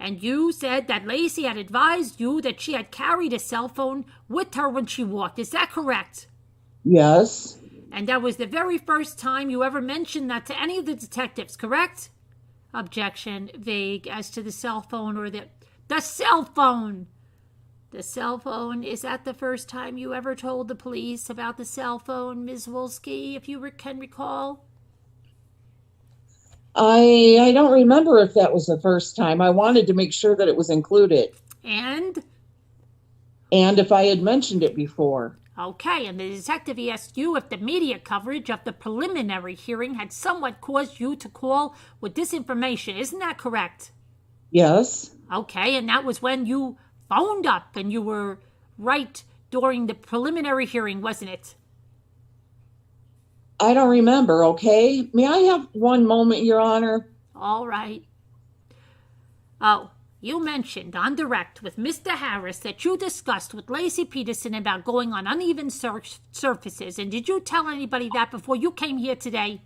S1: And you said that Lacey had advised you that she had carried a cell phone with her when she walked. Is that correct?
S2: Yes.
S1: And that was the very first time you ever mentioned that to any of the detectives, correct? Objection, vague as to the cell phone or the cell phone. The cell phone, is that the first time you ever told the police about the cell phone, Ms. Wolsky, if you can recall?
S2: I don't remember if that was the first time. I wanted to make sure that it was included.
S1: And
S2: if I had mentioned it before.
S1: Okay, and the detective asked you if the media coverage of the preliminary hearing had somewhat caused you to call with this information. Isn't that correct?
S2: Yes.
S1: Okay, and that was when you phoned up and you were right during the preliminary hearing, wasn't it?
S2: I don't remember, okay? May I have one moment, Your Honor?
S1: All right. Oh, you mentioned on direct with Mr. Harris that you discussed with Lacey Peterson about going on uneven surfaces. And did you tell anybody that before you came here today?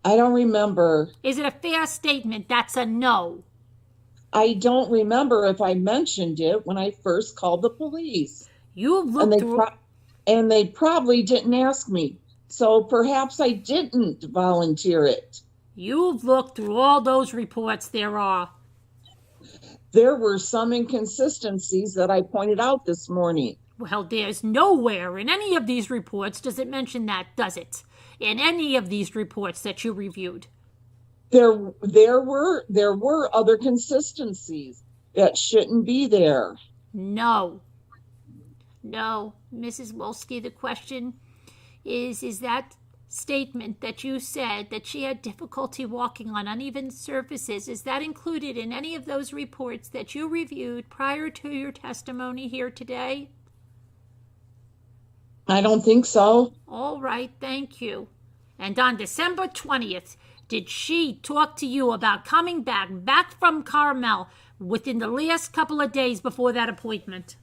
S2: I don't remember.
S1: Is it a fair statement? That's a no.
S2: I don't remember if I mentioned it when I first called the police.
S1: You looked through...
S2: and they probably didn't ask me. So perhaps I didn't volunteer it.
S1: You've looked through all those reports there are.
S2: There were some inconsistencies that I pointed out this morning.
S1: Well, there's nowhere in any of these reports does it mention that, does it? In any of these reports that you reviewed.
S2: There were other consistencies that shouldn't be there.
S1: No, Mrs. Wolsky, the question is that statement that you said that she had difficulty walking on uneven surfaces, is that included in any of those reports that you reviewed prior to your testimony here today?
S2: I don't think so.
S1: All right, thank you. And on December 20th, did she talk to you about coming back from Carmel within the last couple of days before that appointment?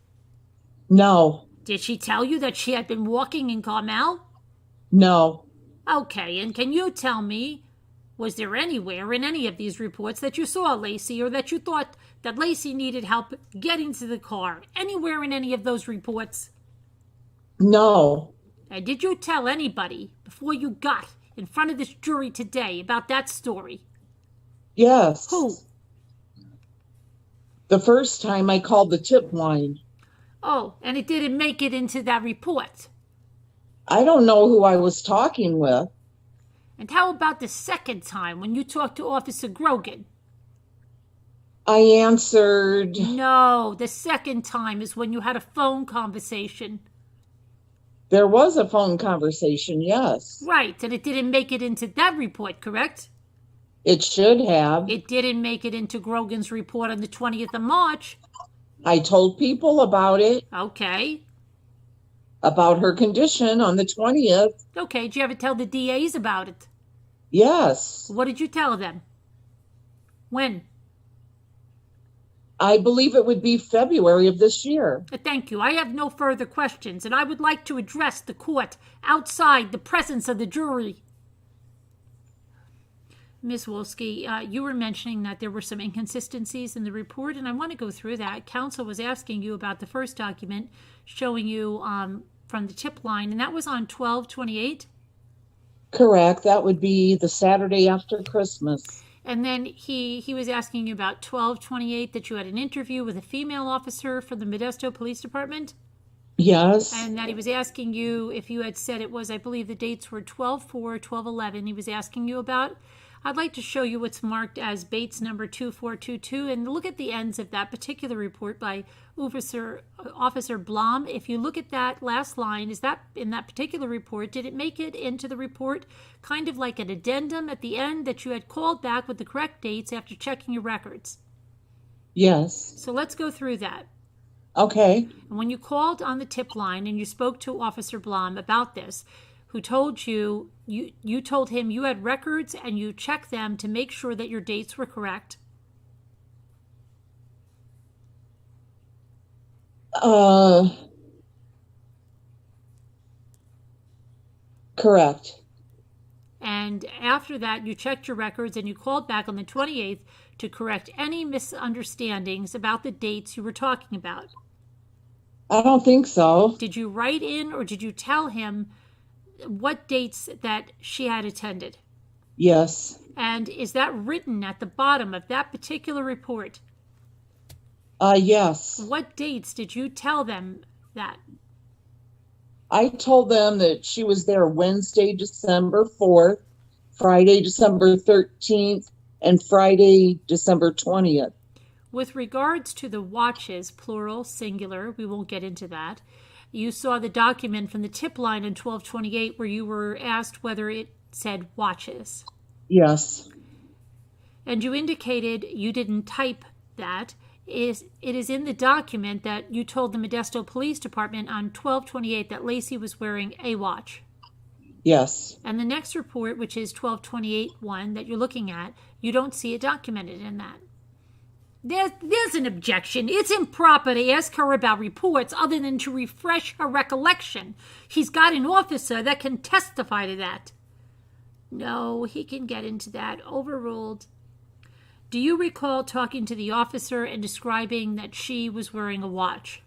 S2: No.
S1: Did she tell you that she had been walking in Carmel?
S2: No.
S1: Okay, and can you tell me, was there anywhere in any of these reports that you saw Lacey or that you thought that Lacey needed help getting to the car? Anywhere in any of those reports?
S2: No.
S1: And did you tell anybody before you got in front of this jury today about that story?
S2: Yes.
S1: Who?
S2: The first time I called the tip line.
S1: Oh, and it didn't make it into that report?
S2: I don't know who I was talking with.
S1: And how about the second time when you talked to Officer Grogan?
S2: I answered...
S1: No, the second time is when you had a phone conversation.
S2: There was a phone conversation, yes.
S1: Right, and it didn't make it into that report, correct?
S2: It should have.
S1: It didn't make it into Grogan's report on the 20th of March.
S2: I told people about it.
S1: Okay.
S2: About her condition on the 20th.
S1: Okay, did you ever tell the DAs about it?
S2: Yes.
S1: What did you tell them? When?
S2: I believe it would be February of this year.
S1: Thank you. I have no further questions, and I would like to address the court outside the presence of the jury. Ms. Wolsky, you were mentioning that there were some inconsistencies in the report, and I want to go through that. Counsel was asking you about the first document showing you from the tip line, and that was on 12/28?
S2: Correct. That would be the Saturday after Christmas.
S1: And then he was asking you about 12/28, that you had an interview with a female officer from the Modesto Police Department?
S2: Yes.
S1: And that he was asking you if you had said it was, I believe the dates were 12/4, 12/11. He was asking you about. I'd like to show you what's marked as Bates number 2422 and look at the ends of that particular report by Officer Blom. If you look at that last line, is that in that particular report, did it make it into the report kind of like an addendum at the end that you had called back with the correct dates after checking your records?
S2: Yes.
S1: So let's go through that.
S2: Okay.
S1: And when you called on the tip line and you spoke to Officer Blom about this, who told you, you told him you had records and you checked them to make sure that your dates were correct?
S2: Correct.
S1: And after that, you checked your records and you called back on the 28th to correct any misunderstandings about the dates you were talking about.
S2: I don't think so.
S1: Did you write in or did you tell him what dates that she had attended?
S2: Yes.
S1: And is that written at the bottom of that particular report?
S2: Yes.
S1: What dates did you tell them that?
S2: I told them that she was there Wednesday, December 4th, Friday, December 13th, and Friday, December 20th.
S1: With regards to the watches, plural, singular, we won't get into that. You saw the document from the tip line in 1228 where you were asked whether it said watches.
S2: Yes.
S1: And you indicated you didn't type that. It is in the document that you told the Modesto Police Department on 1228 that Lacey was wearing a watch.
S2: Yes.
S1: And the next report, which is 1228-1 that you're looking at, you don't see it documented in that. There's an objection. It's improper to ask her about reports other than to refresh her recollection. He's got an officer that can testify to that. No, he can get into that. Overruled. Do you recall talking to the officer and describing that she was wearing a watch?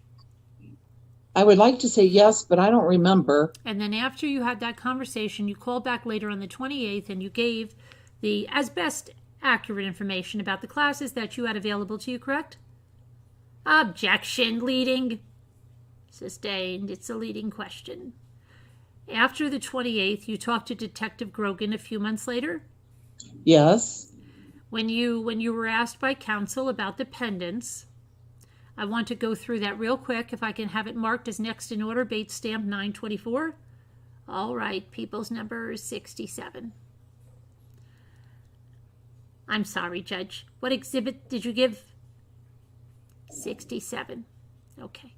S2: I would like to say yes, but I don't remember.
S1: And then after you had that conversation, you called back later on the 28th and you gave the, as best accurate information about the classes that you had available to you, correct? Objection, leading. Sustained. It's a leading question. After the 28th, you talked to Detective Grogan a few months later?
S2: Yes.
S1: When you were asked by counsel about the pendants, I want to go through that real quick if I can have it marked as next in order, Bates stamp 924. All right, people's number is 67. I'm sorry, Judge. What exhibit did you give? 67. Okay.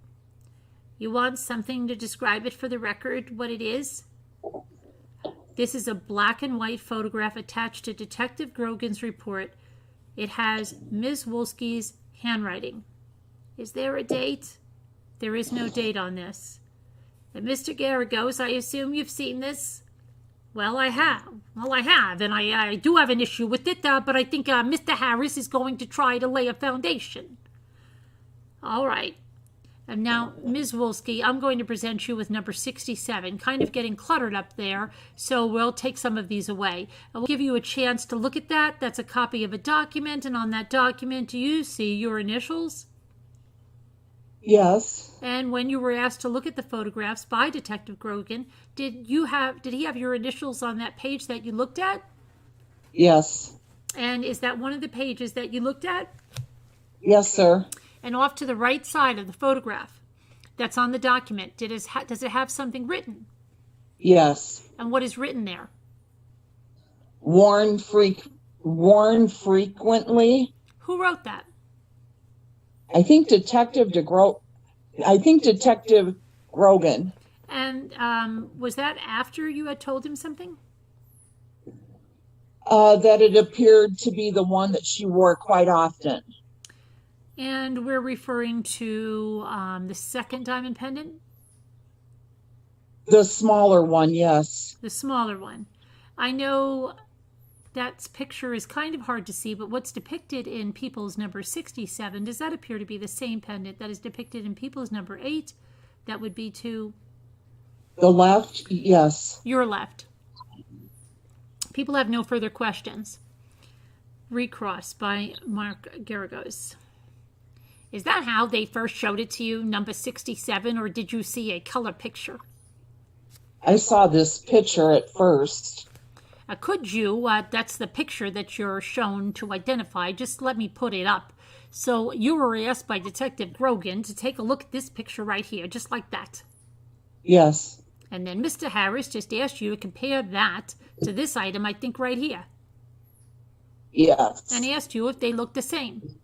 S1: You want something to describe it for the record, what it is? This is a black and white photograph attached to Detective Grogan's report. It has Ms. Wolsky's handwriting. Is there a date? There is no date on this. And Mr. Garagos, I assume you've seen this? Well, I have. And I do have an issue with it, but I think Mr. Harris is going to try to lay a foundation. All right. And now, Ms. Wolsky, I'm going to present you with number 67, kind of getting cluttered up there, so we'll take some of these away. And we'll give you a chance to look at that. That's a copy of a document, and on that document, do you see your initials?
S2: Yes.
S1: And when you were asked to look at the photographs by Detective Grogan, did he have your initials on that page that you looked at?
S2: Yes.
S1: And is that one of the pages that you looked at?
S2: Yes, sir.
S1: And off to the right side of the photograph that's on the document, does it have something written?
S2: Yes.
S1: And what is written there?
S2: Worn frequently.
S1: Who wrote that?
S2: I think Detective Grogan.
S1: And was that after you had told him something?
S2: That it appeared to be the one that she wore quite often.
S1: And we're referring to the second diamond pendant?
S2: The smaller one, yes.
S1: The smaller one. I know that picture is kind of hard to see, but what's depicted in People's number 67, does that appear to be the same pendant that is depicted in People's number 8? That would be to
S2: the left, yes.
S1: Your left. People have no further questions. Recross by Mark Garagos. Is that how they first showed it to you, number 67, or did you see a color picture?
S2: I saw this picture at first.
S1: Could you, that's the picture that you're shown to identify, just let me put it up. So you were asked by Detective Grogan to take a look at this picture right here, just like that.
S2: Yes.
S1: And then Mr. Harris just asked you to compare that to this item, I think right here.
S2: Yes.
S1: And asked you if they look the same.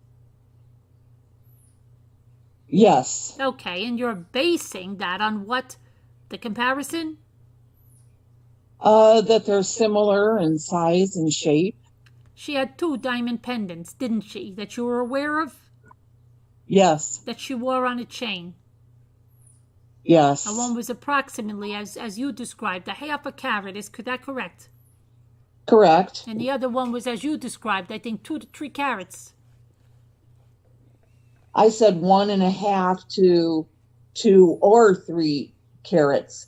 S2: Yes.
S1: Okay, and you're basing that on what? The comparison?
S2: That they're similar in size and shape.
S1: She had 2 diamond pendants, didn't she, that you were aware of?
S2: Yes.
S1: That she wore on a chain.
S2: Yes.
S1: And one was approximately, as you described, a half a carat. Is that correct?
S2: Correct.
S1: And the other one was, as you described, I think 2 to 3 carats.
S2: I said 1.5 to 2 or 3 carats.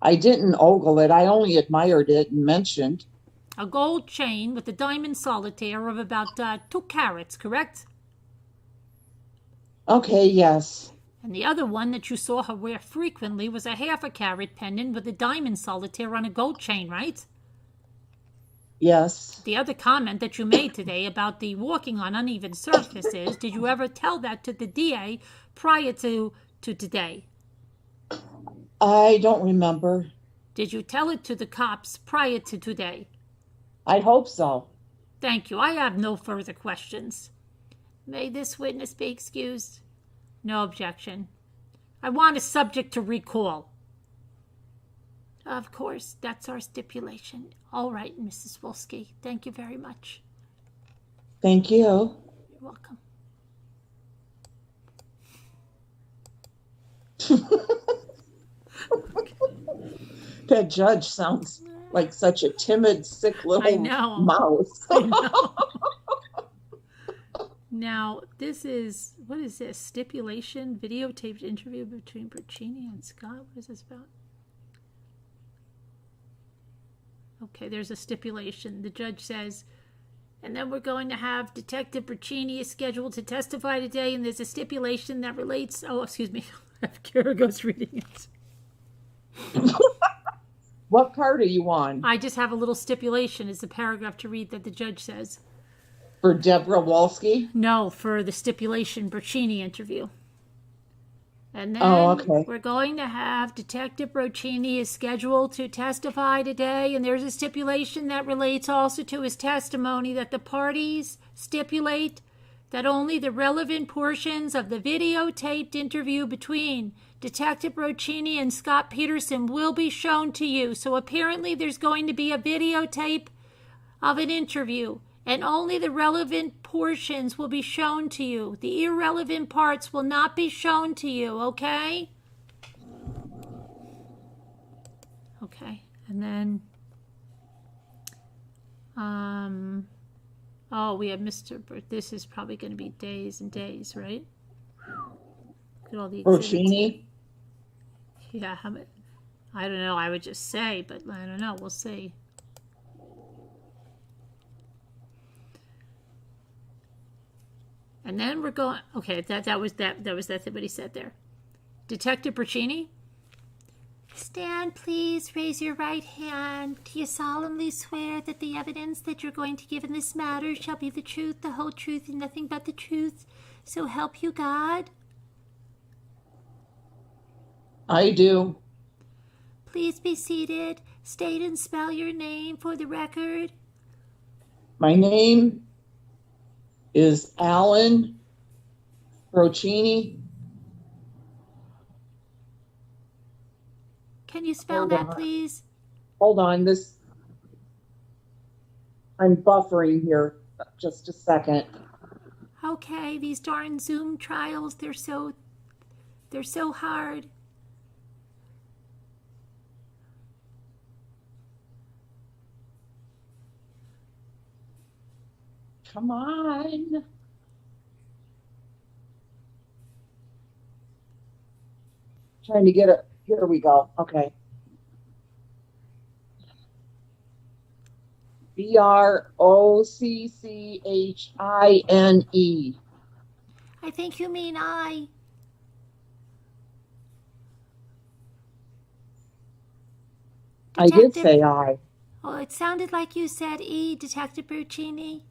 S2: I didn't ogle it. I only admired it and mentioned.
S1: A gold chain with a diamond solitaire of about 2 carats, correct?
S2: Okay, yes.
S1: And the other one that you saw her wear frequently was a 1/2 carat pendant with a diamond solitaire on a gold chain, right?
S2: Yes.
S1: The other comment that you made today about the walking on uneven surfaces, did you ever tell that to the DA prior to today?
S2: I don't remember.
S1: Did you tell it to the cops prior to today?
S2: I hope so.
S1: Thank you. I have no further questions. May this witness be excused? No objection. I want a subject to recall. Of course, that's our stipulation. All right, Mrs. Wolsky. Thank you very much.
S2: Thank you.
S1: You're welcome.
S2: That judge sounds like such a timid, sick little mouse.
S1: I know. Now, this is, what is this? Stipulation, videotaped interview between Bercini and Scott. What is this about? Okay, there's a stipulation. The judge says, and then we're going to have Detective Bercini is scheduled to testify today, and there's a stipulation that relates, oh, excuse me, Kara goes reading it.
S2: What part are you on?
S1: I just have a little stipulation. It's a paragraph to read that the judge says.
S2: For Deborah Wolsky?
S1: No, for the stipulation Bercini interview. And then we're going to have Detective Bercini is scheduled to testify today, and there's a stipulation that relates also to his testimony that the parties stipulate that only the relevant portions of the videotaped interview between Detective Bercini and Scott Peterson will be shown to you. So apparently there's going to be a videotape of an interview, and only the relevant portions will be shown to you. The irrelevant parts will not be shown to you, okay? Okay, and then, oh, we have Mr. This is probably going to be days and days, right? Look at all the exhibits.
S2: Bercini?
S1: Yeah, I don't know. I would just say, but I don't know. We'll see. And then we're going. Okay, that was what he said there. Detective Bercini, stand, please. Raise your right hand. Do you solemnly swear that the evidence that you're going to give in this matter shall be the truth, the whole truth, and nothing but the truth? So help you God.
S2: I do.
S1: Please be seated. State and spell your name for the record.
S2: My name is Alan Bercini.
S1: Can you spell that, please?
S2: Hold on, I'm buffering here. Just a second.
S1: Okay, these darn Zoom trials, they're so hard.
S2: Come on. Trying to get it. Here we go. Okay. Brocchine.
S1: I think you mean I.
S2: I did say I.
S1: Oh, it sounded like you said E, Detective Bercini.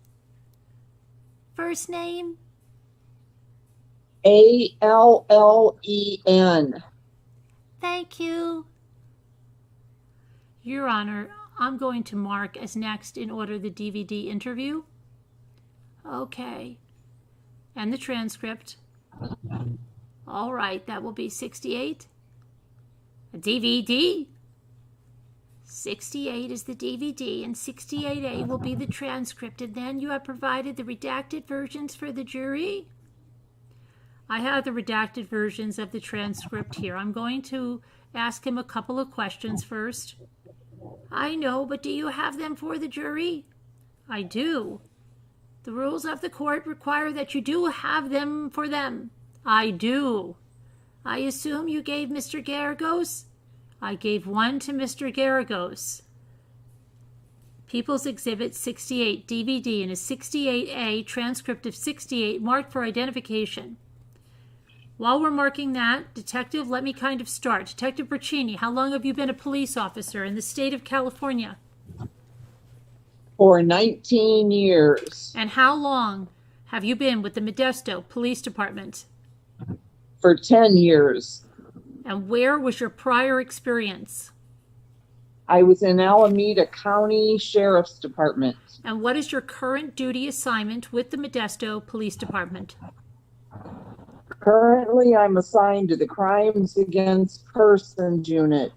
S1: First name?
S2: Allen.
S1: Thank you. Your Honor, I'm going to mark as next in order the DVD interview. Okay. And the transcript. All right, that will be 68. A DVD? 68 is the DVD, and 68A will be the transcript, and then you have provided the redacted versions for the jury. I have the redacted versions of the transcript here. I'm going to ask him a couple of questions first. I know, but do you have them for the jury? I do. The rules of the court require that you do have them for them. I do. I assume you gave Mr. Garagos? I gave one to Mr. Garagos. People's Exhibit 68, DVD, and a 68A transcript of 68 marked for identification. While we're marking that, Detective, let me kind of start. Detective Braccini, how long have you been a police officer in the state of California?
S2: For 19 years.
S1: And how long have you been with the Modesto Police Department?
S2: For 10 years.
S1: And where was your prior experience?
S2: I was in Alameda County Sheriff's Department.
S1: And what is your current duty assignment with the Modesto Police Department?
S2: Currently, I'm assigned to the Crimes Against Persons Unit,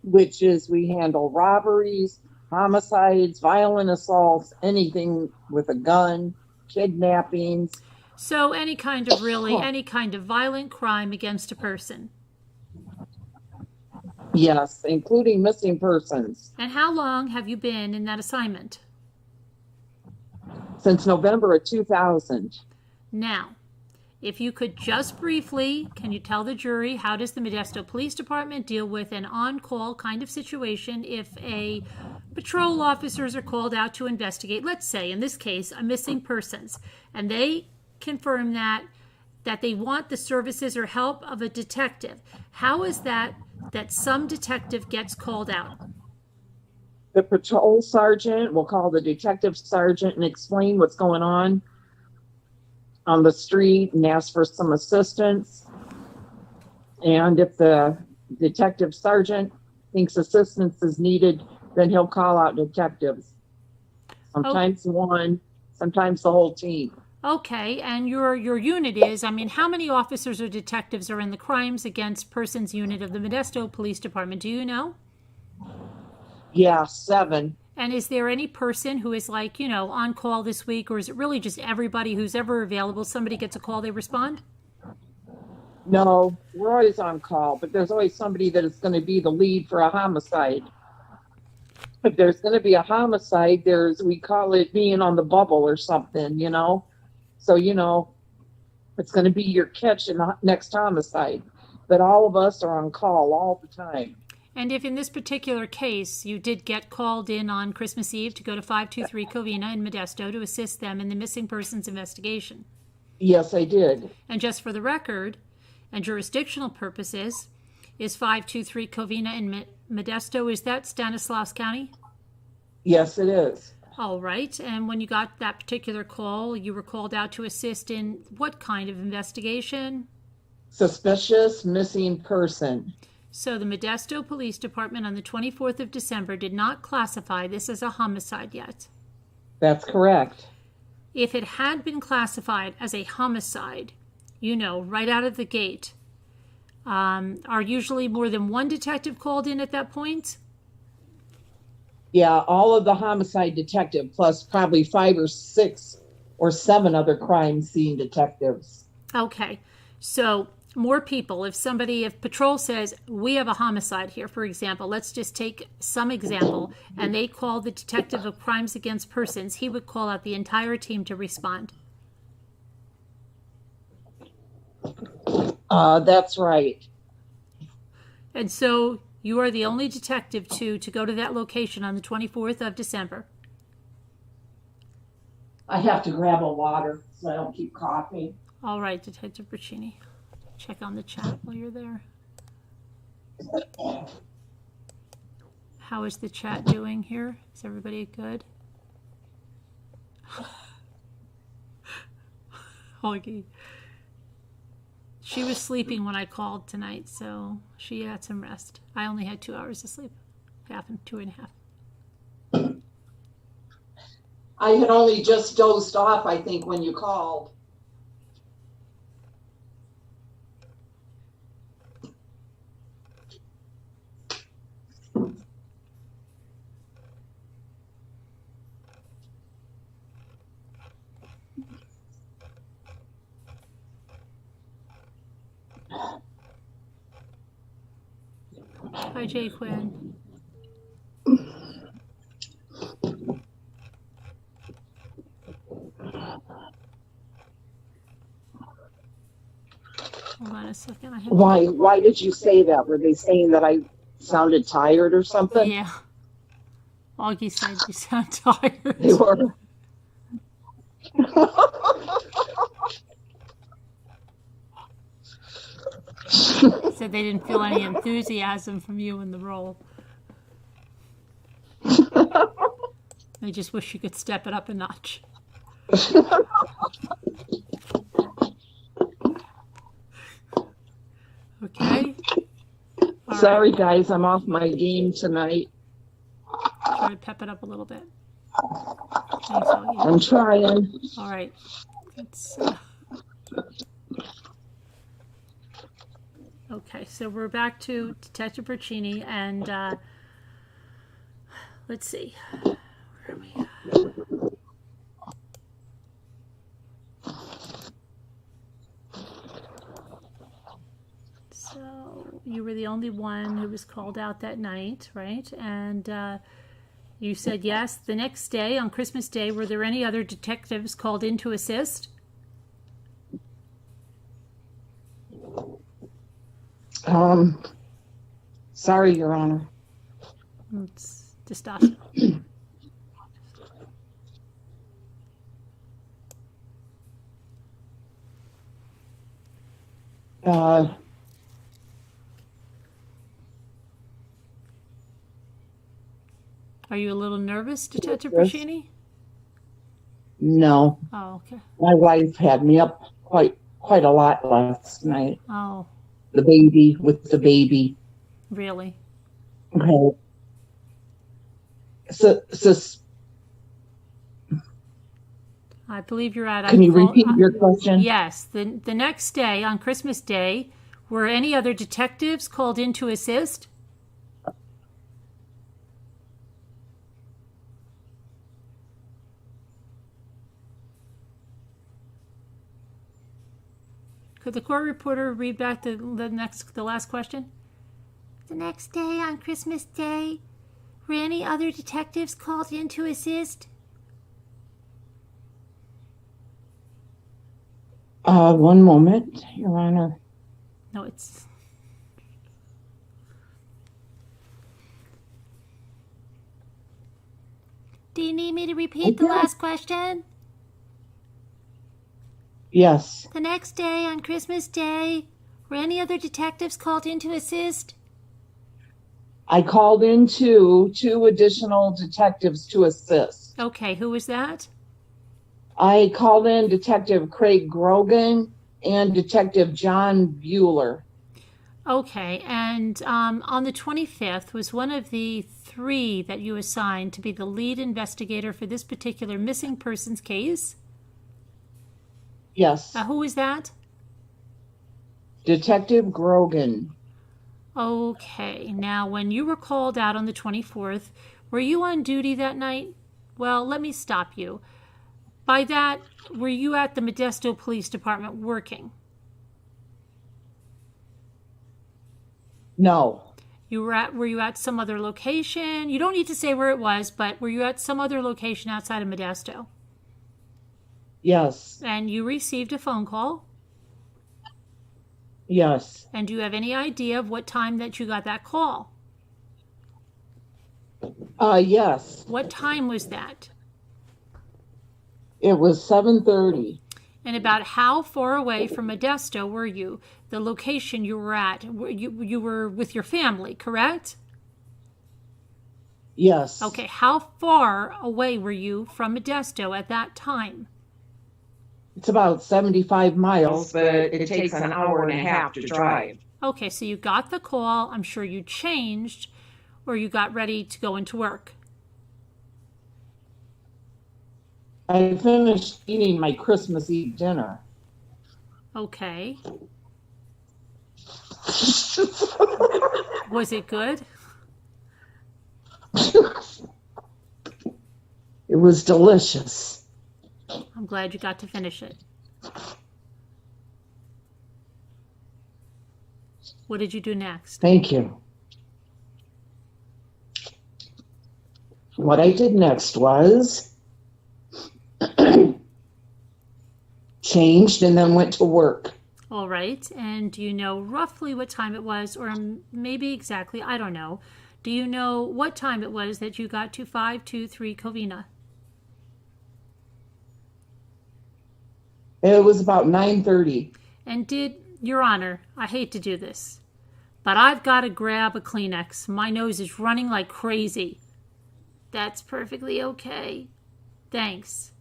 S2: which is we handle robberies, homicides, violent assaults, anything with a gun, kidnappings.
S1: So any kind of violent crime against a person.
S2: Yes, including missing persons.
S1: And how long have you been in that assignment?
S2: Since November of 2000.
S1: Now, if you could just briefly, can you tell the jury how does the Modesto Police Department deal with an on-call kind of situation if a patrol officers are called out to investigate, let's say, in this case, a missing persons, and they confirm that they want the services or help of a detective. How is that some detective gets called out?
S2: The patrol sergeant will call the detective sergeant and explain what's going on the street and ask for some assistance. And if the detective sergeant thinks assistance is needed, then he'll call out detectives. Sometimes one, sometimes the whole team.
S1: Okay, and your unit is, how many officers or detectives are in the Crimes Against Persons unit of the Modesto Police Department? Do you know?
S2: Yeah, 7.
S1: And is there any person who is on call this week, or is it really just everybody who's ever available? Somebody gets a call, they respond?
S2: No, we're always on call, but there's always somebody that is going to be the lead for a homicide. If there's going to be a homicide, we call it being on the bubble or something, So, it's going to be your catch in the next homicide. But all of us are on call all the time.
S1: And if in this particular case you did get called in on Christmas Eve to go to 523 Covina in Modesto to assist them in the missing persons investigation?
S2: Yes, I did.
S1: And just for the record and jurisdictional purposes, is 523 Covina in Modesto, is that Stanislaus County?
S2: Yes, it is.
S1: All right. And when you got that particular call, you were called out to assist in what kind of investigation?
S2: Suspicious missing person.
S1: So the Modesto Police Department on the 24th of December did not classify this as a homicide yet.
S2: That's correct.
S1: If it had been classified as a homicide, right out of the gate, are usually more than one detective called in at that point?
S2: Yeah, all of the homicide detective plus probably 5 or 6 or 7 other crime scene detectives.
S1: Okay. So more people, if patrol says, we have a homicide here, for example, let's just take some example, and they call the detective of crimes against persons, he would call out the entire team to respond.
S2: That's right.
S1: And so you are the only detective to go to that location on the 24th of December.
S2: I have to grab a water so I don't keep coughing.
S1: All right, Detective Braccini. Check on the chat while you're there. How is the chat doing here? Is everybody good? Okay. She was sleeping when I called tonight, so she had some rest. I only had 2 hours of sleep, 2.5.
S2: I had only just dozed off, I think, when you called.
S1: Hi, Jay Quinn. Hold on a second. I have
S2: Why did you say that? Were they saying that I sounded tired or something?
S1: Yeah. Augie said you sound tired.
S2: They were.
S1: Said they didn't feel any enthusiasm from you in the role. They just wish you could step it up a notch. Okay. All
S2: Sorry,
S1: right.
S2: guys, I'm off my game tonight.
S1: Try to pep it up a little bit. Thanks, Augie.
S2: I'm trying.
S1: All right. Let's, okay, so we're back to Detective Percini, and let's see. Where are we at? So you were the only one who was called out that night, right? And you said yes. The next day, on Christmas Day, were there any other detectives called in to assist?
S2: Sorry, Your Honor.
S1: It's testosterone. Are you a little nervous, Detective
S2: Yes.
S1: Percini?
S2: No,
S1: Oh, okay.
S2: my wife had me up quite a lot last night.
S1: Oh,
S2: The baby.
S1: really?
S2: Okay. So
S1: I believe you're at.
S2: can you repeat your question?
S1: Yes. The next day, on Christmas Day, were any other detectives called in to assist? Could the court reporter read back the last question? The next day, on Christmas Day, were any other detectives called in to assist?
S2: One moment, Your Honor.
S1: No, it's... Do you need me to repeat the last question?
S2: Yes,
S1: The next day, on Christmas Day, were any other detectives called in to assist?
S2: I called in two additional detectives to assist.
S1: Okay, who was that?
S2: I called in Detective Craig Grogan and Detective John Bueller.
S1: Okay, and on the 25th, was one of the three that you assigned to be the lead investigator for this particular missing persons case?
S2: Yes,
S1: Who was that?
S2: Detective Grogan.
S1: Okay, now when you were called out on the 24th, were you on duty that night? Well, let me stop you. By that, were you at the Modesto Police Department working?
S2: No,
S1: Were you at some other location? You don't need to say where it was, but were you at some other location outside of Modesto?
S2: yes,
S1: And you received a phone call?
S2: yes.
S1: And do you have any idea of what time that you got that call?
S2: Yes,
S1: What time was that?
S2: it was 7:30.
S1: And about how far away from Modesto were you? The location you were at? You were with your family, correct?
S2: Yes.
S1: Okay, how far away were you from Modesto at that time?
S2: It's about 75 miles, but it takes an hour and a half to drive.
S1: Okay, so you got the call. I'm sure you changed or you got ready to go into work.
S2: I finished eating my Christmas Eve dinner.
S1: Okay. Was it good?
S2: It was delicious.
S1: I'm glad you got to finish it. What did you do next?
S2: Thank you. What I did next was changed and then went to work.
S1: All right. And do you know roughly what time it was, or maybe exactly, I don't know. Do you know what time it was that you got to 523 Covina?
S2: It was about 9:30.
S1: And did, Your Honor, I hate to do this, but I've got to grab a Kleenex. My nose is running like crazy. That's perfectly okay. Thanks.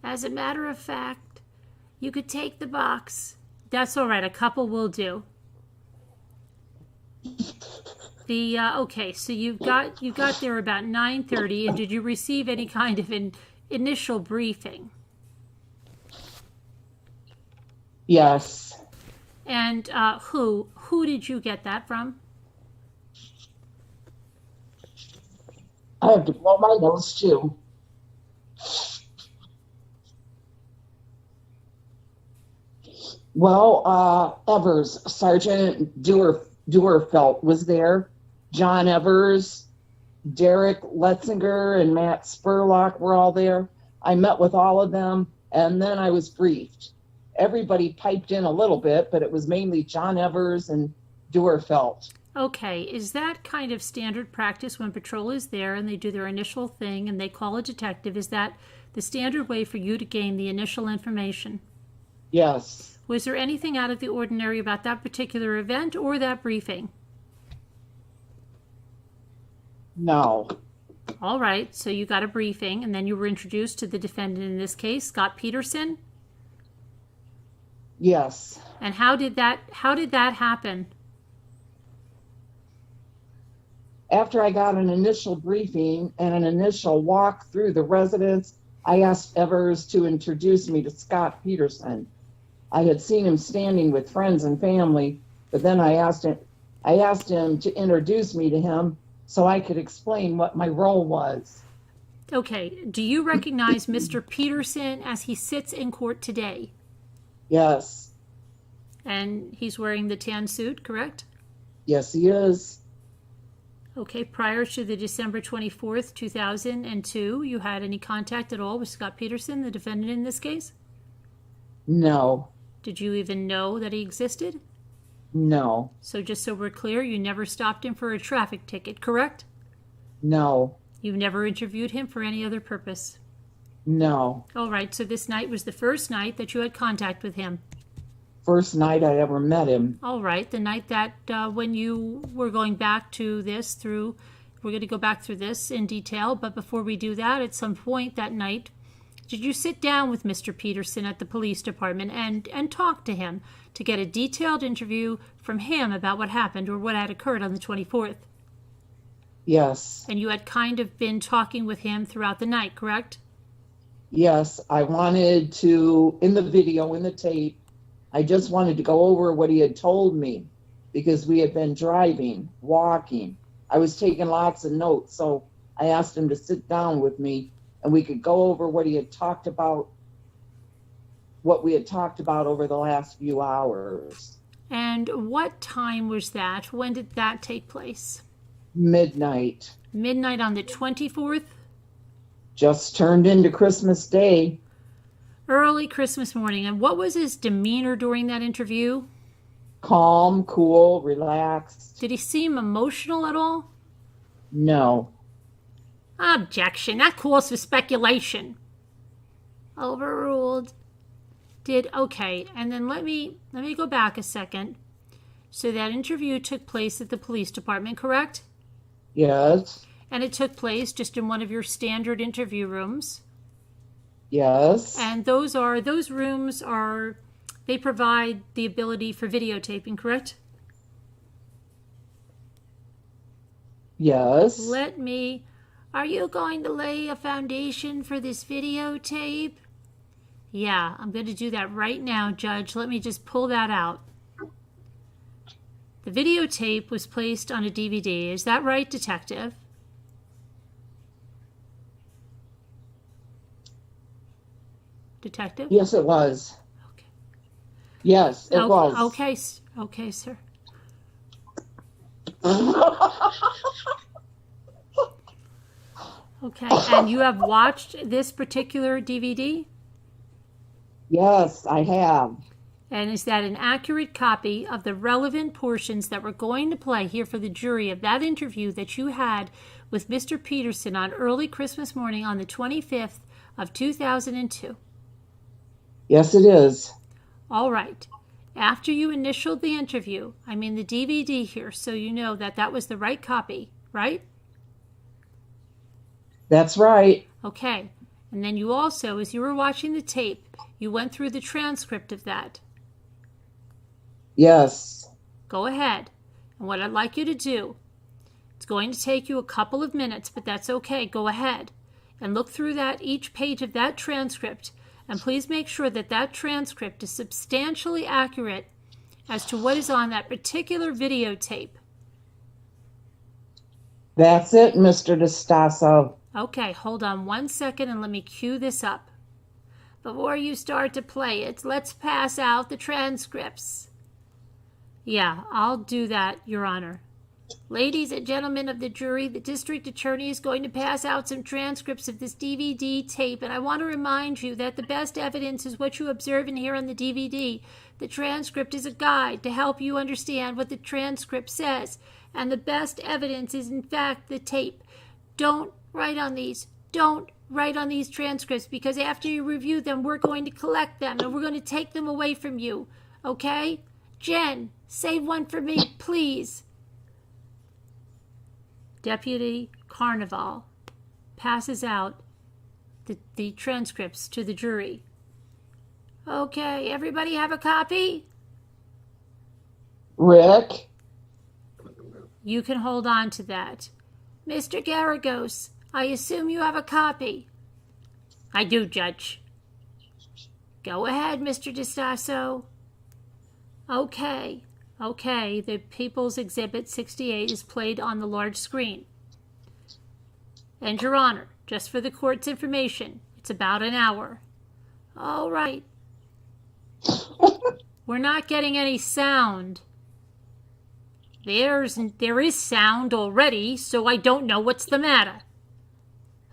S1: As a matter of fact, you could take the box. That's all right. A couple will do. Okay, so you got there about 9:30, and did you receive any kind of an initial briefing?
S2: Yes.
S1: And who did you get that from?
S2: I have to blow my nose too. Well, Evers, Sergeant Duerfelt was there. John Evers, Derek Letzinger, and Matt Spurlock were all there. I met with all of them, and then I was briefed. Everybody piped in a little bit, but it was mainly John Evers and Duerfelt.
S1: Okay, is that kind of standard practice when patrol is there and they do their initial thing and they call a detective? Is that the standard way for you to gain the initial information?
S2: Yes.
S1: Was there anything out of the ordinary about that particular event or that briefing?
S2: No.
S1: All right, so you got a briefing and then you were introduced to the defendant in this case, Scott Peterson?
S2: Yes.
S1: And how did that happen?
S2: After I got an initial briefing and an initial walk through the residence, I asked Evers to introduce me to Scott Peterson. I had seen him standing with friends and family, but then I asked him to introduce me to him so I could explain what my role was.
S1: Okay, do you recognize Mr. Peterson as he sits in court today?
S2: Yes.
S1: And he's wearing the tan suit, correct?
S2: Yes, he is.
S1: Okay, prior to the December 24th, 2002, you had any contact at all with Scott Peterson, the defendant in this case?
S2: No.
S1: Did you even know that he existed?
S2: No.
S1: So just so we're clear, you never stopped him for a traffic ticket, correct?
S2: No.
S1: You've never interviewed him for any other purpose?
S2: No.
S1: All right, so this night was the first night that you had contact with him.
S2: First night I ever met him.
S1: All right, the night that when you were going back to this we're going to go back through this in detail, but before we do that, at some point that night, did you sit down with Mr. Peterson at the police department and talk to him to get a detailed interview from him about what happened or what had occurred on the 24th?
S2: Yes.
S1: And you had kind of been talking with him throughout the night, correct?
S2: Yes, I wanted to, in the video, in the tape, I just wanted to go over what he had told me because we had been driving, walking. I was taking lots of notes, so I asked him to sit down with me and we could go over what he had talked about, what we had talked about over the last few hours.
S1: And what time was that? When did that take place?
S2: Midnight.
S1: Midnight on the 24th?
S2: Just turned into Christmas Day.
S1: Early Christmas morning. And what was his demeanor during that interview?
S2: Calm, cool, relaxed.
S1: Did he seem emotional at all?
S2: No.
S1: Objection. That calls for speculation. Overruled. Okay, and then let me go back a second. So that interview took place at the police department, correct?
S2: Yes.
S1: And it took place just in one of your standard interview rooms.
S2: Yes.
S1: And those rooms they provide the ability for videotaping, correct?
S2: Yes.
S1: Are you going to lay a foundation for this videotape? Yeah, I'm going to do that right now, Judge. Let me just pull that out. The videotape was placed on a DVD. Is that right, Detective? Detective?
S2: Yes, it was.
S1: Okay.
S2: Yes, it was.
S1: Okay, sir. Okay, and you have watched this particular DVD?
S2: Yes, I have.
S1: And is that an accurate copy of the relevant portions that we're going to play here for the jury of that interview that you had with Mr. Peterson on early Christmas morning on the 25th of 2002?
S2: Yes, it is.
S1: All right. After you initialed the interview, I mean the DVD here, so you know that that was the right copy, right?
S2: That's right.
S1: Okay. And then you also, as you were watching the tape, you went through the transcript of that.
S2: Yes.
S1: Go ahead. And what I'd like you to do, it's going to take you a couple of minutes, but that's okay. Go ahead and look through that each page of that transcript, and please make sure that that transcript is substantially accurate as to what is on that particular videotape.
S2: That's it, Mr. DeStasso.
S1: Okay, hold on one second and let me cue this up. Before you start to play it, let's pass out the transcripts. Yeah, I'll do that, Your Honor. Ladies and gentlemen of the jury, the district attorney is going to pass out some transcripts of this DVD tape, and I want to remind you that the best evidence is what you observe and hear on the DVD. The transcript is a guide to help you understand what the transcript says, and the best evidence is, in fact, the tape. Don't write on these. Don't write on these transcripts, because after you review them, we're going to collect them, and we're going to take them away from you. Okay? Jen, save one for me, please. Deputy Carnival passes out the transcripts to the jury. Okay, everybody have a copy?
S2: Rick?
S1: You can hold on to that. Mr. Garagos, I assume you have a copy. I do, Judge. Go ahead, Mr. DeStasso. Okay, the People's Exhibit 68 is played on the large screen. And, Your Honor, just for the court's information, it's about an hour. All right. We're not getting any sound. There is sound already, so I don't know what's the matter.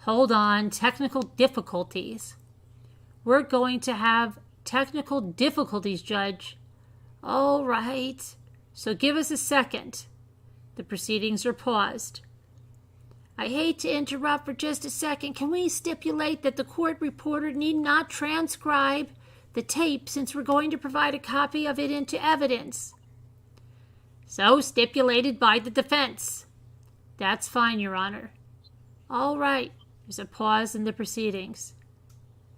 S1: Hold on, technical difficulties. We're going to have technical difficulties, Judge. All right. So give us a second. The proceedings are paused. I hate to interrupt for just a second. Can we stipulate that the court reporter need not transcribe the tape, since we're going to provide a copy of it into evidence? So stipulated by the defense. That's fine, Your Honor. All right. There's a pause in the proceedings.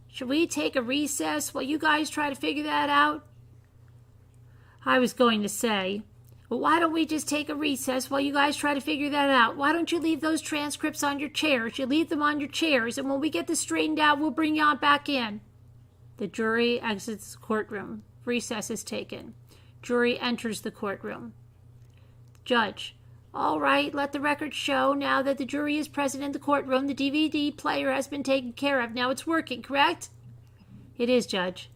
S1: Should we take a recess while you guys try to figure that out? I was going to say, well, why don't we just take a recess while you guys try to figure that out? Why don't you leave those transcripts on your chairs? You leave them on your chairs, and when we get this straightened out, we'll bring you on back in. The jury exits the courtroom. Recess is taken. Jury enters the courtroom. Judge, all right, let the record show now that the jury is present in the courtroom. The DVD player has been taken care of. Now it's working, correct? It is, Judge.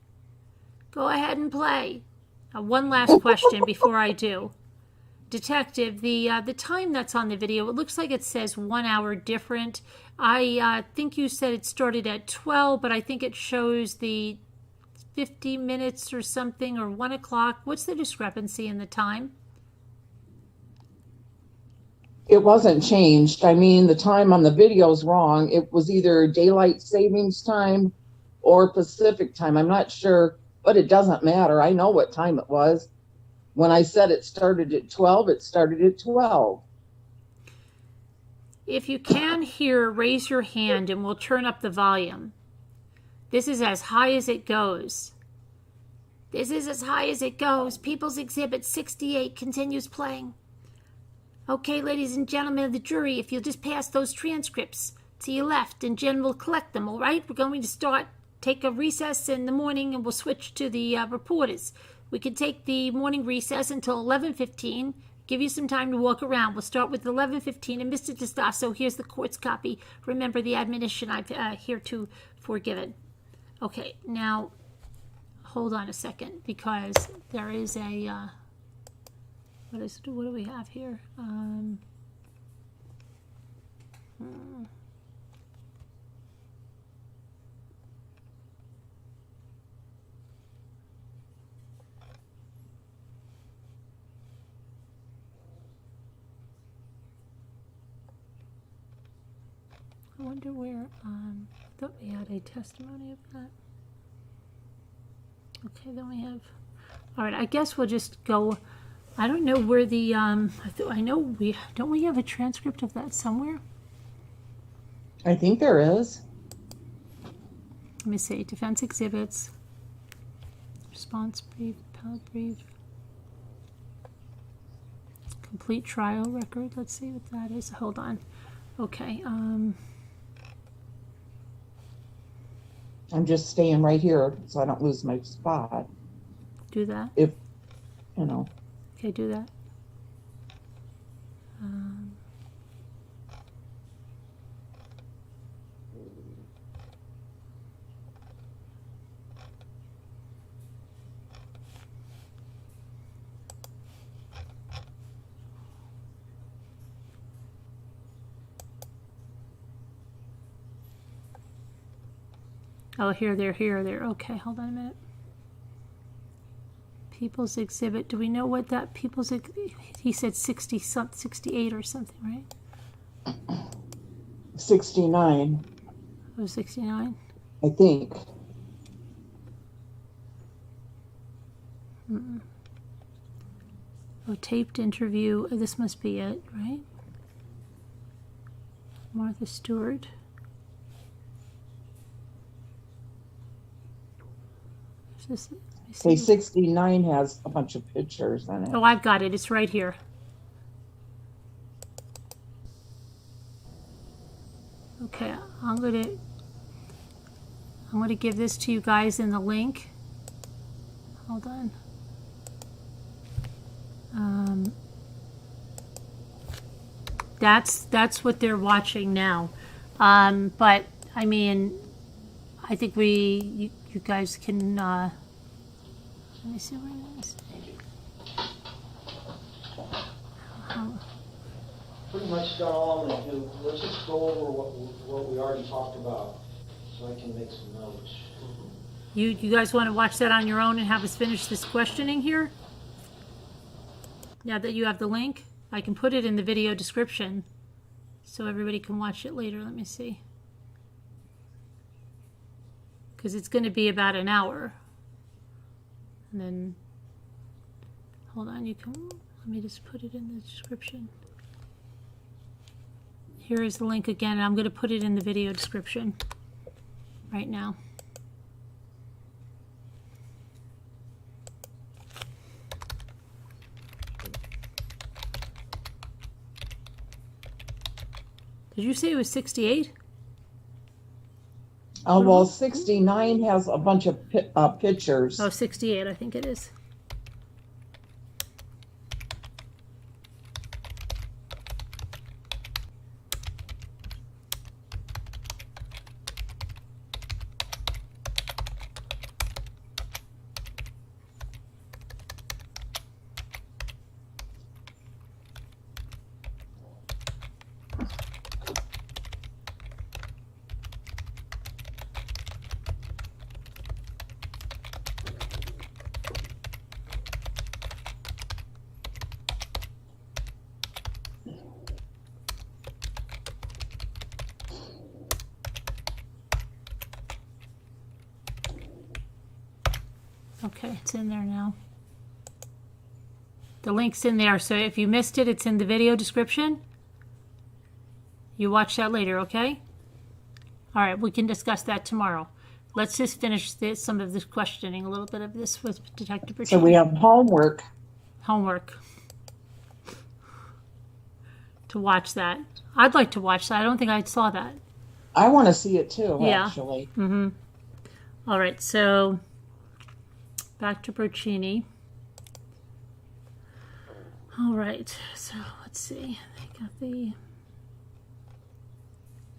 S1: Go ahead and play. One last question before I do. Detective, the time that's on the video, it looks like it says 1 hour different. I think you said it started at 12, but I think it shows the 50 minutes or something, or 1 o'clock. What's the discrepancy in the time?
S2: It wasn't changed. I mean, the time on the video's wrong. It was either daylight savings time or Pacific time. I'm not sure, but it doesn't matter. I know what time it was. When I said it started at 12, it started at 12.
S1: If you can hear, raise your hand and we'll turn up the volume. This is as high as it goes. This is as high as it goes. People's Exhibit 68 continues playing. Okay, ladies and gentlemen of the jury, if you'll just pass those transcripts to your left, and Jen will collect them, all right? We're going to take a recess in the morning, and we'll switch to the reporters. We can take the morning recess until 11:15, give you some time to walk around. We'll start with 11:15, and Mr. DeStasso, here's the court's copy. Remember the admonition I've heretofore given. Okay, now, hold on a second, because there is a... What do we have here? I wonder where, thought we had a testimony of that. Okay, then we have, all right, I guess we'll just go, I don't know where the, I know don't we have a transcript of that somewhere?
S2: I think there is.
S1: Let me see, defense exhibits, response brief, appellate brief, complete trial record, let's see what that is, hold on. Okay,
S2: I'm just staying right here so I don't lose my spot.
S1: do that.
S2: If, you know.
S1: Okay, do that. Oh, here, there, okay, hold on a minute. People's exhibit, do we know what that people's, he said 68 or something, right?
S2: 69,
S1: Oh, 69?
S2: I think.
S1: Oh, taped interview, oh, this must be it, right? Martha Stewart. Is this, let me see.
S2: Okay, 69 has a bunch of pictures in it.
S1: Oh, I've got it, it's right here. Okay, I'm gonna give this to you guys in the link. Hold on. That's what they're watching now. But I mean, I think you guys can. Let me see where it is.
S3: Pretty much got all I'm going to do. Let's just go over what we already talked about so I can make some notes.
S1: You guys want to watch that on your own and have us finish this questioning here? Now that you have the link, I can put it in the video description so everybody can watch it later. Let me see. Because it's going to be about an hour. And then, hold on, let me just put it in the description. Here is the link again, and I'm going to put it in the video description right now. Did you say it was 68?
S2: Oh, well, 69 has a bunch of pictures.
S1: Oh, 68, I think it is. Okay, it's in there now. The link's in there, so if you missed it, it's in the video description. You watch that later, okay? All right, we can discuss that tomorrow. Let's just finish some of this questioning, a little bit of this with Detective Bertini.
S2: So we have homework.
S1: Homework. To watch that. I'd like to watch that. I don't think I saw that.
S2: I want to see it too,
S1: Yeah.
S2: actually.
S1: Mm-hmm. All right, so back to Bertini. All right, so let's see. I got the.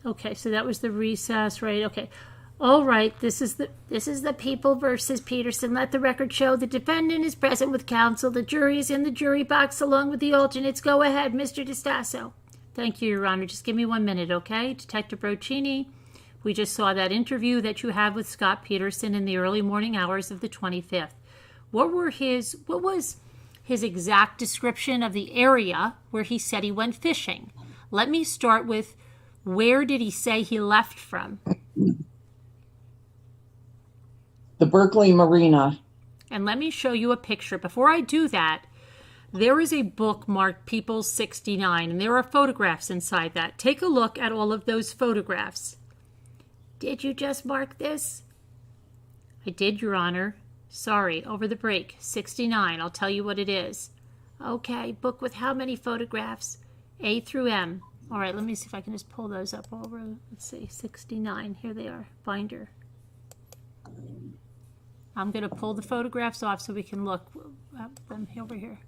S1: Okay, so that was the recess, right? Okay. All right, this is the People versus Peterson. Let the record show the defendant is present with counsel. The jury is in the jury box along with the alternates. Go ahead, Mr. DiStasso. Thank you, Your Honor. Just give me 1 minute, okay? Detective Bertini, we just saw that interview that you had with Scott Peterson in the early morning hours of the 25th. What was his exact description of the area where he said he went fishing? Let me start with Where did he say he left from?
S2: The Berkeley Marina.
S1: And let me show you a picture. Before I do that, there is a book marked People's 69, and there are photographs inside that. Take a look at all of those photographs. Did you just mark this? I did, Your Honor. Sorry, over the break. 69. I'll tell you what it is. Okay, book with how many photographs? A through M. All right, let me see if I can just pull those up over. Let's see, 69. Here they are. Binder. I'm going to pull the photographs off so we can look at them over here.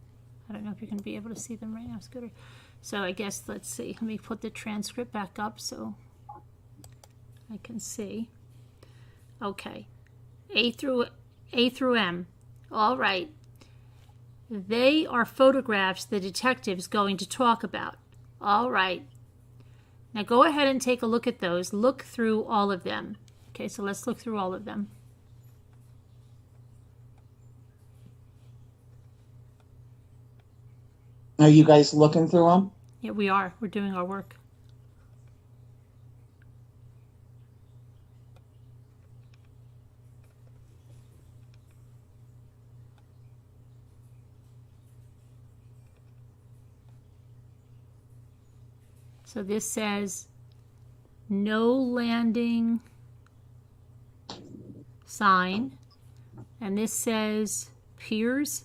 S1: I don't know if you're going to be able to see them right now, Scooter. So I guess, let's see. Let me put the transcript back up so I can see. Okay. A through M. All right. They are photographs the detective's going to talk about. All right. Now go ahead and take a look at those. Look through all of them. Okay, so let's look through all of them.
S2: Are you guys looking through them?
S1: Yeah, we are. We're doing our work. So this says no landing sign, and this says piers.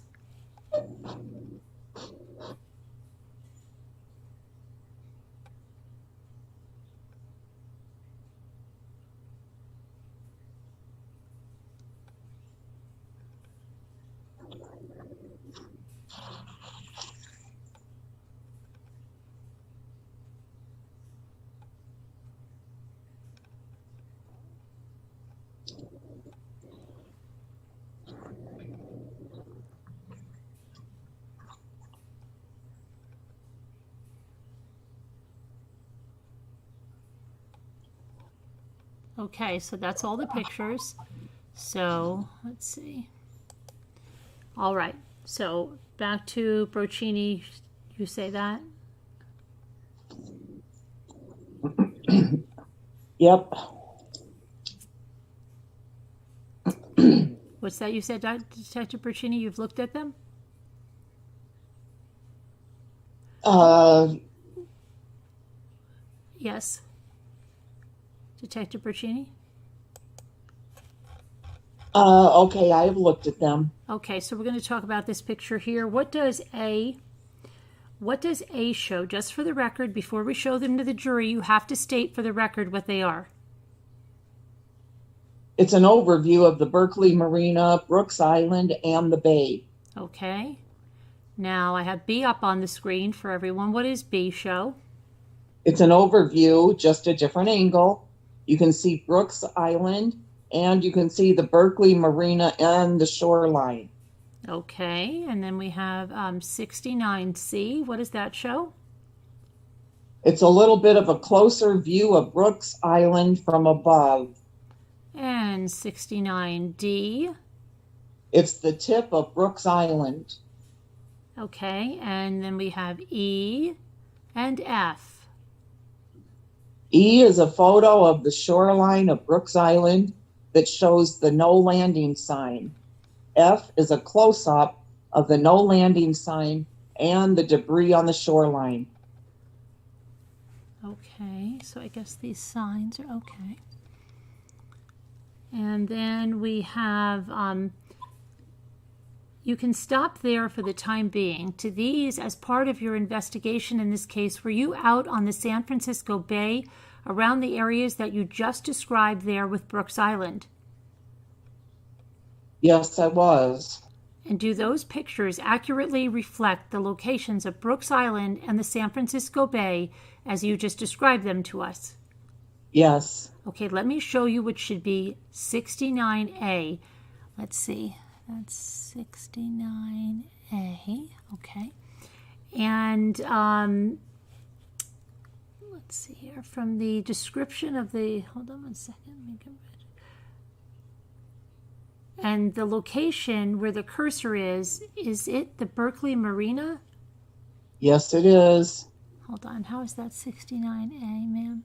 S1: Okay, so that's all the pictures. So let's see. All right, so back to Broccini. You say that?
S2: Yep.
S1: What's that you said, Detective Broccini? You've looked at them? Yes. Detective Broccini?
S2: Okay, I have looked at them.
S1: Okay, so we're going to talk about this picture here. What does A show? Just for the record, before we show them to the jury, you have to state for the record what they are.
S2: It's an overview of the Berkeley Marina, Brooks Island, and the bay.
S1: Okay. Now I have B up on the screen for everyone. What does B show?
S2: It's an overview, just a different angle. You can see Brooks Island, and you can see the Berkeley Marina and the shoreline.
S1: Okay, and then we have 69C. What does that show?
S2: It's a little bit of a closer view of Brooks Island from above.
S1: And 69D.
S2: It's the tip of Brooks Island.
S1: Okay, and then we have E and F.
S2: E is a photo of the shoreline of Brooks Island that shows the no landing sign. F is a close-up of the no landing sign and the debris on the shoreline.
S1: Okay, so I guess these signs are okay. And then we have, you can stop there for the time being. To these, as part of your investigation in this case, were you out on the San Francisco Bay around the areas that you just described there with Brooks Island?
S2: Yes, I was.
S1: And do those pictures accurately reflect the locations of Brooks Island and the San Francisco Bay as you just described them to us?
S2: Yes.
S1: Okay, let me show you what should be 69A. Let's see. That's 69A. Okay. And let's see here. From the description of the... Hold on one second. Let me get rid. And the location where the cursor is it the Berkeley Marina?
S2: Yes, it is.
S1: Hold on. How is that 69A, ma'am?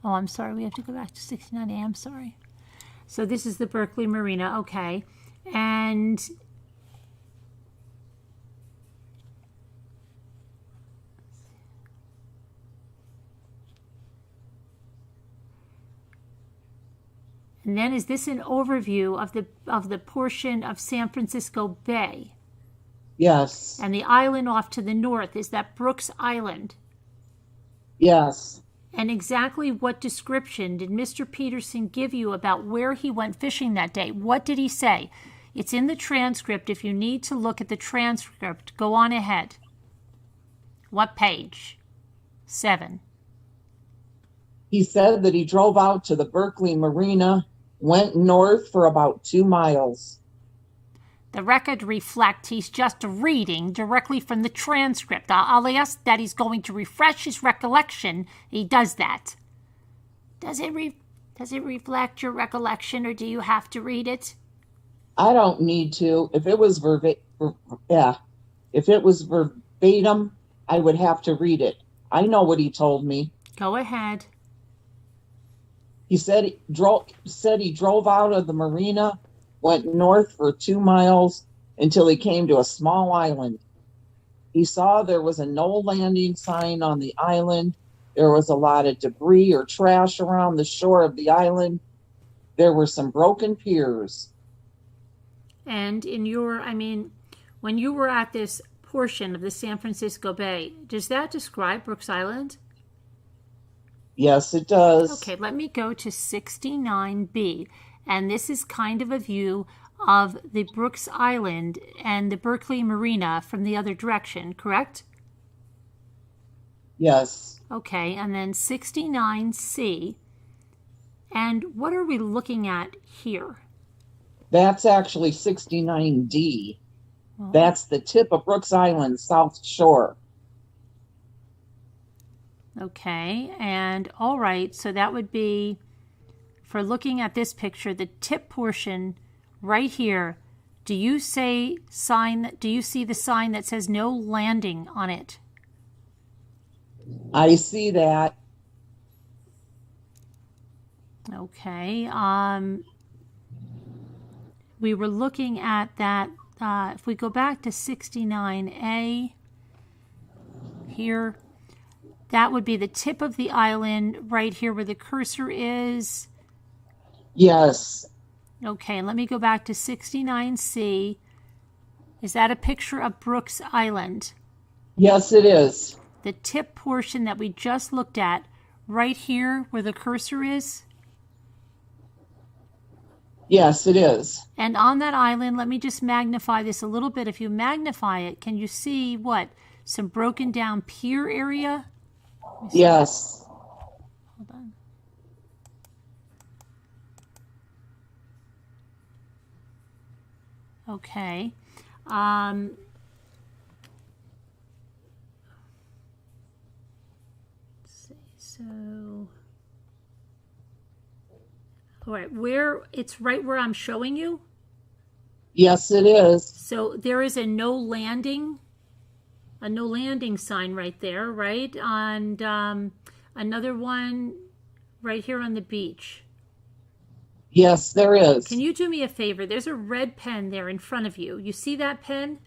S1: Oh, I'm sorry. We have to go back to 69A. I'm sorry. So this is the Berkeley Marina. Okay. And then is this an overview of the portion of San Francisco Bay?
S2: Yes.
S1: And the island off to the north, is that Brooks Island?
S2: Yes.
S1: And exactly what description did Mr. Peterson give you about where he went fishing that day? What did he say? It's in the transcript. If you need to look at the transcript, go on ahead. What page? 7.
S2: He said that he drove out to the Berkeley Marina, went north for about 2 miles.
S1: The record reflects he's just reading directly from the transcript. I'll ask that he's going to refresh his recollection. He does that. Does it reflect your recollection, or do you have to read it?
S2: I don't need to. If it was verbatim, I would have to read it. I know what he told me.
S1: Go ahead.
S2: He said he drove out of the marina, went north for 2 miles until he came to a small island. He saw there was a no landing sign on the island. There was a lot of debris or trash around the shore of the island. There were some broken piers.
S1: And when you were at this portion of the San Francisco Bay, does that describe Brooks Island?
S2: Yes, it does.
S1: Okay, let me go to 69B. And this is kind of a view of the Brooks Island and the Berkeley Marina from the other direction, correct?
S2: Yes.
S1: Okay, and then 69C. And what are we looking at here?
S2: That's actually 69D.
S1: Well,
S2: That's the tip of Brooks Island, South Shore.
S1: okay, and all right, so that would be, for looking at this picture, the tip portion right here. Do you see the sign that says no landing on it?
S2: I see that.
S1: Okay. We were looking at that. If we go back to 69A here, that would be the tip of the island right here where the cursor is.
S2: Yes.
S1: Okay, let me go back to 69C. Is that a picture of Brooks Island?
S2: Yes, it is.
S1: The tip portion that we just looked at right here where the cursor is?
S2: Yes, it is.
S1: And on that island, let me just magnify this a little bit. If you magnify it, can you see what? Some broken down pier area?
S2: Yes.
S1: Hold on. Okay. Let's see. So, all right, it's right where I'm showing you.
S2: Yes, it is.
S1: So there is a no landing sign right there, right? And another one right here on the beach.
S2: Yes, there is.
S1: Can you do me a favor? There's a red pen there in front of you. You see that pen?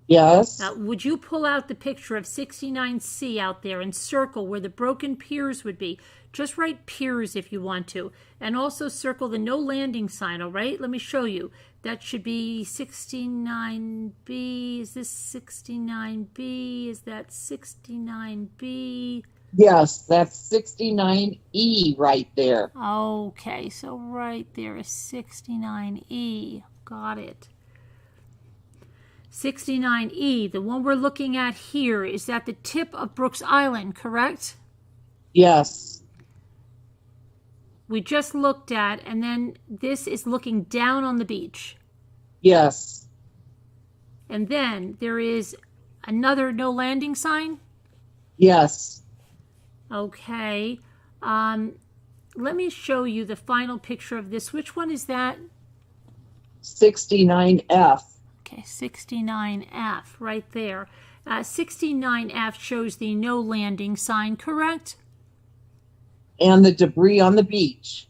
S2: Yes.
S1: Would you pull out the picture of 69C out there and circle where the broken piers would be? Just write piers if you want to. And also circle the no landing sign, all right? Let me show you. That should be 69B. Is this 69B? Is that 69B?
S2: Yes, that's 69E right there.
S1: Okay, so right there is 69E. Got it. 69E, the one we're looking at here, is at the tip of Brooks Island, correct?
S2: Yes.
S1: We just looked at, and then this is looking down on the beach.
S2: Yes.
S1: And then there is another no landing sign?
S2: Yes.
S1: Okay. Let me show you the final picture of this. Which one is that?
S2: 69F.
S1: Okay, 69F right there. 69F shows the no landing sign, correct?
S2: and the debris on the beach.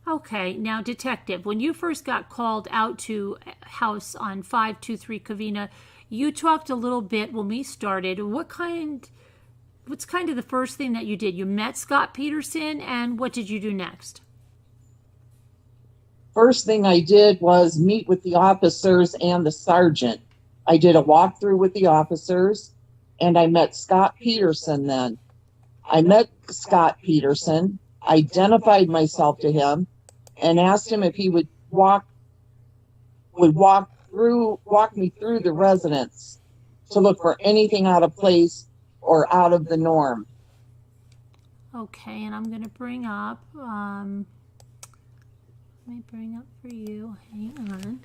S1: Okay, now detective, when you first got called out to house on 523 Covina, you talked a little bit when we started. What's kind of the first thing that you did? You met Scott Peterson, and what did you do next?
S2: First thing I did was meet with the officers and the sergeant. I did a walkthrough with the officers, and I met Scott Peterson then. I met Scott Peterson, identified myself to him, and asked him if he would walk me through the residence to look for anything out of place or out of the norm.
S1: Okay, and I'm going to bring up, let me bring up for you, hang on.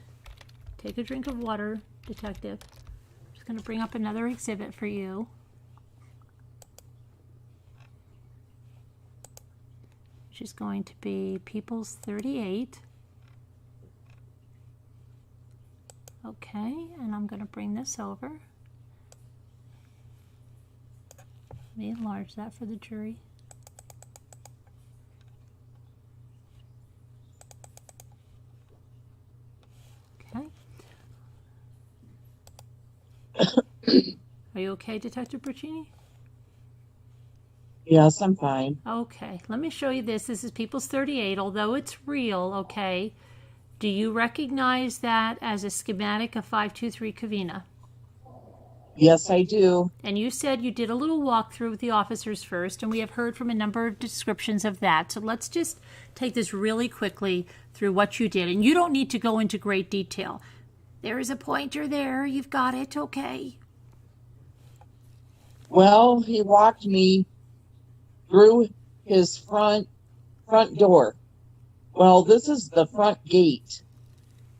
S1: Take a drink of water, detective. I'm just going to bring up another exhibit for you. Which is going to be People's 38. Okay, and I'm going to bring this over. Let me enlarge that for the jury. Okay. Are you okay, Detective Bracchini?
S2: Yes, I'm fine.
S1: Okay, let me show you this. This is People's 38, although it's real, okay? Do you recognize that as a schematic of 523 Covina?
S2: Yes, I do.
S1: And you said you did a little walkthrough with the officers first, and we have heard from a number of descriptions of that. So let's just take this really quickly through what you did. And you don't need to go into great detail. There is a pointer there. You've got it, okay?
S2: Well, he walked me through his front door. Well, this is the front gate.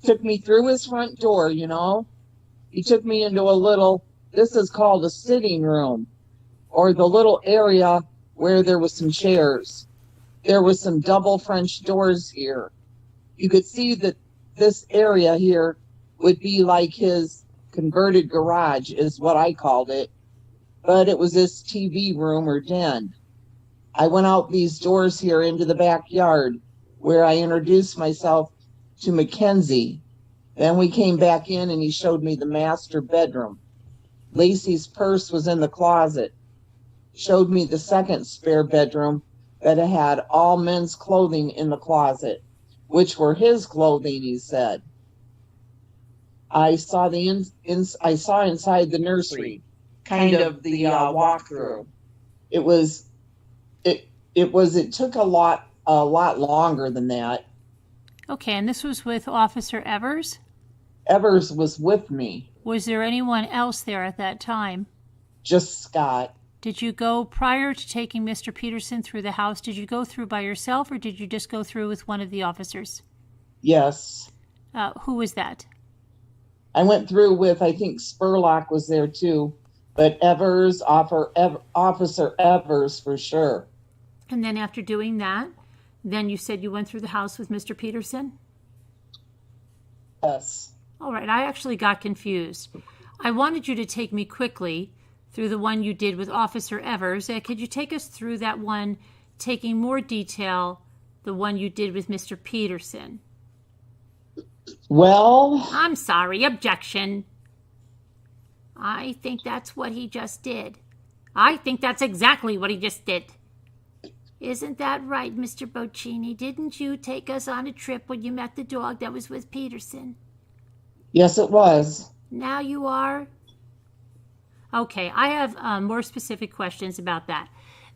S2: Took me through his front door, you know. He took me into a little, this is called a sitting room, or the little area where there was some chairs. There was some double French doors here. You could see that this area here would be like his converted garage, is what I called it. But it was his TV room or den. I went out these doors here into the backyard where I introduced myself to Mackenzie. Then we came back in and he showed me the master bedroom. Lacey's purse was in the closet. Showed me the second spare bedroom that had all men's clothing in the closet, which were his clothing, he said. I saw inside the nursery, kind of the walkthrough. It took a lot longer than that.
S1: Okay, and this was with Officer Evers?
S2: Evers was with me.
S1: Was there anyone else there at that time?
S2: Just Scott.
S1: Did you go, prior to taking Mr. Peterson through the house, did you go through by yourself or did you just go through with one of the officers?
S2: Yes.
S1: Who was that?
S2: I went through with, I think Spurlock was there too, but Evers, Officer Evers for sure.
S1: And then after doing that, then you said you went through the house with Mr. Peterson?
S2: Yes.
S1: All right, I actually got confused. I wanted you to take me quickly through the one you did with Officer Evers. Could you take us through that one, taking more detail, the one you did with Mr. Peterson?
S2: Well...
S1: I'm sorry, objection. I think that's what he just did. I think that's exactly what he just did. Isn't that right, Mr. Bocchini? Didn't you take us on a trip when you met the dog that was with Peterson?
S2: Yes, it was.
S1: Now you are? Okay, I have more specific questions about that.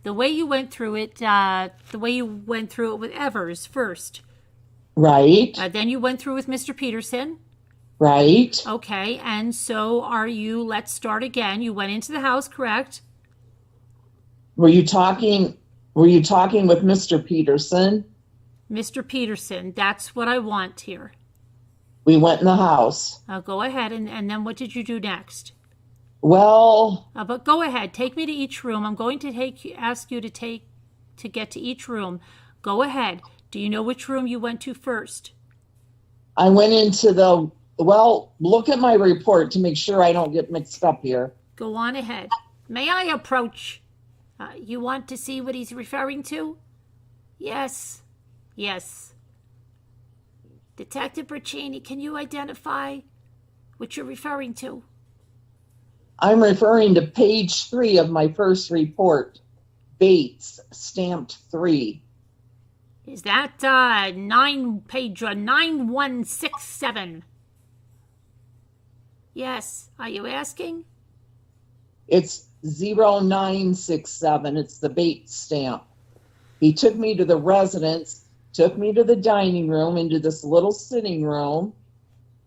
S1: The way you went through it, with Evers first.
S2: Right.
S1: Then you went through with Mr. Peterson.
S2: Right.
S1: Okay, and so let's start again. You went into the house, correct?
S2: Were you talking with Mr. Peterson?
S1: Mr. Peterson, that's what I want here.
S2: We went in the house.
S1: Go ahead, and then what did you do next?
S2: Well...
S1: but go ahead, take me to each room. I'm going to ask you to get to each room. Go ahead. Do you know which room you went to first?
S2: I went into look at my report to make sure I don't get mixed up here.
S1: Go on ahead. May I approach? You want to see what he's referring to? Yes. Yes. Detective Bercini, can you identify what you're referring to?
S2: I'm referring to page 3 of my first report. Bates, stamped 3.
S1: Is that page 9167? Yes. Are you asking?
S2: It's 0967. It's the Bates stamp. He took me to the residence, took me to the dining room, into this little sitting room,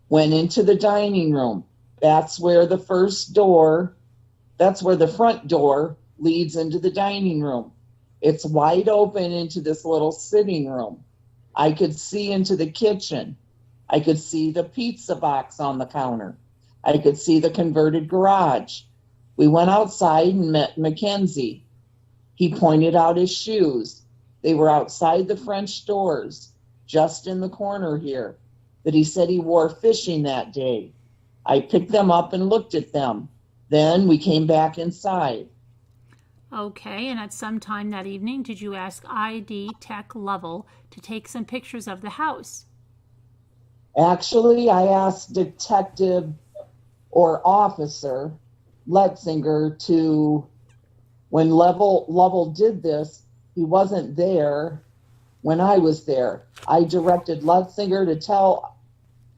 S2: went into the dining room. That's where the front door leads into the dining room. It's wide open into this little sitting room. I could see into the kitchen. I could see the pizza box on the counter. I could see the converted garage. We went outside and met Mackenzie. He pointed out his shoes. They were outside the French doors, just in the corner here, that he said he wore fishing that day. I picked them up and looked at them. Then we came back inside.
S1: Okay, and at some time that evening, did you ask ID Tech Lovell to take some pictures of the house?
S2: Actually, I asked Detective or Officer Letzinger to, when Lovell did this, he wasn't there when I was there. I directed Letzinger to tell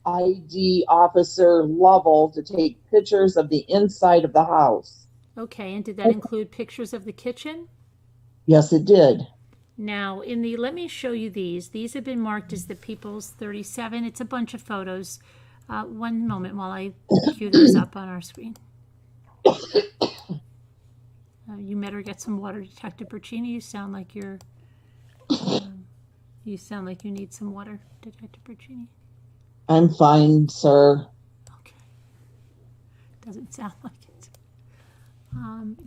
S2: ID Officer Lovell to take pictures of the inside of the house.
S1: Okay, and did that include pictures of the kitchen?
S2: Yes, it did.
S1: Now, let me show you these. These have been marked as the People's 37. It's a bunch of photos. One moment while I cue those up on our screen. You better get some water, Detective Bercini. You sound like you need some water, Detective Bercini.
S2: I'm fine, sir.
S1: Okay. Doesn't sound like it.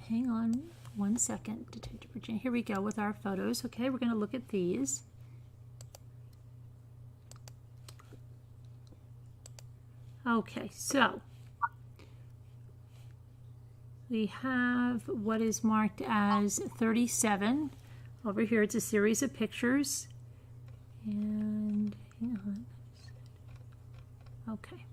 S1: Hang on one second, Detective Bercini. Here we go with our photos. Okay, we're going to look at these. Okay, so we have what is marked as 37. Over here, it's a series of pictures. And hang on. Okay.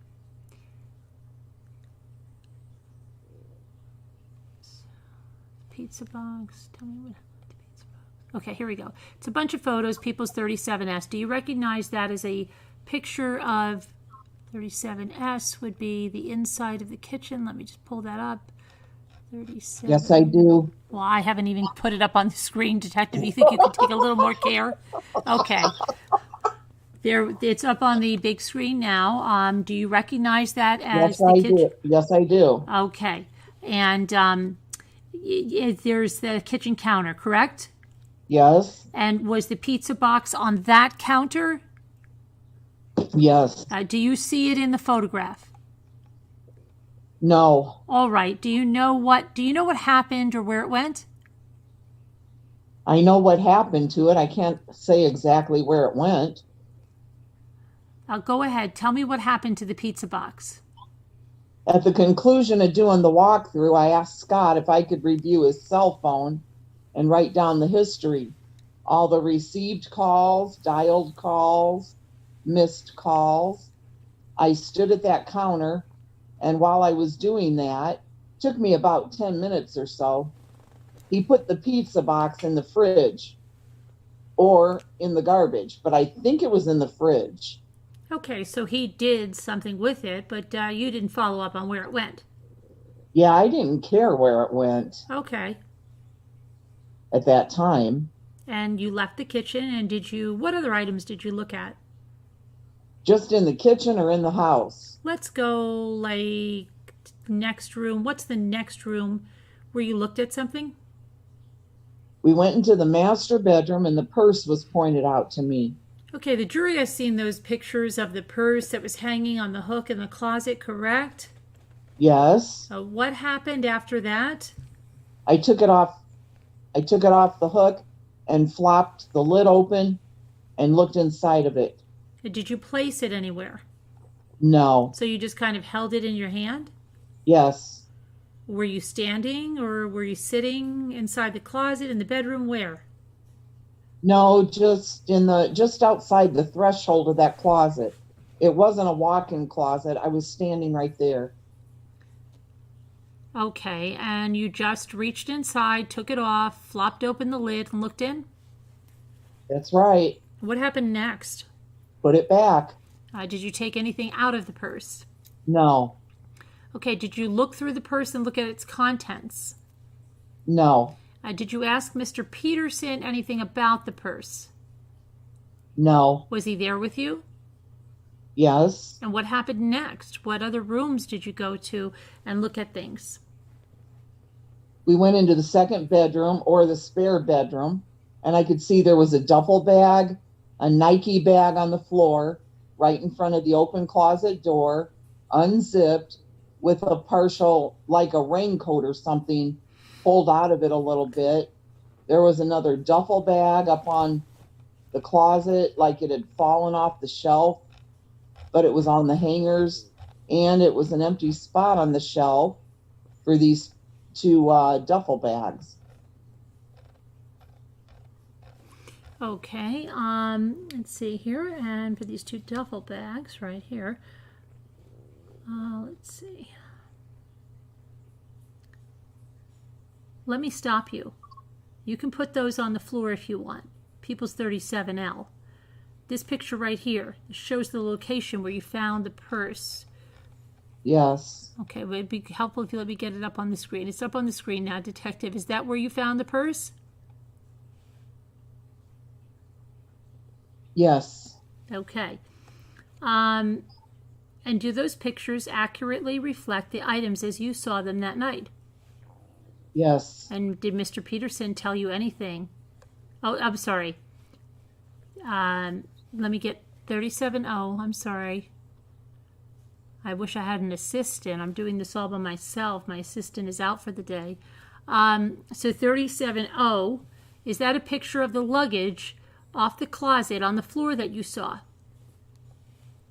S1: Pizza box. Tell me what happened to the pizza box. Okay, here we go. It's a bunch of photos. People's 37S. Do you recognize that as a picture of 37S would be the inside of the kitchen? Let me just pull that up. 37.
S2: Yes, I do.
S1: Well, I haven't even put it up on the screen, Detective. You think you could take a little more care? Okay. There, it's up on the big screen now. Do you recognize that as the kitchen?
S2: Do. Yes, I do.
S1: Okay. And there's the kitchen counter, correct?
S2: Yes.
S1: And was the pizza box on that counter?
S2: Yes.
S1: Do you see it in the photograph?
S2: No.
S1: All right. Do you know what happened or where it went?
S2: I know what happened to it. I can't say exactly where it went.
S1: Go ahead. Tell me what happened to the pizza box.
S2: At the conclusion of doing the walkthrough, I asked Scott if I could review his cell phone and write down the history. All the received calls, dialed calls, missed calls. I stood at that counter, and while I was doing that, it took me about 10 minutes or so, he put the pizza box in the fridge or in the garbage, but I think it was in the fridge.
S1: Okay, so he did something with it, but you didn't follow up on where it went.
S2: Yeah, I didn't care where it went.
S1: Okay.
S2: At that time.
S1: And you left the kitchen, and what other items did you look at?
S2: Just in the kitchen or in the house?
S1: Let's go, like, next room. What's the next room where you looked at something?
S2: We went into the master bedroom, and the purse was pointed out to me.
S1: Okay, the jury has seen those pictures of the purse that was hanging on the hook in the closet, correct?
S2: Yes.
S1: What happened after that?
S2: I took it off the hook and flopped the lid open and looked inside of it.
S1: Did you place it anywhere?
S2: No.
S1: So you just kind of held it in your hand?
S2: Yes.
S1: Were you standing or were you sitting inside the closet in the bedroom? Where?
S2: No, just outside the threshold of that closet. It wasn't a walk-in closet. I was standing right there.
S1: Okay, and you just reached inside, took it off, flopped open the lid, and looked in?
S2: That's right.
S1: What happened next?
S2: Put it back.
S1: Did you take anything out of the purse?
S2: No,
S1: Okay, did you look through the purse and look at its contents?
S2: no,
S1: Did you ask Mr. Peterson anything about the purse?
S2: no,
S1: Was he there with you?
S2: yes.
S1: And what happened next? What other rooms did you go to and look at things?
S2: We went into the second bedroom or the spare bedroom, and I could see there was a duffel bag, a Nike bag on the floor right in front of the open closet door, unzipped, with a partial, like a raincoat or something, pulled out of it a little bit. There was another duffel bag up on the closet, like it had fallen off the shelf, but it was on the hangers, and it was an empty spot on the shelf for these two duffel bags.
S1: Okay, let's see here, and for these two duffel bags right here, let's see. Let me stop you. You can put those on the floor if you want. People's 37L. This picture right here shows the location where you found the purse.
S2: Yes,
S1: Okay, well, it'd be helpful if you let me get it up on the screen. It's up on the screen now, Detective. Is that where you found the purse?
S2: yes,
S1: Okay. And do those pictures accurately reflect the items as you saw them that night?
S2: yes.
S1: And did Mr. Peterson tell you anything? Oh, I'm sorry. Let me get 37O. I'm sorry. I wish I had an assistant. I'm doing this all by myself. My assistant is out for the day. So 37O, is that a picture of the luggage off the closet on the floor that you saw?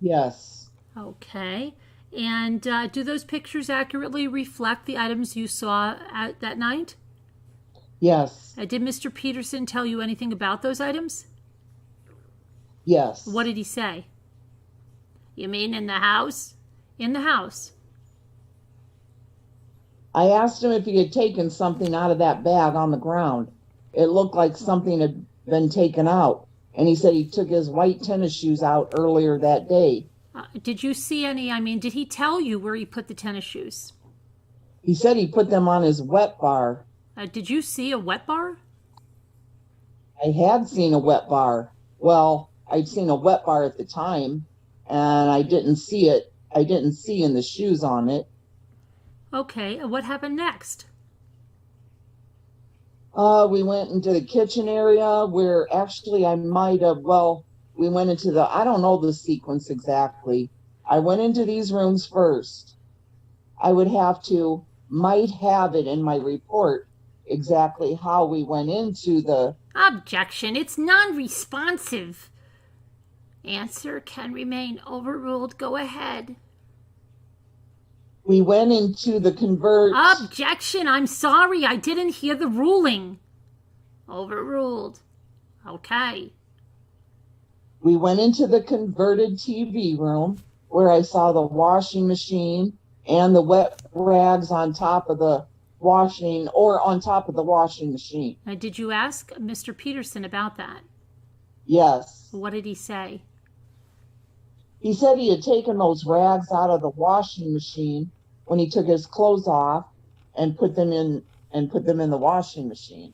S2: Yes,
S1: Okay. And do those pictures accurately reflect the items you saw that night?
S2: yes,
S1: Did Mr. Peterson tell you anything about those items?
S2: yes.
S1: What did he say? You mean in the house? In the house.
S2: I asked him if he had taken something out of that bag on the ground. It looked like something had been taken out. And he said he took his white tennis shoes out earlier that day.
S1: Did you see any? Did he tell you where he put the tennis shoes?
S2: He said he put them on his wet bar.
S1: Did you see a wet bar?
S2: I had seen a wet bar. Well, I'd seen a wet bar at the time, and I didn't see it. I didn't see in the shoes on it.
S1: Okay, what happened next?
S2: We went into the kitchen area where actually I might have, well, we went into I don't know the sequence exactly. I went into these rooms first. I might have it in my report exactly how we went into the.
S1: Objection. It's non-responsive. Answer can remain overruled. Go ahead.
S2: We went into the convert.
S1: Objection. I'm sorry. I didn't hear the ruling. Overruled. Okay.
S2: We went into the converted TV room where I saw the washing machine and the wet rags on top of the washing machine.
S1: Did you ask Mr. Peterson about that?
S2: Yes.
S1: What did he say?
S2: He said he had taken those rags out of the washing machine when he took his clothes off and put them in the washing machine.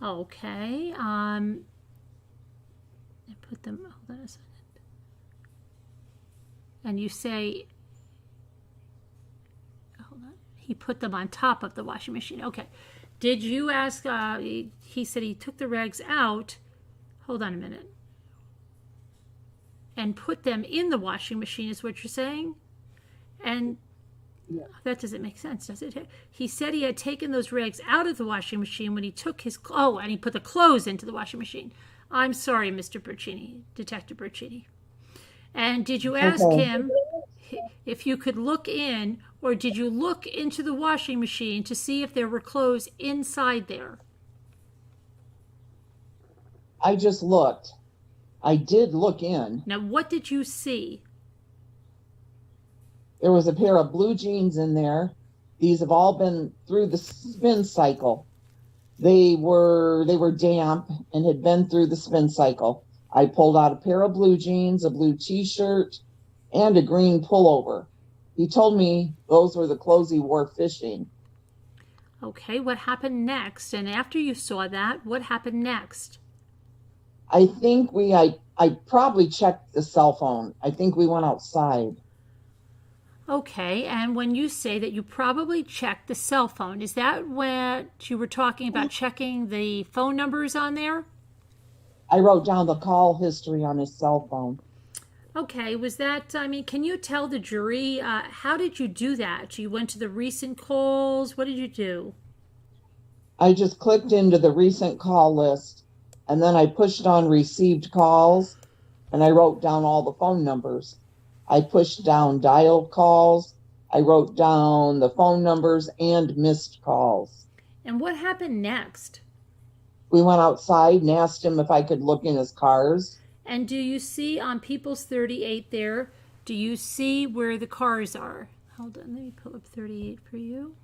S1: Okay. I put them. Hold on a second. And you say, hold on. He put them on top of the washing machine. Okay. Did you ask? He said he took the rags out. Hold on a minute. And put them in the washing machine is what you're saying? And
S2: Yeah.
S1: that doesn't make sense, does it? He said he had taken those rags out of the washing machine when he took his... Oh, and he put the clothes into the washing machine. I'm sorry, Mr. Bercini, Detective Bercini. And did you ask him if you could look in, or did you look into the washing machine to see if there were clothes inside there?
S2: I just looked. I did look in.
S1: Now, what did you see?
S2: There was a pair of blue jeans in there. These have all been through the spin cycle. They were damp and had been through the spin cycle. I pulled out a pair of blue jeans, a blue t-shirt, and a green pullover. He told me those were the clothes he wore fishing.
S1: Okay, what happened next? And after you saw that, what happened next?
S2: I think I probably checked the cell phone. I think we went outside.
S1: Okay, and when you say that you probably checked the cell phone, is that what you were talking about, checking the phone numbers on there?
S2: I wrote down the call history on his cell phone.
S1: Okay, was that, I mean, can you tell the jury, how did you do that? You went to the recent calls, what did you do?
S2: I just clicked into the recent call list, and then I pushed on received calls, and I wrote down all the phone numbers. I pushed down dialed calls. I wrote down the phone numbers and missed calls.
S1: And what happened next?
S2: We went outside and asked him if I could look in his cars.
S1: And do you see on People's 38 there, do you see where the cars are? Hold on, let me pull up 38 for you.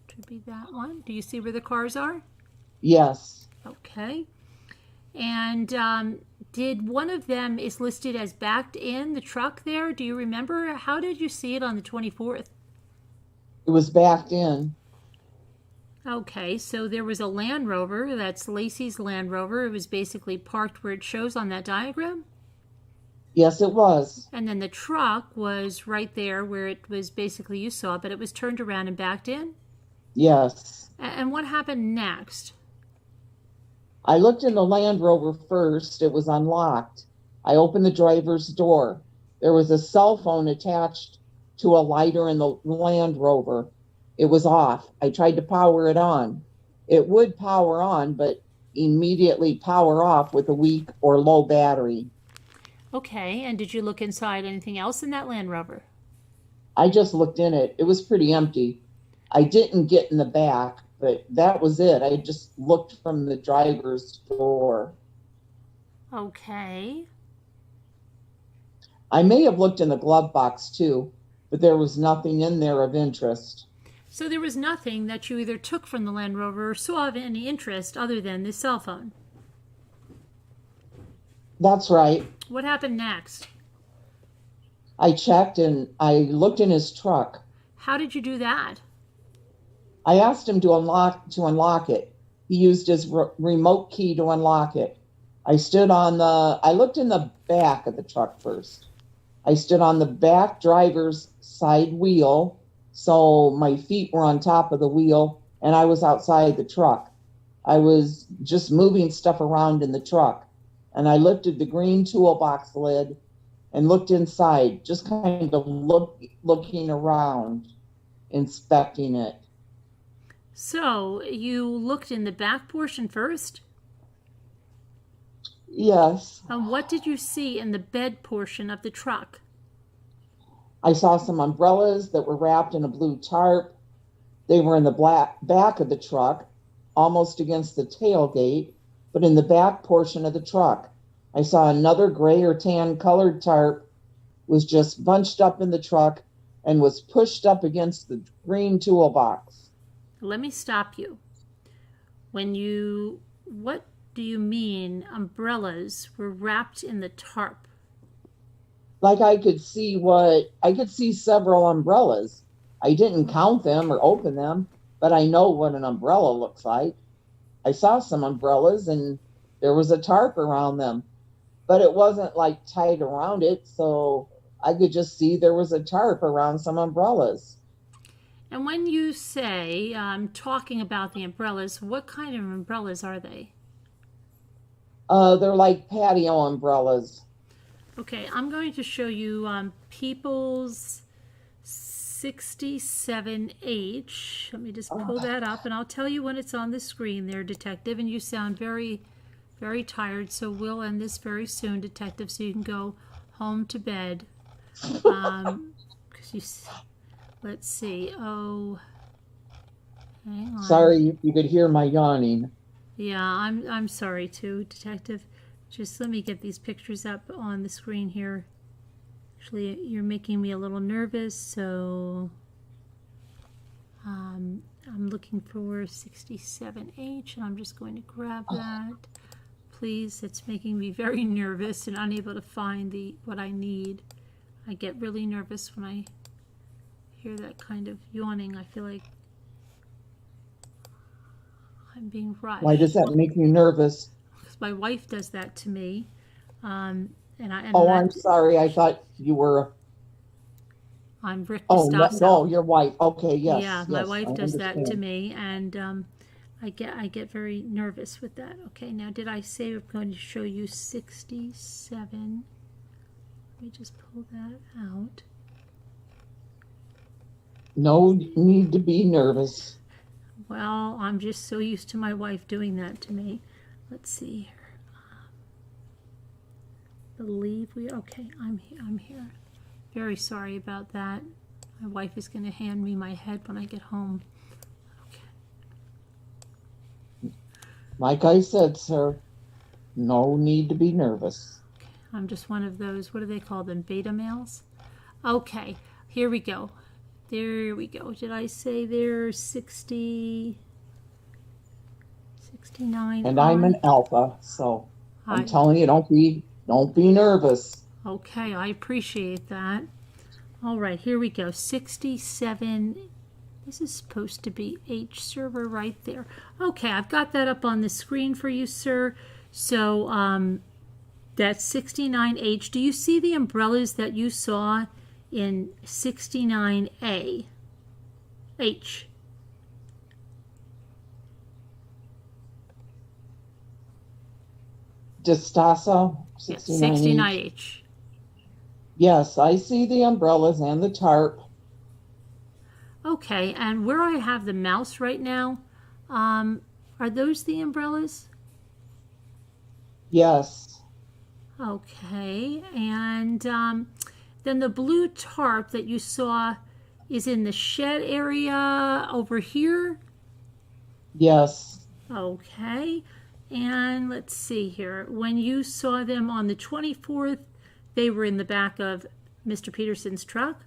S1: Should be that one. Do you see where the cars are?
S2: Yes.
S1: Okay. And did one of them is listed as backed in the truck there? Do you remember? How did you see it on the 24th?
S2: It was backed in.
S1: Okay, so there was a Land Rover. That's Lacey's Land Rover. It was basically parked where it shows on that diagram.
S2: Yes, it was.
S1: And then the truck was right there where it was basically you saw, but it was turned around and backed in.
S2: Yes.
S1: And what happened next?
S2: I looked in the Land Rover first. It was unlocked. I opened the driver's door. There was a cell phone attached to a lighter in the Land Rover. It was off. I tried to power it on. It would power on, but immediately power off with a weak or low battery.
S1: Okay, and did you look inside anything else in that Land Rover?
S2: I just looked in it. It was pretty empty. I didn't get in the back, but that was it. I just looked from the driver's door.
S1: Okay.
S2: I may have looked in the glove box too, but there was nothing in there of interest.
S1: So there was nothing that you either took from the Land Rover or saw of any interest other than the cell phone.
S2: That's right.
S1: What happened next?
S2: I checked and I looked in his truck.
S1: How did you do that?
S2: I asked him to unlock it. He used his remote key to unlock it. I looked in the back of the truck first. I stood on the back driver's side wheel, so my feet were on top of the wheel, and I was outside the truck. I was just moving stuff around in the truck, and I lifted the green toolbox lid and looked inside, just kind of looking around, inspecting it.
S1: So you looked in the back portion first?
S2: Yes.
S1: And what did you see in the bed portion of the truck?
S2: I saw some umbrellas that were wrapped in a blue tarp. They were in the back of the truck, almost against the tailgate, but in the back portion of the truck. I saw another gray or tan colored tarp was just bunched up in the truck and was pushed up against the green toolbox.
S1: Let me stop you. What do you mean umbrellas were wrapped in the tarp?
S2: Like I could see several umbrellas. I didn't count them or open them, but I know what an umbrella looks like. I saw some umbrellas and there was a tarp around them, but it wasn't like tied around it, so I could just see there was a tarp around some umbrellas.
S1: And when you say, talking about the umbrellas, what kind of umbrellas are they?
S2: They're like patio umbrellas.
S1: Okay, I'm going to show you People's 67H. Let me just pull that up, and I'll tell you when it's on the screen there, Detective. And you sound very, very tired, so we'll end this very soon, Detective, so you can go home to bed. Let's see. Oh, hang on.
S2: Sorry, you could hear my yawning.
S1: Yeah, I'm sorry too, Detective. Just let me get these pictures up on the screen here. Actually, you're making me a little nervous, so I'm looking for 67H, and I'm just going to grab that. Please, it's making me very nervous and unable to find what I need. I get really nervous when I hear that kind of yawning. I feel like I'm being rushed.
S2: Why does that make you nervous?
S1: Because my wife does that to me. And
S2: I'm sorry. I thought you were.
S1: I'm Rick
S2: Oh,
S1: DeStasso.
S2: no, your wife. Okay, yes.
S1: Yeah, my
S2: yes,
S1: wife
S2: I
S1: does that to
S2: understand.
S1: me, and I get very nervous with that. Okay, now did I say I'm going to show you 67? Let me just pull that out.
S2: No need to be nervous.
S1: Well, I'm just so used to my wife doing that to me. Let's see here. Okay, I'm here. Very sorry about that. My wife is going to hand me my head when I get home. Okay.
S2: Like I said, sir, no need to be nervous.
S1: I'm just one of those, what do they call them, beta males? Okay, here we go. There we go. Did I say there's 69
S2: And I'm an alpha, so I'm telling you, don't be nervous.
S1: Okay, I appreciate that. All right, here we go. 67. This is supposed to be H server right there. Okay, I've got that up on the screen for you, sir. So that's 69H. Do you see the umbrellas that you saw in 69A? H.
S2: DeStasso,
S1: 69H.
S2: Yes, I see the umbrellas and the tarp.
S1: Okay, and where I have the mouse right now, are those the umbrellas?
S2: Yes.
S1: Okay, and then the blue tarp that you saw is in the shed area over here?
S2: Yes.
S1: Okay, and let's see here. When you saw them on the 24th, they were in the back of Mr. Peterson's truck?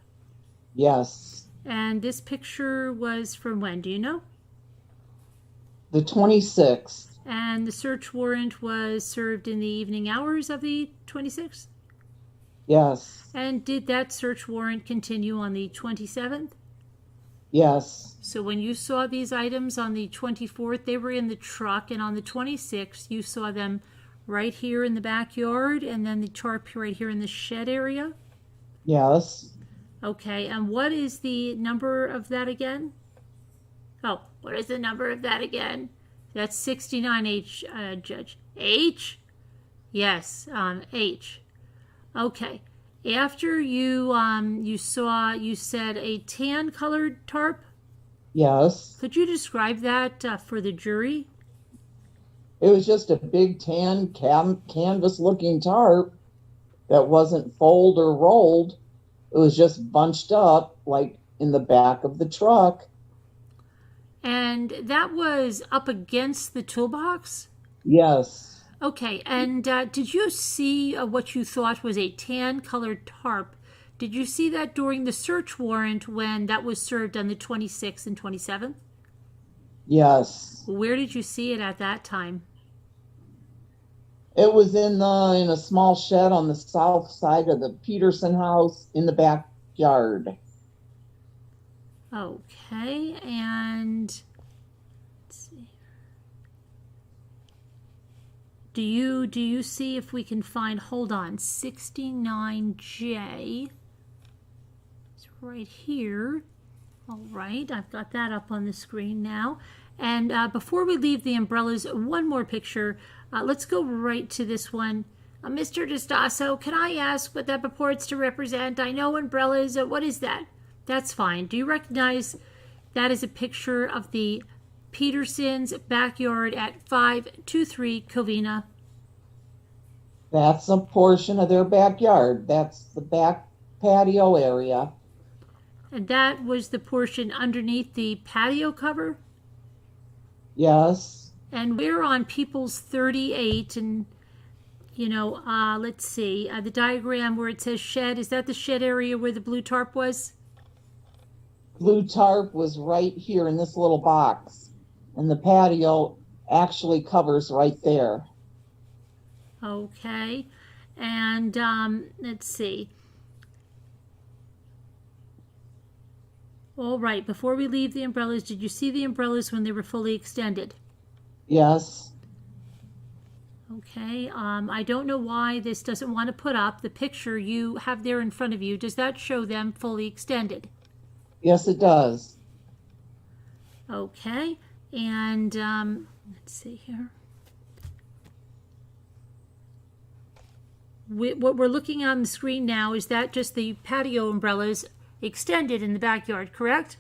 S2: Yes.
S1: And this picture was from when, do you know?
S2: The 26th.
S1: And the search warrant was served in the evening hours of the 26th?
S2: Yes.
S1: And did that search warrant continue on the 27th?
S2: Yes.
S1: So when you saw these items on the 24th, they were in the truck, and on the 26th, you saw them right here in the backyard, and then the tarp right here in the shed area?
S2: Yes.
S1: Okay, and what is the number of that again? Oh, what is the number of that again? That's 69H, Judge. H? Yes, H. Okay. After you said a tan-colored tarp?
S2: Yes.
S1: Could you describe that for the jury?
S2: It was just a big tan canvas-looking tarp that wasn't folded or rolled. It was just bunched up like in the back of the truck.
S1: And that was up against the toolbox?
S2: Yes.
S1: Okay, and did you see what you thought was a tan-colored tarp? Did you see that during the search warrant when that was served on the 26th and 27th?
S2: Yes.
S1: Where did you see it at that time?
S2: It was in a small shed on the south side of the Peterson house in the backyard.
S1: Okay, and let's see. Do you see if we can find, hold on, 69J. It's right here. All right, I've got that up on the screen now. And before we leave the umbrellas, one more picture. Let's go right to this one. Mr. DeStasso, can I ask what that purports to represent? I know umbrellas. What is that? That's fine. Do you recognize that is a picture of the Peterson's backyard at 523 Covina?
S2: That's a portion of their backyard. That's the back patio area.
S1: And that was the portion underneath the patio cover?
S2: Yes.
S1: And we're on People's 38, and, let's see, the diagram where it says shed, is that the shed area where the blue tarp was?
S2: Blue tarp was right here in this little box, and the patio actually covers right there.
S1: Okay, and let's see. All right, before we leave the umbrellas, did you see the umbrellas when they were fully extended?
S2: Yes.
S1: Okay, I don't know why this doesn't want to put up the picture you have there in front of you. Does that show them fully extended?
S2: Yes, it does.
S1: Okay, and let's see here. What we're looking on the screen now, is that just the patio umbrellas extended in the backyard, correct?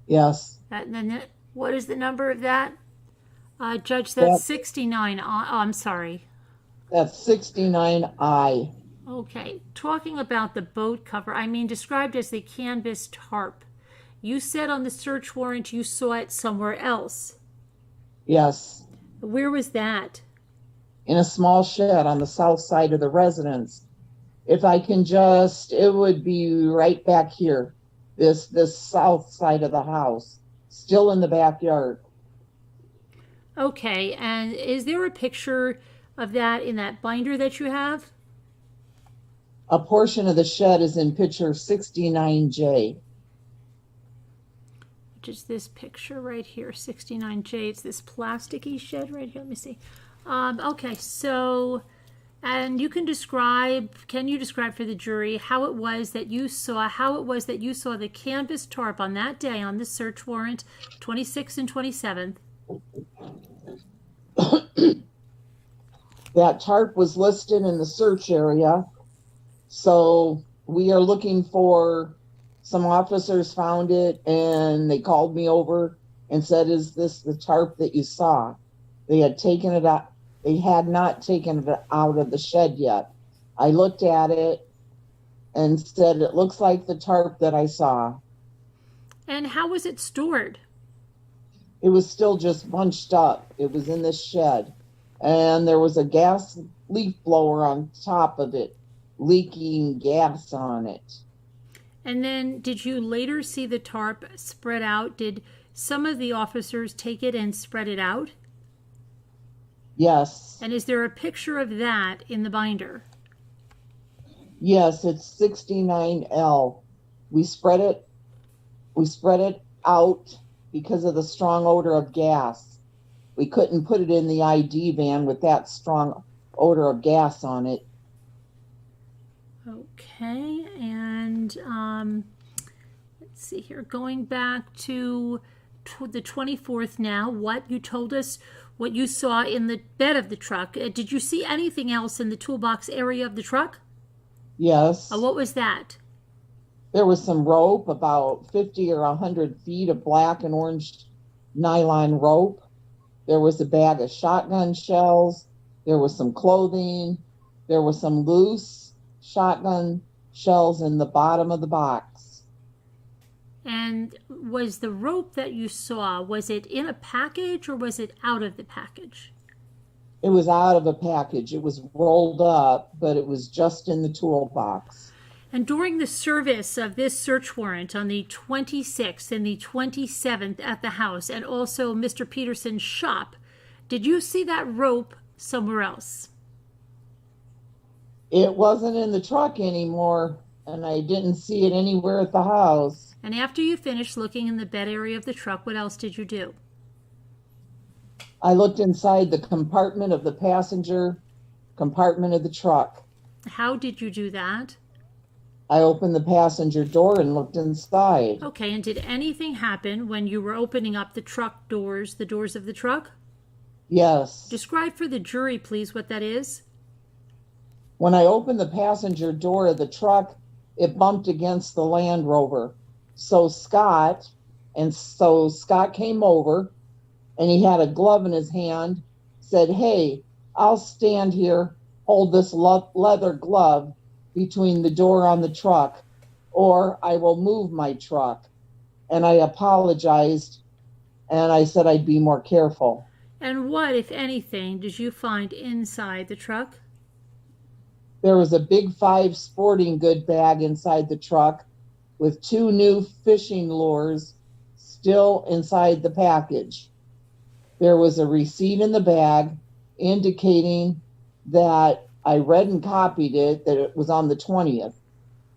S2: Yes.
S1: And then what is the number of that? Judge, that's 69. Oh, I'm sorry.
S2: That's 69I.
S1: Okay, talking about the boat cover, described as the canvas tarp. You said on the search warrant you saw it somewhere else.
S2: Yes.
S1: Where was that?
S2: In a small shed on the south side of the residence. If I can it would be right back here, this south side of the house, still in the backyard.
S1: Okay, and is there a picture of that in that binder that you have?
S2: A portion of the shed is in picture 69J.
S1: Which is this picture right here, 69J. It's this plasticky shed right here. Let me see. Okay, so, and can you describe for the jury how it was that you saw the canvas tarp on that day on the search warrant, 26th and 27th?
S2: That tarp was listed in the search area. So we are looking for, some officers found it and they called me over and said, is this the tarp that you saw? They had taken it out. They had not taken it out of the shed yet. I looked at it and said, it looks like the tarp that I saw.
S1: And how was it stored?
S2: It was still just bunched up. It was in this shed. And there was a gas leaf blower on top of it, leaking gas on it.
S1: And then did you later see the tarp spread out? Did some of the officers take it and spread it out?
S2: Yes.
S1: And is there a picture of that in the binder?
S2: Yes, it's 69L. We spread it out because of the strong odor of gas. We couldn't put it in the ID van with that strong odor of gas on it.
S1: Okay, and let's see here. Going back to the 24th now, what you told us, what you saw in the bed of the truck. Did you see anything else in the toolbox area of the truck?
S2: Yes.
S1: What was that?
S2: There was some rope, about 50 or 100 feet of black and orange nylon rope. There was a bag of shotgun shells. There was some clothing. There was some loose shotgun shells in the bottom of the box.
S1: And was the rope that you saw, was it in a package or was it out of the package?
S2: It was out of a package. It was rolled up, but it was just in the toolbox.
S1: And during the service of this search warrant on the 26th and the 27th at the house, and also Mr. Peterson's shop, did you see that rope somewhere else?
S2: It wasn't in the truck anymore, and I didn't see it anywhere at the house.
S1: And after you finished looking in the bed area of the truck, what else did you do?
S2: I looked inside the compartment of the passenger compartment of the truck.
S1: How did you do that?
S2: I opened the passenger door and looked inside.
S1: Okay, and did anything happen when you were opening up the truck doors, the doors of the truck?
S2: Yes.
S1: Describe for the jury, please, what that is.
S2: When I opened the passenger door of the truck, it bumped against the Land Rover. So Scott came over, and he had a glove in his hand, said, "Hey, I'll stand here, hold this leather glove between the door on the truck, or I will move my truck." And I apologized, and I said I'd be more careful.
S1: And what, if anything, did you find inside the truck?
S2: There was a Big 5 sporting good bag inside the truck with 2 new fishing lures still inside the package. There was a receipt in the bag indicating that I read and copied it, that it was on the 20th.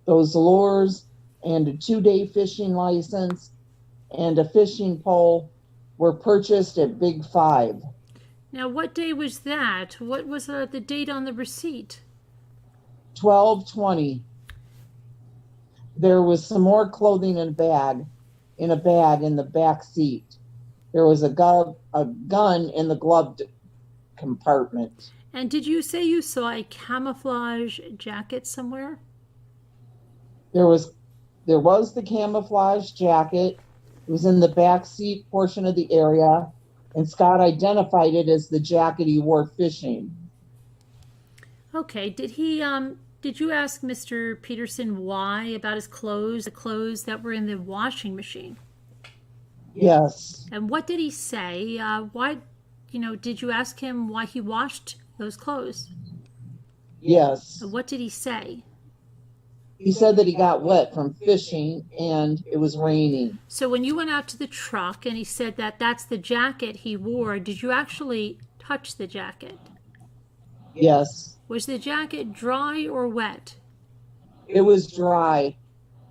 S2: Those lures and a 2-day fishing license and a fishing pole were purchased at Big 5.
S1: Now, what day was that? What was the date on the receipt?
S2: 12/20. There was some more clothing in a bag in the back seat. There was a gun in the glove compartment.
S1: And did you say you saw a camouflage jacket somewhere?
S2: There was the camouflage jacket. It was in the back seat portion of the area, and Scott identified it as the jacket he wore fishing.
S1: Okay, did you ask Mr. Peterson why about his clothes, the clothes that were in the washing machine?
S2: Yes.
S1: And what did he say? Why, did you ask him why he washed those clothes?
S2: Yes.
S1: And what did he say?
S2: He said that he got wet from fishing and it was raining.
S1: So when you went out to the truck and he said that that's the jacket he wore, did you actually touch the jacket?
S2: Yes.
S1: Was the jacket dry or wet?
S2: It was dry.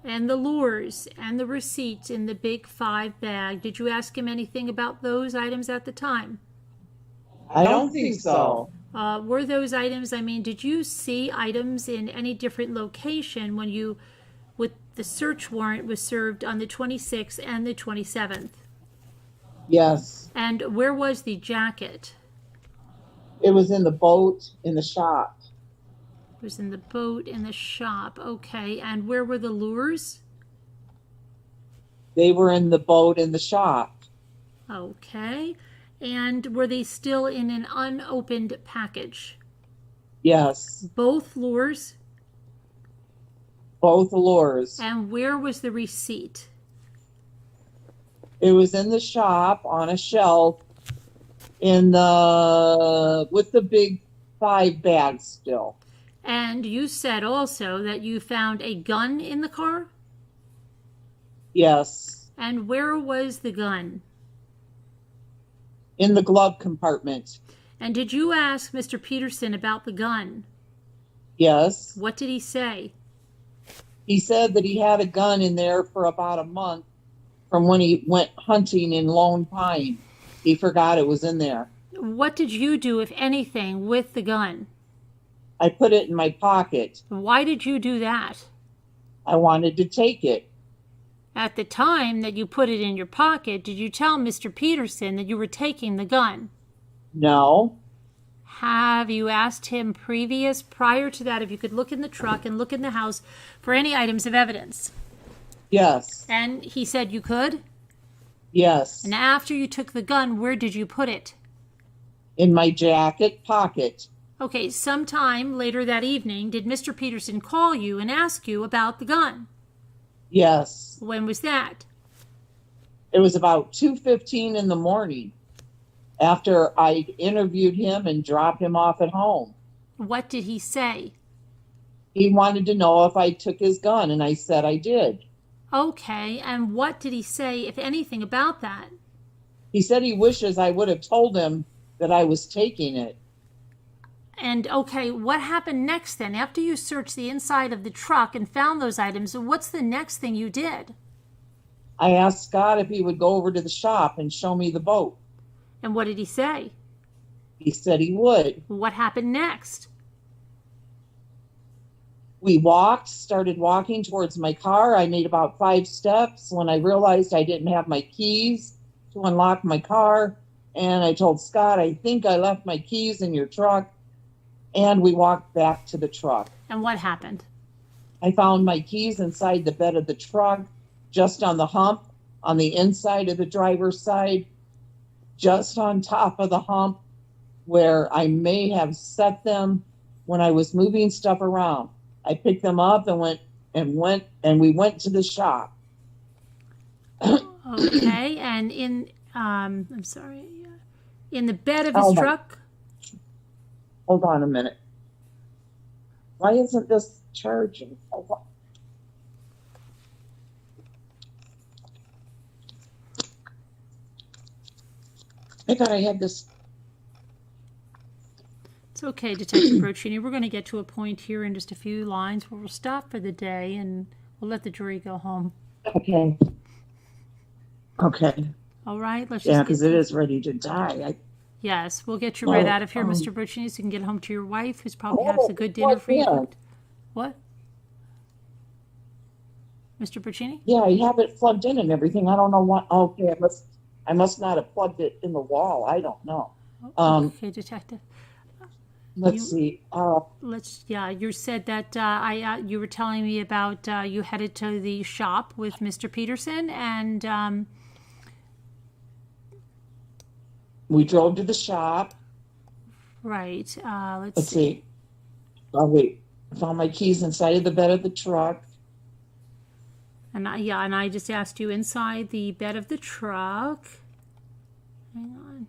S1: And the lures and the receipts in the Big 5 bag, did you ask him anything about those items at the time?
S2: I don't think so.
S1: Were those items, did you see items in any different location when with the search warrant was served on the 26th and the 27th?
S2: Yes.
S1: And where was the jacket?
S2: It was in the boat in the shop.
S1: It was in the boat in the shop. Okay. And where were the lures?
S2: They were in the boat in the shop.
S1: Okay. And were they still in an unopened package?
S2: Yes.
S1: Both lures?
S2: Both lures.
S1: And where was the receipt?
S2: It was in the shop on a shelf with the Big 5 bag still.
S1: And you said also that you found a gun in the car?
S2: Yes.
S1: And where was the gun?
S2: In the glove compartment.
S1: And did you ask Mr. Peterson about the gun?
S2: Yes.
S1: What did he say?
S2: He said that he had a gun in there for about a month from when he went hunting in Lone Pine. He forgot it was in there.
S1: What did you do, if anything, with the gun?
S2: I put it in my pocket.
S1: Why did you do that?
S2: I wanted to take it.
S1: At the time that you put it in your pocket, did you tell Mr. Peterson that you were taking the gun?
S2: No.
S1: Have you asked him prior to that, if you could look in the truck and look in the house for any items of evidence?
S2: Yes.
S1: And he said you could?
S2: Yes.
S1: And after you took the gun, where did you put it?
S2: In my jacket pocket.
S1: Okay, sometime later that evening, did Mr. Peterson call you and ask you about the gun?
S2: Yes.
S1: When was that?
S2: It was about 2:15 in the morning after I interviewed him and dropped him off at home.
S1: What did he say?
S2: He wanted to know if I took his gun, and I said I did.
S1: Okay, and what did he say, if anything, about that?
S2: He said he wishes I would have told him that I was taking it.
S1: And okay, what happened next then? After you searched the inside of the truck and found those items, what's the next thing you did?
S2: I asked Scott if he would go over to the shop and show me the boat.
S1: And what did he say?
S2: He said he would.
S1: What happened next?
S2: We started walking towards my car. I made about 5 steps when I realized I didn't have my keys to unlock my car. And I told Scott, I think I left my keys in your truck. And we walked back to the truck.
S1: And what happened?
S2: I found my keys inside the bed of the truck, just on the hump, on the inside of the driver's side, just on top of the hump where I may have set them when I was moving stuff around. I picked them up and we went to the shop.
S1: Okay, and In the bed of his
S2: Oh, my-
S1: truck?
S2: Hold on a minute. Why isn't this charging? Hold on. I thought I had this.
S1: It's okay, Detective Brochini. We're going to get to a point here in just a few lines where we'll stop for the day and we'll let the jury go home.
S2: Okay. Okay.
S1: All right? Let's
S2: Yeah,
S1: just
S2: because
S1: get
S2: it
S1: to-
S2: is ready to die.
S1: Yes, we'll get you right
S2: Oh,
S1: out of here, Mr. Brochini, so you can get home to your wife, who's probably has a good dinner
S2: what
S1: for you.
S2: then?
S1: What? Mr. Brochini?
S2: Yeah, I have it plugged in and everything. I don't know what. Okay, I must not have plugged it in the wall. I don't know.
S1: Okay, Detective.
S2: Let's see.
S1: You said that you were telling me about you headed to the shop with Mr. Peterson, and
S2: We drove to the shop.
S1: right.
S2: Let's see. Oh, wait. I found my keys inside of the bed of the truck.
S1: And I just asked you inside the bed of the truck. Hang on.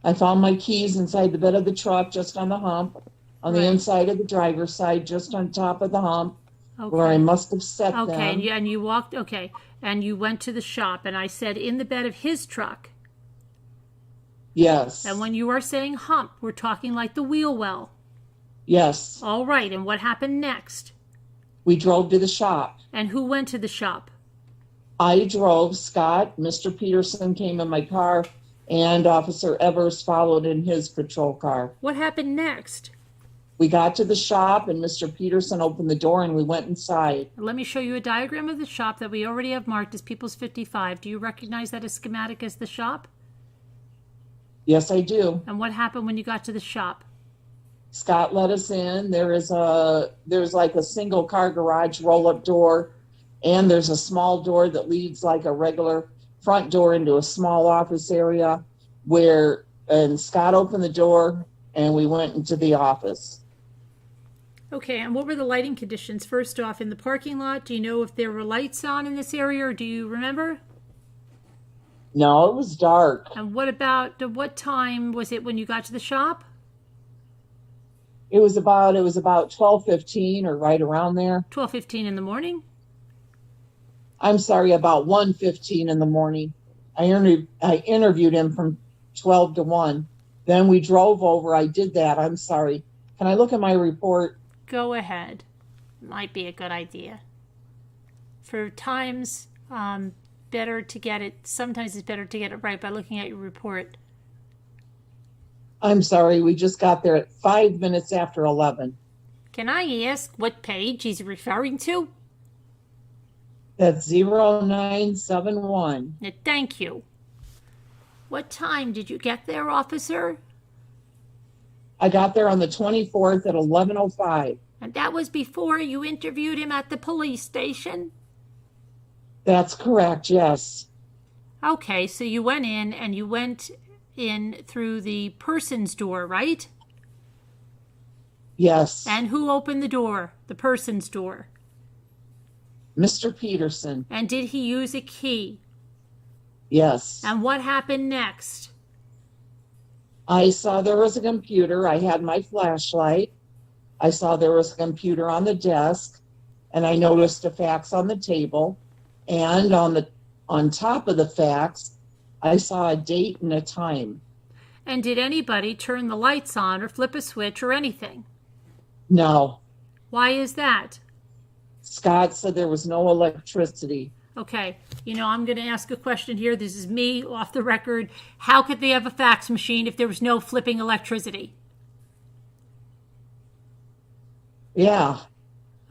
S2: I found my keys inside the bed of the truck, just on the hump, on the
S1: Right.
S2: inside of the driver's side, just on top of the hump,
S1: Okay.
S2: where I must have set
S1: Okay,
S2: them.
S1: and you walked. Okay, and you went to the shop, and I said in the bed of his truck.
S2: Yes.
S1: And when you are saying hump, we're talking like the wheel well.
S2: Yes.
S1: All right, and what happened next?
S2: We drove to the shop.
S1: And who went to the shop?
S2: I drove. Scott, Mr. Peterson came in my car, and Officer Evers followed in his patrol car.
S1: What happened next?
S2: We got to the shop, and Mr. Peterson opened the door, and we went inside.
S1: Let me show you a diagram of the shop that we already have marked as People's 55. Do you recognize that as schematic as the shop?
S2: Yes, I do.
S1: And what happened when you got to the shop?
S2: Scott let us in. There's like a single car garage roll-up door, and there's a small door that leads like a regular front door into a small office area and Scott opened the door and we went into the office.
S1: Okay, and what were the lighting conditions? First off, in the parking lot, do you know if there were lights on in this area, or do you remember?
S2: No, it was dark.
S1: And what time was it when you got to the shop?
S2: It was about 12:15 or right around there.
S1: 12:15 in the morning?
S2: I'm sorry, about 1:15 in the morning. I interviewed him from 12 to 1. Then we drove over. I did that. I'm sorry. Can I look at my report?
S1: Go ahead. Might be a good idea. For times, better to get it. Sometimes it's better to get it right by looking at your report.
S2: I'm sorry. We just got there at 5 minutes after 11.
S1: Can I ask what page he's referring to?
S2: That's 0971.
S1: Thank you. What time did you get there, officer?
S2: I got there on the 24th at 11:05.
S1: And that was before you interviewed him at the police station?
S2: That's correct, yes.
S1: Okay, so you went in and you went in through the person's door, right?
S2: Yes.
S1: And who opened the door? The person's door.
S2: Mr. Peterson.
S1: And did he use a key?
S2: Yes.
S1: And what happened next?
S2: I saw there was a computer. I had my flashlight. I saw there was a computer on the desk, and I noticed a fax on the table. And on top of the fax, I saw a date and a time.
S1: And did anybody turn the lights on or flip a switch or anything?
S2: No.
S1: Why is that?
S2: Scott said there was no electricity.
S1: Okay, I'm going to ask a question here. This is me off the record. How could they have a fax machine if there was no flipping electricity?
S2: Yeah.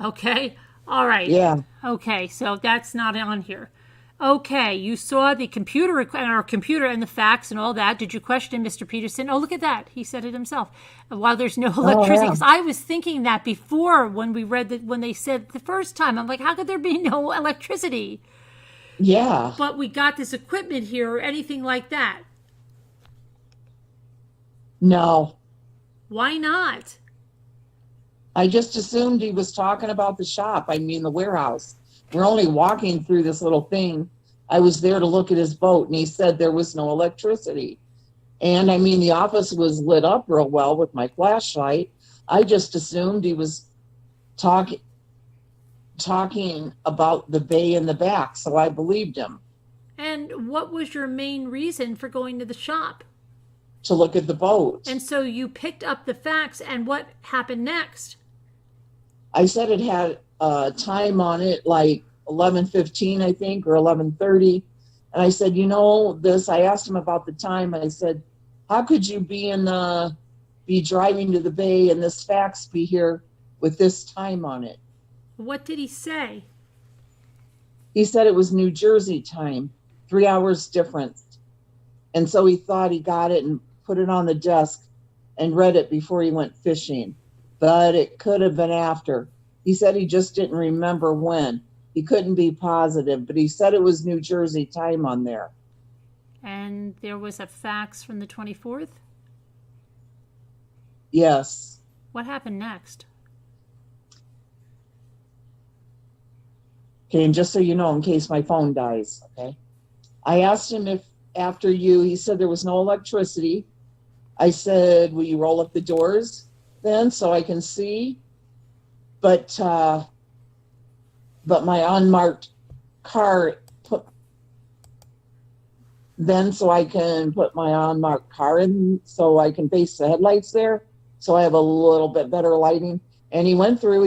S1: Okay, all right.
S2: Yeah.
S1: Okay, so that's not on here. Okay, you saw the computer and the fax and all that. Did you question Mr. Peterson? Oh, look at that. He said it himself. While there's no electricity.
S2: yeah.
S1: Because I was thinking that before when they said it the first time. I'm like, how could there be no electricity?
S2: Yeah.
S1: But we got this equipment here or anything like that.
S2: No.
S1: Why not?
S2: I just assumed he was talking about the shop. I mean, the warehouse. We're only walking through this little thing. I was there to look at his boat, and he said there was no electricity. And I mean, the office was lit up real well with my flashlight. I just assumed he was talking about the bay in the back, so I believed him.
S1: And what was your main reason for going to the shop?
S2: To look at the boat.
S1: And so you picked up the facts, and what happened next?
S2: I said it had time on it, like 11:15, I think, or 11:30. And I said, you know, this, I asked him about the time. I said, how could you be driving to the bay and this fax be here with this time on it?
S1: What did he say?
S2: He said it was New Jersey time, 3 hours difference. And so he thought he got it and put it on the desk and read it before he went fishing. But it could have been after. He said he just didn't remember when. He couldn't be positive, but he said it was New Jersey time on there.
S1: And there was a fax from the 24th?
S2: Yes.
S1: What happened next?
S2: Okay, and just so you know, in case my phone dies, okay? I asked him if after he said there was no electricity. I said, will you roll up the doors then so I can see? But my unmarked car so I can put my unmarked car in so I can face the headlights there so I have a little bit better lighting. And he went through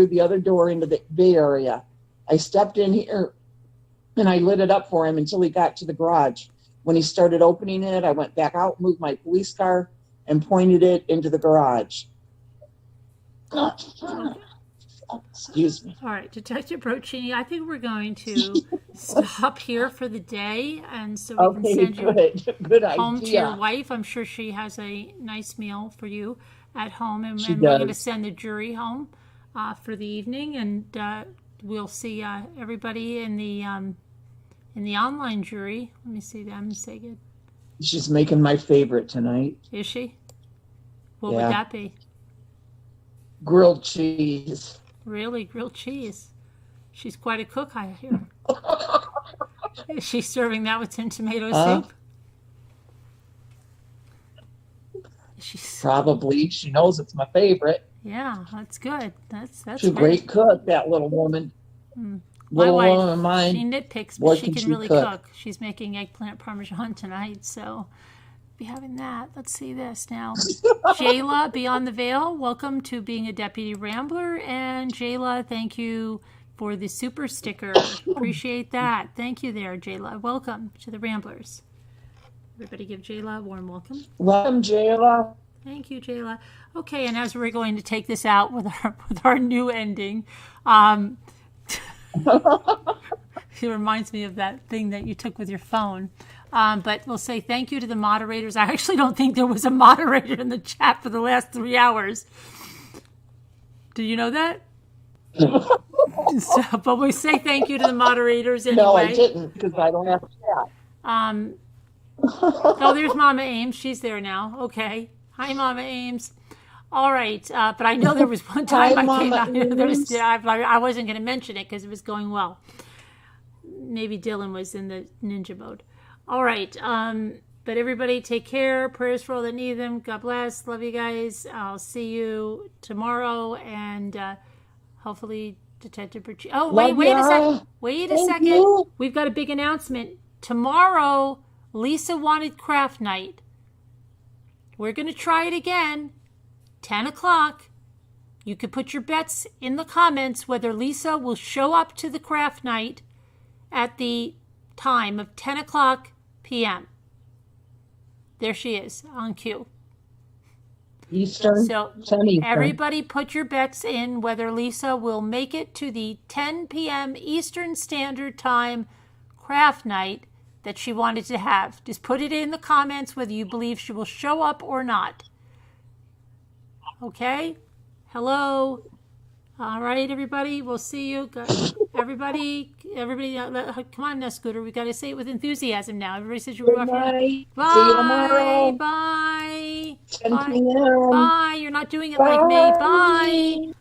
S2: the other door into the bay area. I stepped in here and I lit it up for him until he got to the garage. When he started opening it, I went back out, moved my police car, and pointed it into the garage. Excuse me.
S1: All right, Detective Brochini, I think we're going to stop here for the day, and so we can send you
S2: good
S1: home
S2: idea.
S1: to your wife. I'm sure she has a nice meal for you at home, and
S2: She
S1: we're going to
S2: does.
S1: send the jury home for the evening, and we'll see everybody in the online jury. Let me see them and say good.
S2: She's making my favorite tonight.
S1: Is she? What
S2: Yeah.
S1: would that be?
S2: Grilled cheese.
S1: Really, grilled cheese. She's quite a cook, I hear. Is she serving that with some tomato soup? She's
S2: Probably. She knows it's my favorite.
S1: Yeah, that's good. That's
S2: She's a great cook, that little woman.
S1: My
S2: Little
S1: wife,
S2: woman of mine.
S1: she nitpicks,
S2: Boy,
S1: but she
S2: can
S1: can
S2: she
S1: really
S2: cook.
S1: cook. She's making eggplant parmesan tonight, so be having that. Let's see this now. Jayla, Beyond the Veil, welcome to being a Deputy Rambler. And Jayla, thank you for the super sticker. Appreciate that. Thank you there, Jayla. Welcome to the Ramblers. Everybody give Jayla a warm welcome.
S2: Welcome, Jayla.
S1: Thank you, Jayla. Okay, and as we're going to take this out with our new ending, it reminds me of that thing that you took with your phone. But we'll say thank you to the moderators. I actually don't think there was a moderator in the chat for the last 3 hours. Do you know that? But we say thank you to the moderators anyway.
S2: No, I didn't, because I don't have chat.
S1: Oh, there's Mama Ames. She's there now. Okay. Hi, Mama Ames. All right. But I know there was one time
S2: Hi,
S1: I came
S2: Mama
S1: out here.
S2: Ames.
S1: I wasn't going to mention it because it was going well. Maybe Dylan was in the ninja mode. All right. But everybody take care. Prayers for all that need them. God bless. Love you guys. I'll see you tomorrow. And hopefully Detective Berchi. Oh, wait a second. Wait a second.
S2: You.
S1: We've got a big announcement. Tomorrow, Lisa wanted craft night. We're going to try it again. 10 o'clock. You can put your bets in the comments whether Lisa will show up to the craft night at the time of 10 o'clock p.m. There she is on cue.
S2: Eastern.
S1: So
S2: 10 Eastern.
S1: everybody put your bets in whether Lisa will make it to the 10 p.m. Eastern Standard Time craft night that she wanted to have. Just put it in the comments whether you believe she will show up or not. Okay? Hello? All right, everybody. We'll see you. Everybody, come on now, Scooter. We got to say it with enthusiasm now. Everybody says you're
S2: Good
S1: off.
S2: night.
S1: Bye.
S2: See you tomorrow.
S1: Bye.
S2: 10
S1: Bye.
S2: p.m.
S1: Bye. You're not doing it like me. Bye.